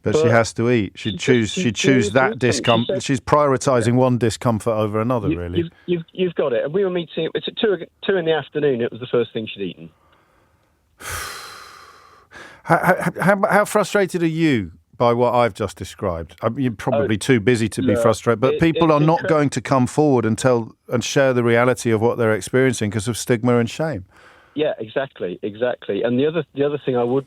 But she has to eat. She'd choose that discomfort. She's prioritising one discomfort over another, really. You've got it. And we were meeting. It's at 2 in the afternoon. It was the first thing she'd eaten. How frustrated are you by what I've just described? I mean, you're probably too busy to be frustrated, but people are not going to come forward and share the reality of what they're experiencing because of stigma and shame. Yeah, exactly. And the other thing I would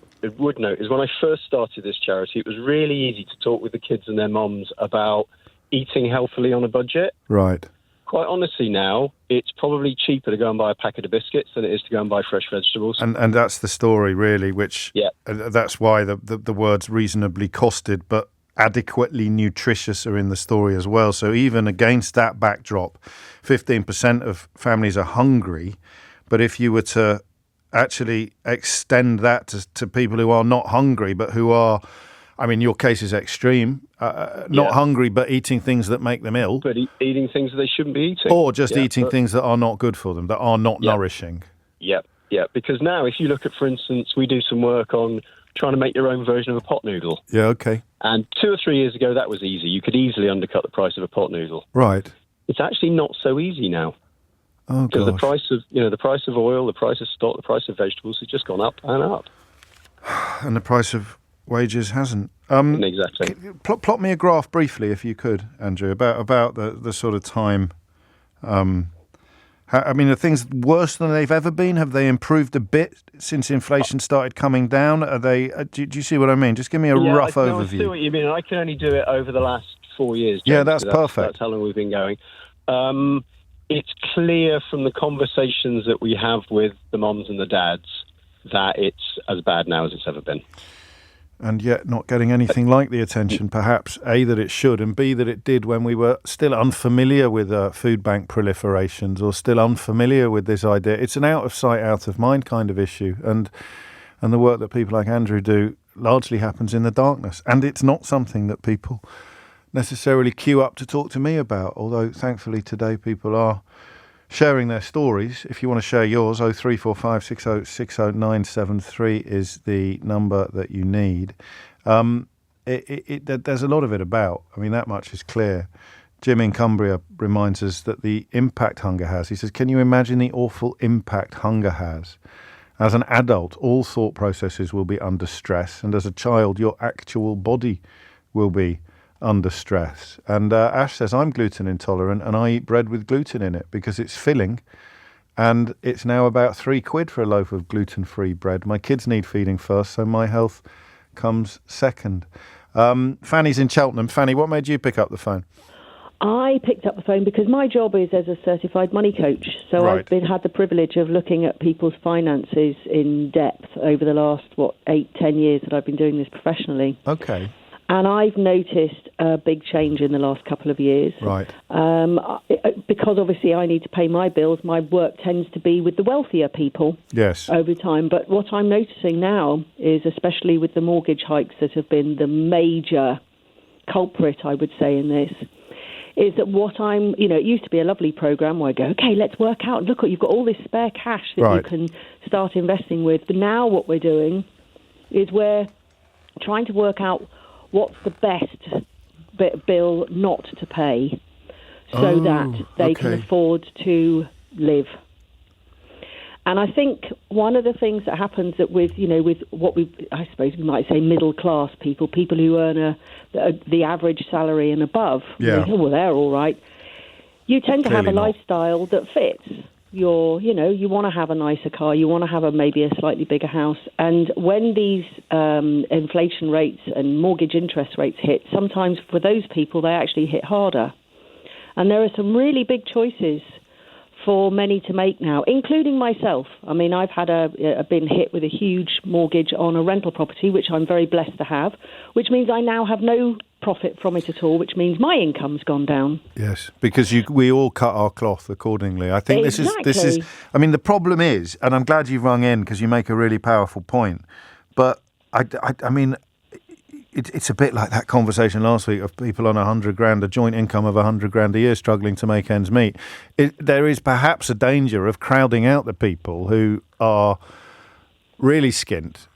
note is when I first started this charity, it was really easy to talk with the kids and their moms about eating healthily on a budget. Right. Quite honestly now, it's probably cheaper to go and buy a packet of biscuits than it is to go and buy fresh vegetables. And that's the story, really, which that's why the words reasonably costed but adequately nutritious are in the story as well. So even against that backdrop, 15% of families are hungry. But if you were to actually extend that to people who are not hungry, but who are, I mean, your case is extreme, not hungry, but eating things that make them ill. But eating things that they shouldn't be eating. Or just eating things that are not good for them, that are not nourishing. Yeah. Because now, if you look at, for instance, we do some work on trying to make your own version of a pot noodle. Yeah, okay. And 2 or 3 years ago, that was easy. You could easily undercut the price of a pot noodle. Right. It's actually not so easy now. Oh, because the price of oil, the price of stock, the price of vegetables has just gone up and up. And the price of wages hasn't. Exactly. Plot me a graph briefly, if you could, Andrew, about the sort of time. I mean, are things worse than they've ever been? Have they improved a bit since inflation started coming down? Are they? Do you see what I mean? Just give me a rough overview. I see what you mean. I can only do it over the last 4 years. James, yeah, that's perfect. That's how long we've been going. It's clear from the conversations that we have with the moms and the dads that it's as bad now as it's ever been. And yet not getting anything like the attention, perhaps, A, that it should, and B, that it did when we were still unfamiliar with food bank proliferations or still unfamiliar with this idea. It's an out of sight, out of mind kind of issue. And the work that people like Andrew do largely happens in the darkness. And it's not something that people necessarily queue up to talk to me about, although thankfully today people are sharing their stories. If you want to share yours, 0345 60 60 973 is the number that you need. There's a lot of it about. I mean, that much is clear. Jim in Cumbria reminds us that the impact hunger has. He says, can you imagine the awful impact hunger has? As an adult, all thought processes will be under stress, and as a child, your actual body will be under stress. And Ash says, I'm gluten intolerant and I eat bread with gluten in it because it's filling, and it's now about £3 for a loaf of gluten-free bread. My kids need feeding first, so my health comes second. Fanny's in Cheltenham. Fanny, what made you pick up the phone? I picked up the phone because my job is as a certified money coach. So right. I've had the privilege of looking at people's finances in depth over the last, 8-10 years that I've been doing this professionally. Okay. And I've noticed a big change in the last couple of years. Right. Because obviously I need to pay my bills, my work tends to be with the wealthier people. Yes. Over time. But what I'm noticing now is, especially with the mortgage hikes that have been the major culprit, I would say, in this, is that it used to be a lovely program where I go, okay, let's work out. Look, you've got all this spare cash that you can start investing with. But now what we're doing is we're trying to work out what's the best bill not to pay so that they can afford to live. And I think one of the things that happens that with what I suppose we might say middle class people who earn the average salary and above, yeah. Well, they're all right. You tend to have a lifestyle that fits. you want to have a nicer car, you want to have maybe a slightly bigger house. And when these inflation rates and mortgage interest rates hit, sometimes for those people, they actually hit harder. And there are some really big choices for many to make now, including myself. I mean, I've been hit with a huge mortgage on a rental property, which I'm very blessed to have, which means I now have no profit from it at all, which means my income's gone down. Yes, because we all cut our cloth accordingly. I think this is. I mean, the problem is, and I'm glad you've rung in because you make a really powerful point. But I mean, it's a bit like that conversation last week of people on $100,000, a joint income of $100,000 a year, struggling to make ends meet. There is perhaps a danger of crowding out the people who are really skint.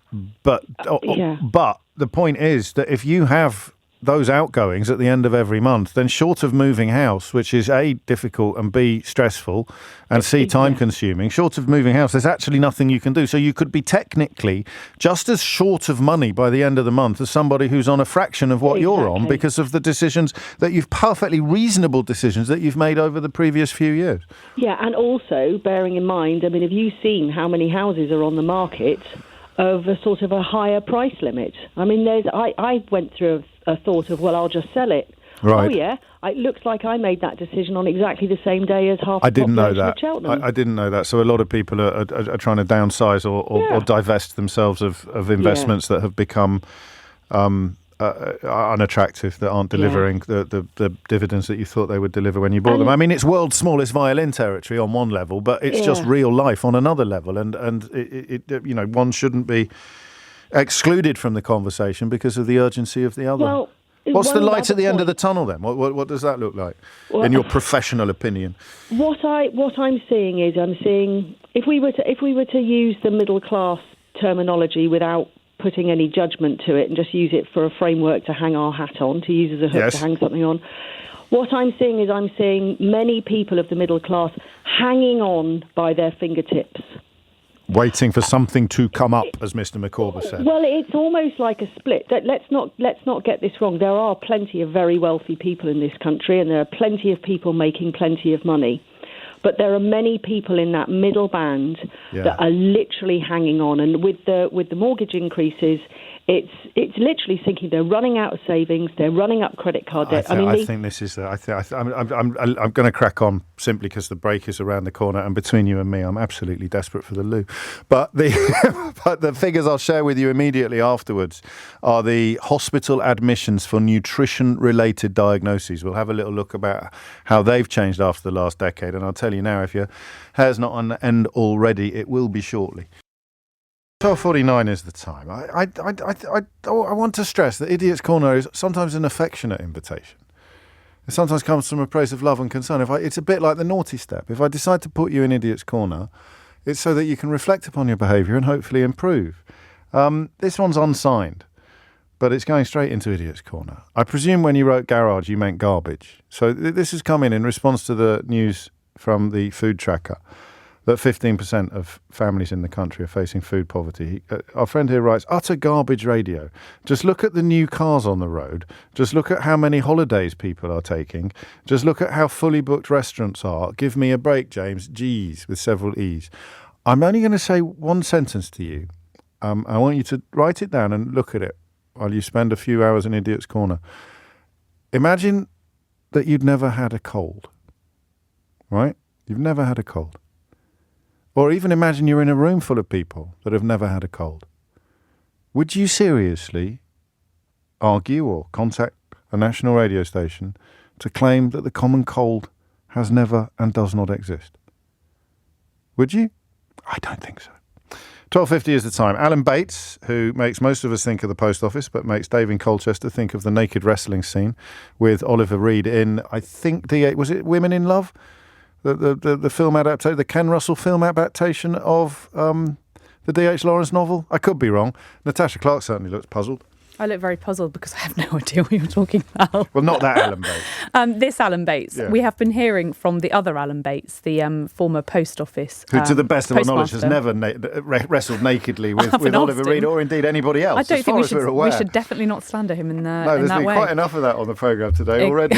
But the point is that if you have those outgoings at the end of every month, then short of moving house, which is A, difficult, and B, stressful, and C, time-consuming, short of moving house, there's actually nothing you can do. So you could be technically just as short of money by the end of the month as somebody who's on a fraction of what you're on because of the decisions that perfectly reasonable decisions that you've made over the previous few years. Yeah, and also, bearing in mind, I mean, have you seen how many houses are on the market of a sort of a higher price limit? I mean, I went through a thought of, well, I'll just sell it. Right. Oh, yeah. It looks like I made that decision on exactly the same day as half the population of Cheltenham. I didn't know that. So a lot of people are trying to downsize or divest themselves of investments that have become unattractive, that aren't delivering the dividends that you thought they would deliver when you bought them. I mean, it's world's smallest violin territory on one level, but it's just real life on another level. And one shouldn't be excluded from the conversation because of the urgency of the other. Well, what's the light at the end of the tunnel then? What does that look like, in your professional opinion? What I'm seeing is if we were to use the middle class terminology without putting any judgment to it and just use it for a framework to hang our hat on, to use as a hook to hang something on. What I'm seeing is many people of the middle class hanging on by their fingertips. Waiting for something to come up, as Mr. McCorber said. Well, it's almost like a split. Let's not get this wrong. There are plenty of very wealthy people in this country, and there are plenty of people making plenty of money. But there are many people in that middle band that are literally hanging on. And with the mortgage increases, it's literally thinking they're running out of savings, they're running up credit card debt. I think this is. I'm going to crack on simply because the break is around the corner, and between you and me, I'm absolutely desperate for the loo. But the figures I'll share with you immediately afterwards are the hospital admissions for nutrition-related diagnoses. We'll have a little look about how they've changed after the last decade, and I'll tell you now, if your hair's not on the end already, it will be shortly. 12:49 is the time. I want to stress that Idiot's Corner is sometimes an affectionate invitation. It sometimes comes from a place of love and concern. It's a bit like the naughty step. If I decide to put you in Idiot's Corner, it's so that you can reflect upon your behaviour and hopefully improve. This one's unsigned, but it's going straight into Idiot's Corner. I presume when you wrote garage, you meant garbage. So this has come in response to the news from the Food Tracker that 15% of families in the country are facing food poverty. Our friend here writes, utter garbage radio. Just look at the new cars on the road. Just look at how many holidays people are taking. Just look at how fully booked restaurants are. Give me a break, James. Geez, with several E's. I'm only going to say one sentence to you. I want you to write it down and look at it while you spend a few hours in Idiot's Corner. Imagine that you'd never had a cold, right? You've never had a cold. Or even imagine you're in a room full of people that have never had a cold. Would you seriously argue or contact a national radio station to claim that the common cold has never and does not exist? Would you? I don't think so. 12:50 is the time. Alan Bates, who makes most of us think of the post office, but makes Dave in Colchester think of the naked wrestling scene with Oliver Reed in, I think, was it Women in Love? The film adaptation, the Ken Russell film adaptation of the D.H. Lawrence novel. I could be wrong. Natasha Clark certainly looks puzzled. I look very puzzled because I have no idea what you're talking about. Well, not that Alan Bates. This Alan Bates. Yeah. We have been hearing from the other Alan Bates, the former post office who, to the best of our knowledge, has postmaster. never wrestled nakedly with Oliver Reed or indeed anybody else. I don't as think far we should definitely not slander him in that way. No, there's been quite enough of that on the programme today already.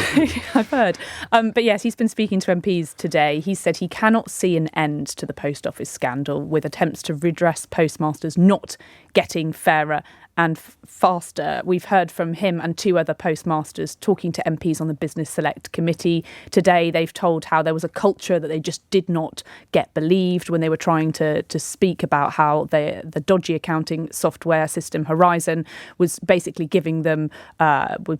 I've heard. But yes, he's been speaking to MPs today. He said he cannot see an end to the post office scandal, with attempts to redress postmasters not getting fairer and faster. We've heard from him and two other postmasters talking to MPs on the Business Select Committee today. They've told how there was a culture that they just did not get believed when they were trying to speak about how the dodgy accounting software system Horizon was basically giving them,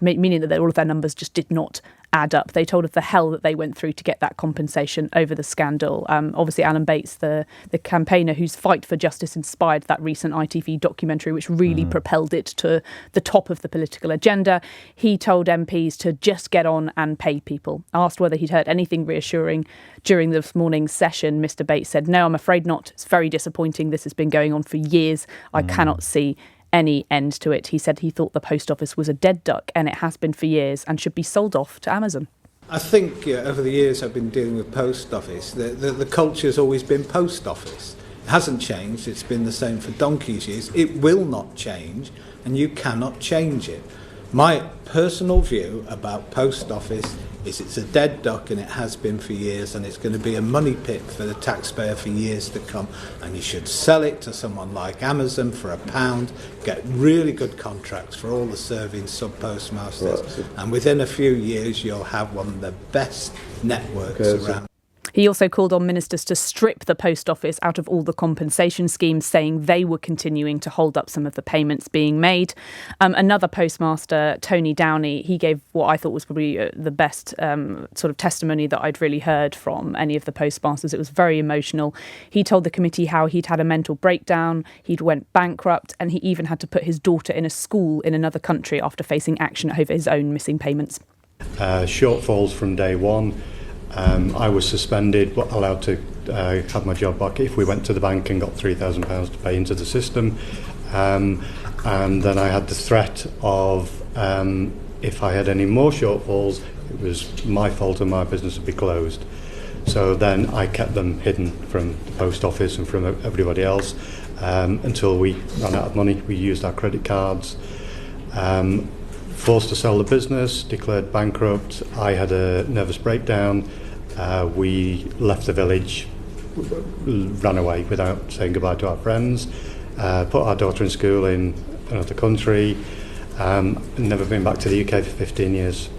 meaning that all of their numbers just did not add up. They told of the hell that they went through to get that compensation over the scandal. Obviously, Alan Bates, the campaigner whose fight for justice inspired that recent ITV documentary, which really propelled it to the top of the political agenda. He told MPs to just get on and pay people. Asked whether he'd heard anything reassuring during this morning's session, Mr. Bates said, "No, I'm afraid not. It's very disappointing. This has been going on for years. I cannot see any end to it." He said he thought the post office was a dead duck, and it has been for years, and should be sold off to Amazon. I think over the years I've been dealing with post office, the culture's always been post office. It hasn't changed. It's been the same for donkey's years. It will not change, and you cannot change it. My personal view about post office is it's a dead duck, and it has been for years, and it's going to be a money pit for the taxpayer for years to come, and you should sell it to someone like Amazon for £1, get really good contracts for all the serving sub-postmasters, and within a few years you'll have one of the best networks around. He also called on ministers to strip the post office out of all the compensation schemes, saying they were continuing to hold up some of the payments being made. Another postmaster, Tony Downey, he gave what I thought was probably the best sort of testimony that I'd really heard from any of the postmasters. It was very emotional. He told the committee how he'd had a mental breakdown, he'd went bankrupt, and he even had to put his daughter in a school in another country after facing action over his own missing payments. Shortfalls from day one. I was suspended but allowed to have my job back if we went to the bank and got £3,000 to pay into the system. And then I had the threat of if I had any more shortfalls, it was my fault and my business would be closed. So then I kept them hidden from the post office and from everybody else until we ran out of money. We used our credit cards. Forced to sell the business, declared bankrupt. I had a nervous breakdown. We left the village, ran away without saying goodbye to our friends, put our daughter in school in another country, never been back to the UK for 15 years,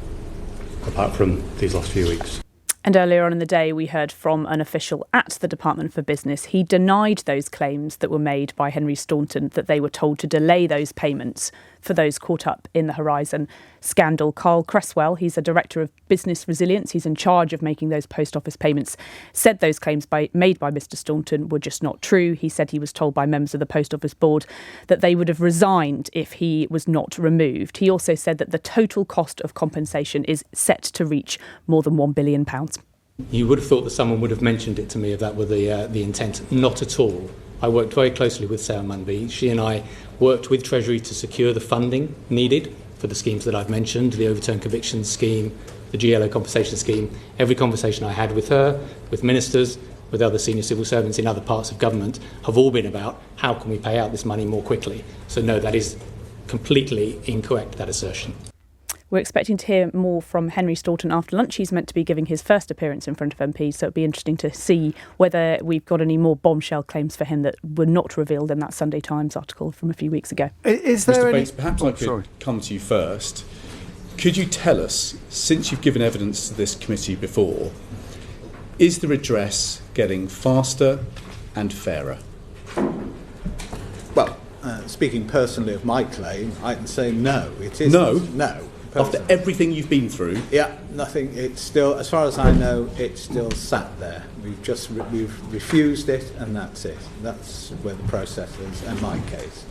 apart from these last few weeks. And earlier on in the day, we heard from an official at the Department for Business. He denied those claims that were made by Henry Staunton that they were told to delay those payments for those caught up in the Horizon scandal. Carl Cresswell, he's a director of business resilience. He's in charge of making those post office payments, said those claims made by Mr. Staunton were just not true. He said he was told by members of the post office board that they would have resigned if he was not removed. He also said that the total cost of compensation is set to reach more than £1 billion. You would have thought that someone would have mentioned it to me if that were the intent. Not at all. I worked very closely with Sarah Munby. She and I worked with Treasury to secure the funding needed for the schemes that I've mentioned, the overturned convictions scheme, the GLO compensation scheme. Every conversation I had with her, with ministers, with other senior civil servants in other parts of government have all been about how can we pay out this money more quickly. So no, that is completely incorrect, that assertion. We're expecting to hear more from Henry Staunton after lunch. He's meant to be giving his first appearance in front of MPs, so it'll be interesting to see whether we've got any more bombshell claims for him that were not revealed in that Sunday Times article from a few weeks ago. Is there Mr. Bates, perhaps I could come to you first. Could you tell us, since you've given evidence to this committee before, is the redress getting faster and fairer? Well, speaking personally of my claim, I can say no. It isn't. No. After everything you've been through? Yeah, nothing. It's still, as far as I know, it's still sat there. We've refused it, and that's it. That's where the process is in my case.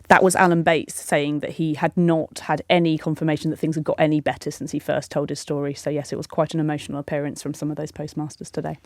That was Alan Bates saying that he had not had any confirmation that things had got any better since he first told his story. So yes, it was quite an emotional appearance from some of those postmasters today.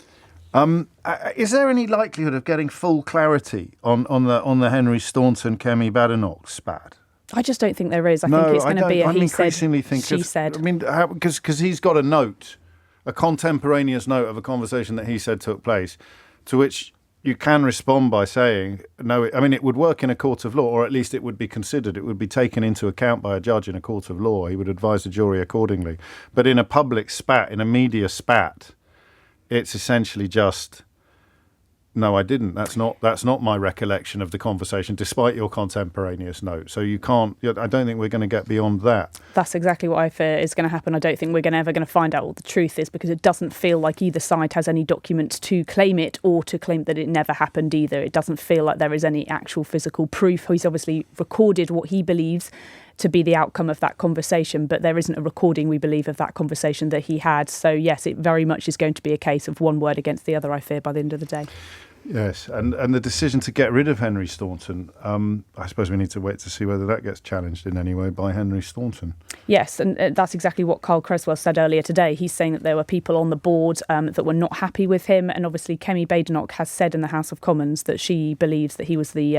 Is there any likelihood of getting full clarity on the Henry Staunton Kemi Badenoch spat? I just don't think there is. I think it's going to be a he said, she said. I mean, because he's got a contemporaneous note of a conversation that he said took place, to which you can respond by saying, no, I mean, it would work in a court of law, or at least it would be considered. It would be taken into account by a judge in a court of law. He would advise the jury accordingly. But in a public spat, in a media spat, it's essentially just, no, I didn't. That's not my recollection of the conversation, despite your contemporaneous note. So you can't. I don't think we're going to get beyond that. That's exactly what I fear is going to happen. I don't think we're ever going to find out what the truth is, because it doesn't feel like either side has any documents to claim it or to claim that it never happened either. It doesn't feel like there is any actual physical proof. He's obviously recorded what he believes to be the outcome of that conversation, but there isn't a recording, we believe, of that conversation that he had. So yes, it very much is going to be a case of one word against the other, I fear, by the end of the day. Yes, and the decision to get rid of Henry Staunton, I suppose we need to wait to see whether that gets challenged in any way by Henry Staunton. Yes, and that's exactly what Carl Creswell said earlier today. He's saying that there were people on the board that were not happy with him, and obviously Kemi Badenoch has said in the House of Commons that she believes that he was the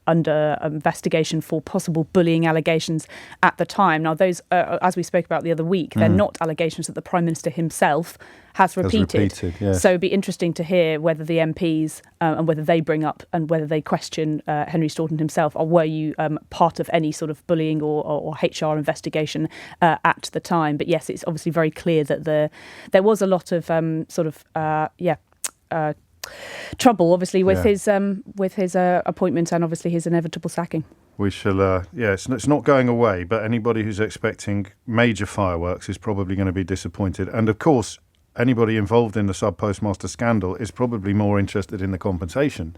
under investigation for possible bullying allegations at the time. Now, those, as we spoke about the other week, they're not allegations that the Prime Minister himself has repeated. Yes. So it'd be interesting to hear whether the MPs and whether they bring up and whether they question Henry Staunton himself, or were you part of any sort of bullying or HR investigation at the time. But yes, it's obviously very clear that there was a lot of trouble, obviously, with his appointment and obviously his inevitable sacking. We shall, it's not going away, but anybody who's expecting major fireworks is probably going to be disappointed. And of course, anybody involved in the sub-postmaster scandal is probably more interested in the compensation.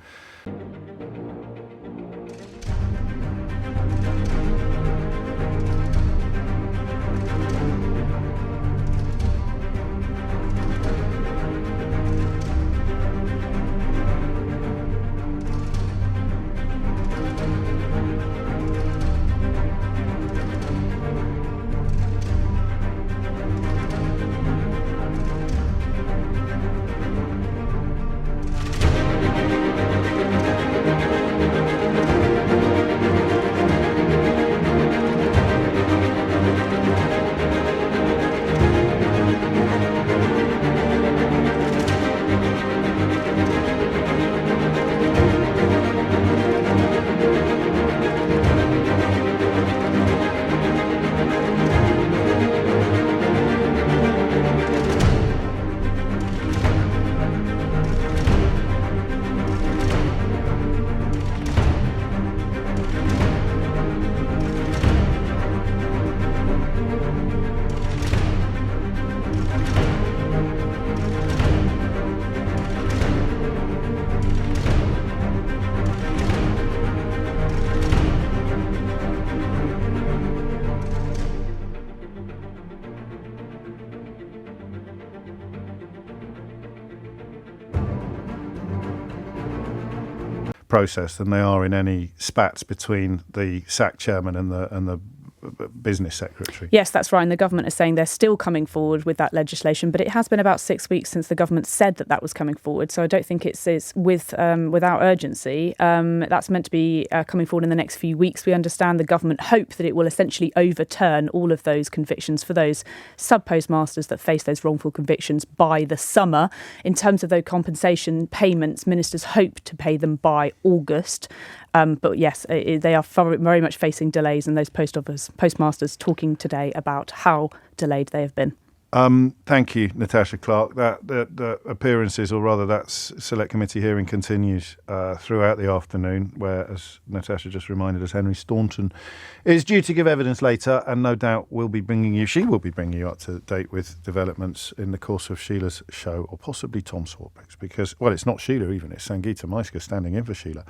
Process than they are in any spats between the SAC chairman and the business secretary. Yes, that's right. And the government is saying they're still coming forward with that legislation, but it has been about 6 weeks since the government said that was coming forward. So I don't think it's without urgency. That's meant to be coming forward in the next few weeks. We understand the government hope that it will essentially overturn all of those convictions for those sub-postmasters that face those wrongful convictions by the summer. In terms of those compensation payments, ministers hope to pay them by August. But yes, they are very much facing delays, and those postmasters talking today about how delayed they have been. Thank you, Natasha Clark. The appearances, or rather that select committee hearing, continues throughout the afternoon, where, as Natasha just reminded us, Henry Staunton is due to give evidence later, and no doubt she will be bringing you up to date with developments in the course of Sheila's show, or possibly Tom Swarbrick's, because, well, it's not Sheila even, it's Sangeeta Maiska standing in for Sheila.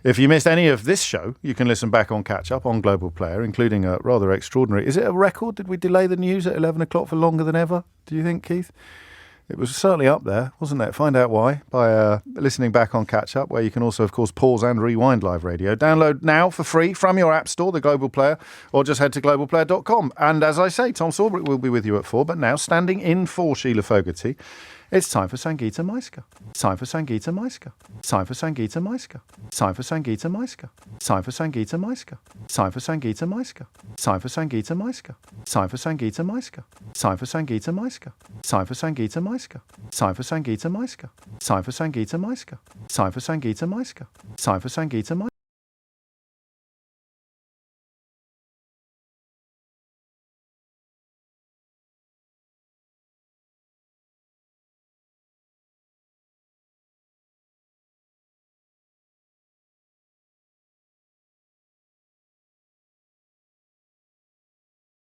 If you missed any of this show, you can listen back on Catch Up on Global Player, including a rather extraordinary... Is it a record? Did we delay the news at 11 o'clock for longer than ever? Do you think, Keith? It was certainly up there, wasn't it? Find out why by listening back on Catch Up, where you can also, of course, pause and rewind live radio. Download now for free from your app store, the Global Player, or just head to globalplayer.com. And as I say, Tom Swarbrick will be with you at 4, but now standing in for Sheila Fogarty It's time for Sangeeta Maiska. It's time for Sangeeta Maiska. It's time for Sangeeta Maiska. It's time for Sangeeta Maiska. It's time for Sangeeta Maiska. It's time for Sangeeta Maiska. It's time for Sangeeta Maiska. It's time for Sangeeta Maiska. It's time for Sangeeta Maiska. It's time for Sangeeta Maiska. It's time for Sangeeta Maiska. It's time for Sangeeta Maiska. It's time for Sangeeta Maiska. It's time for Sangeeta Maiska.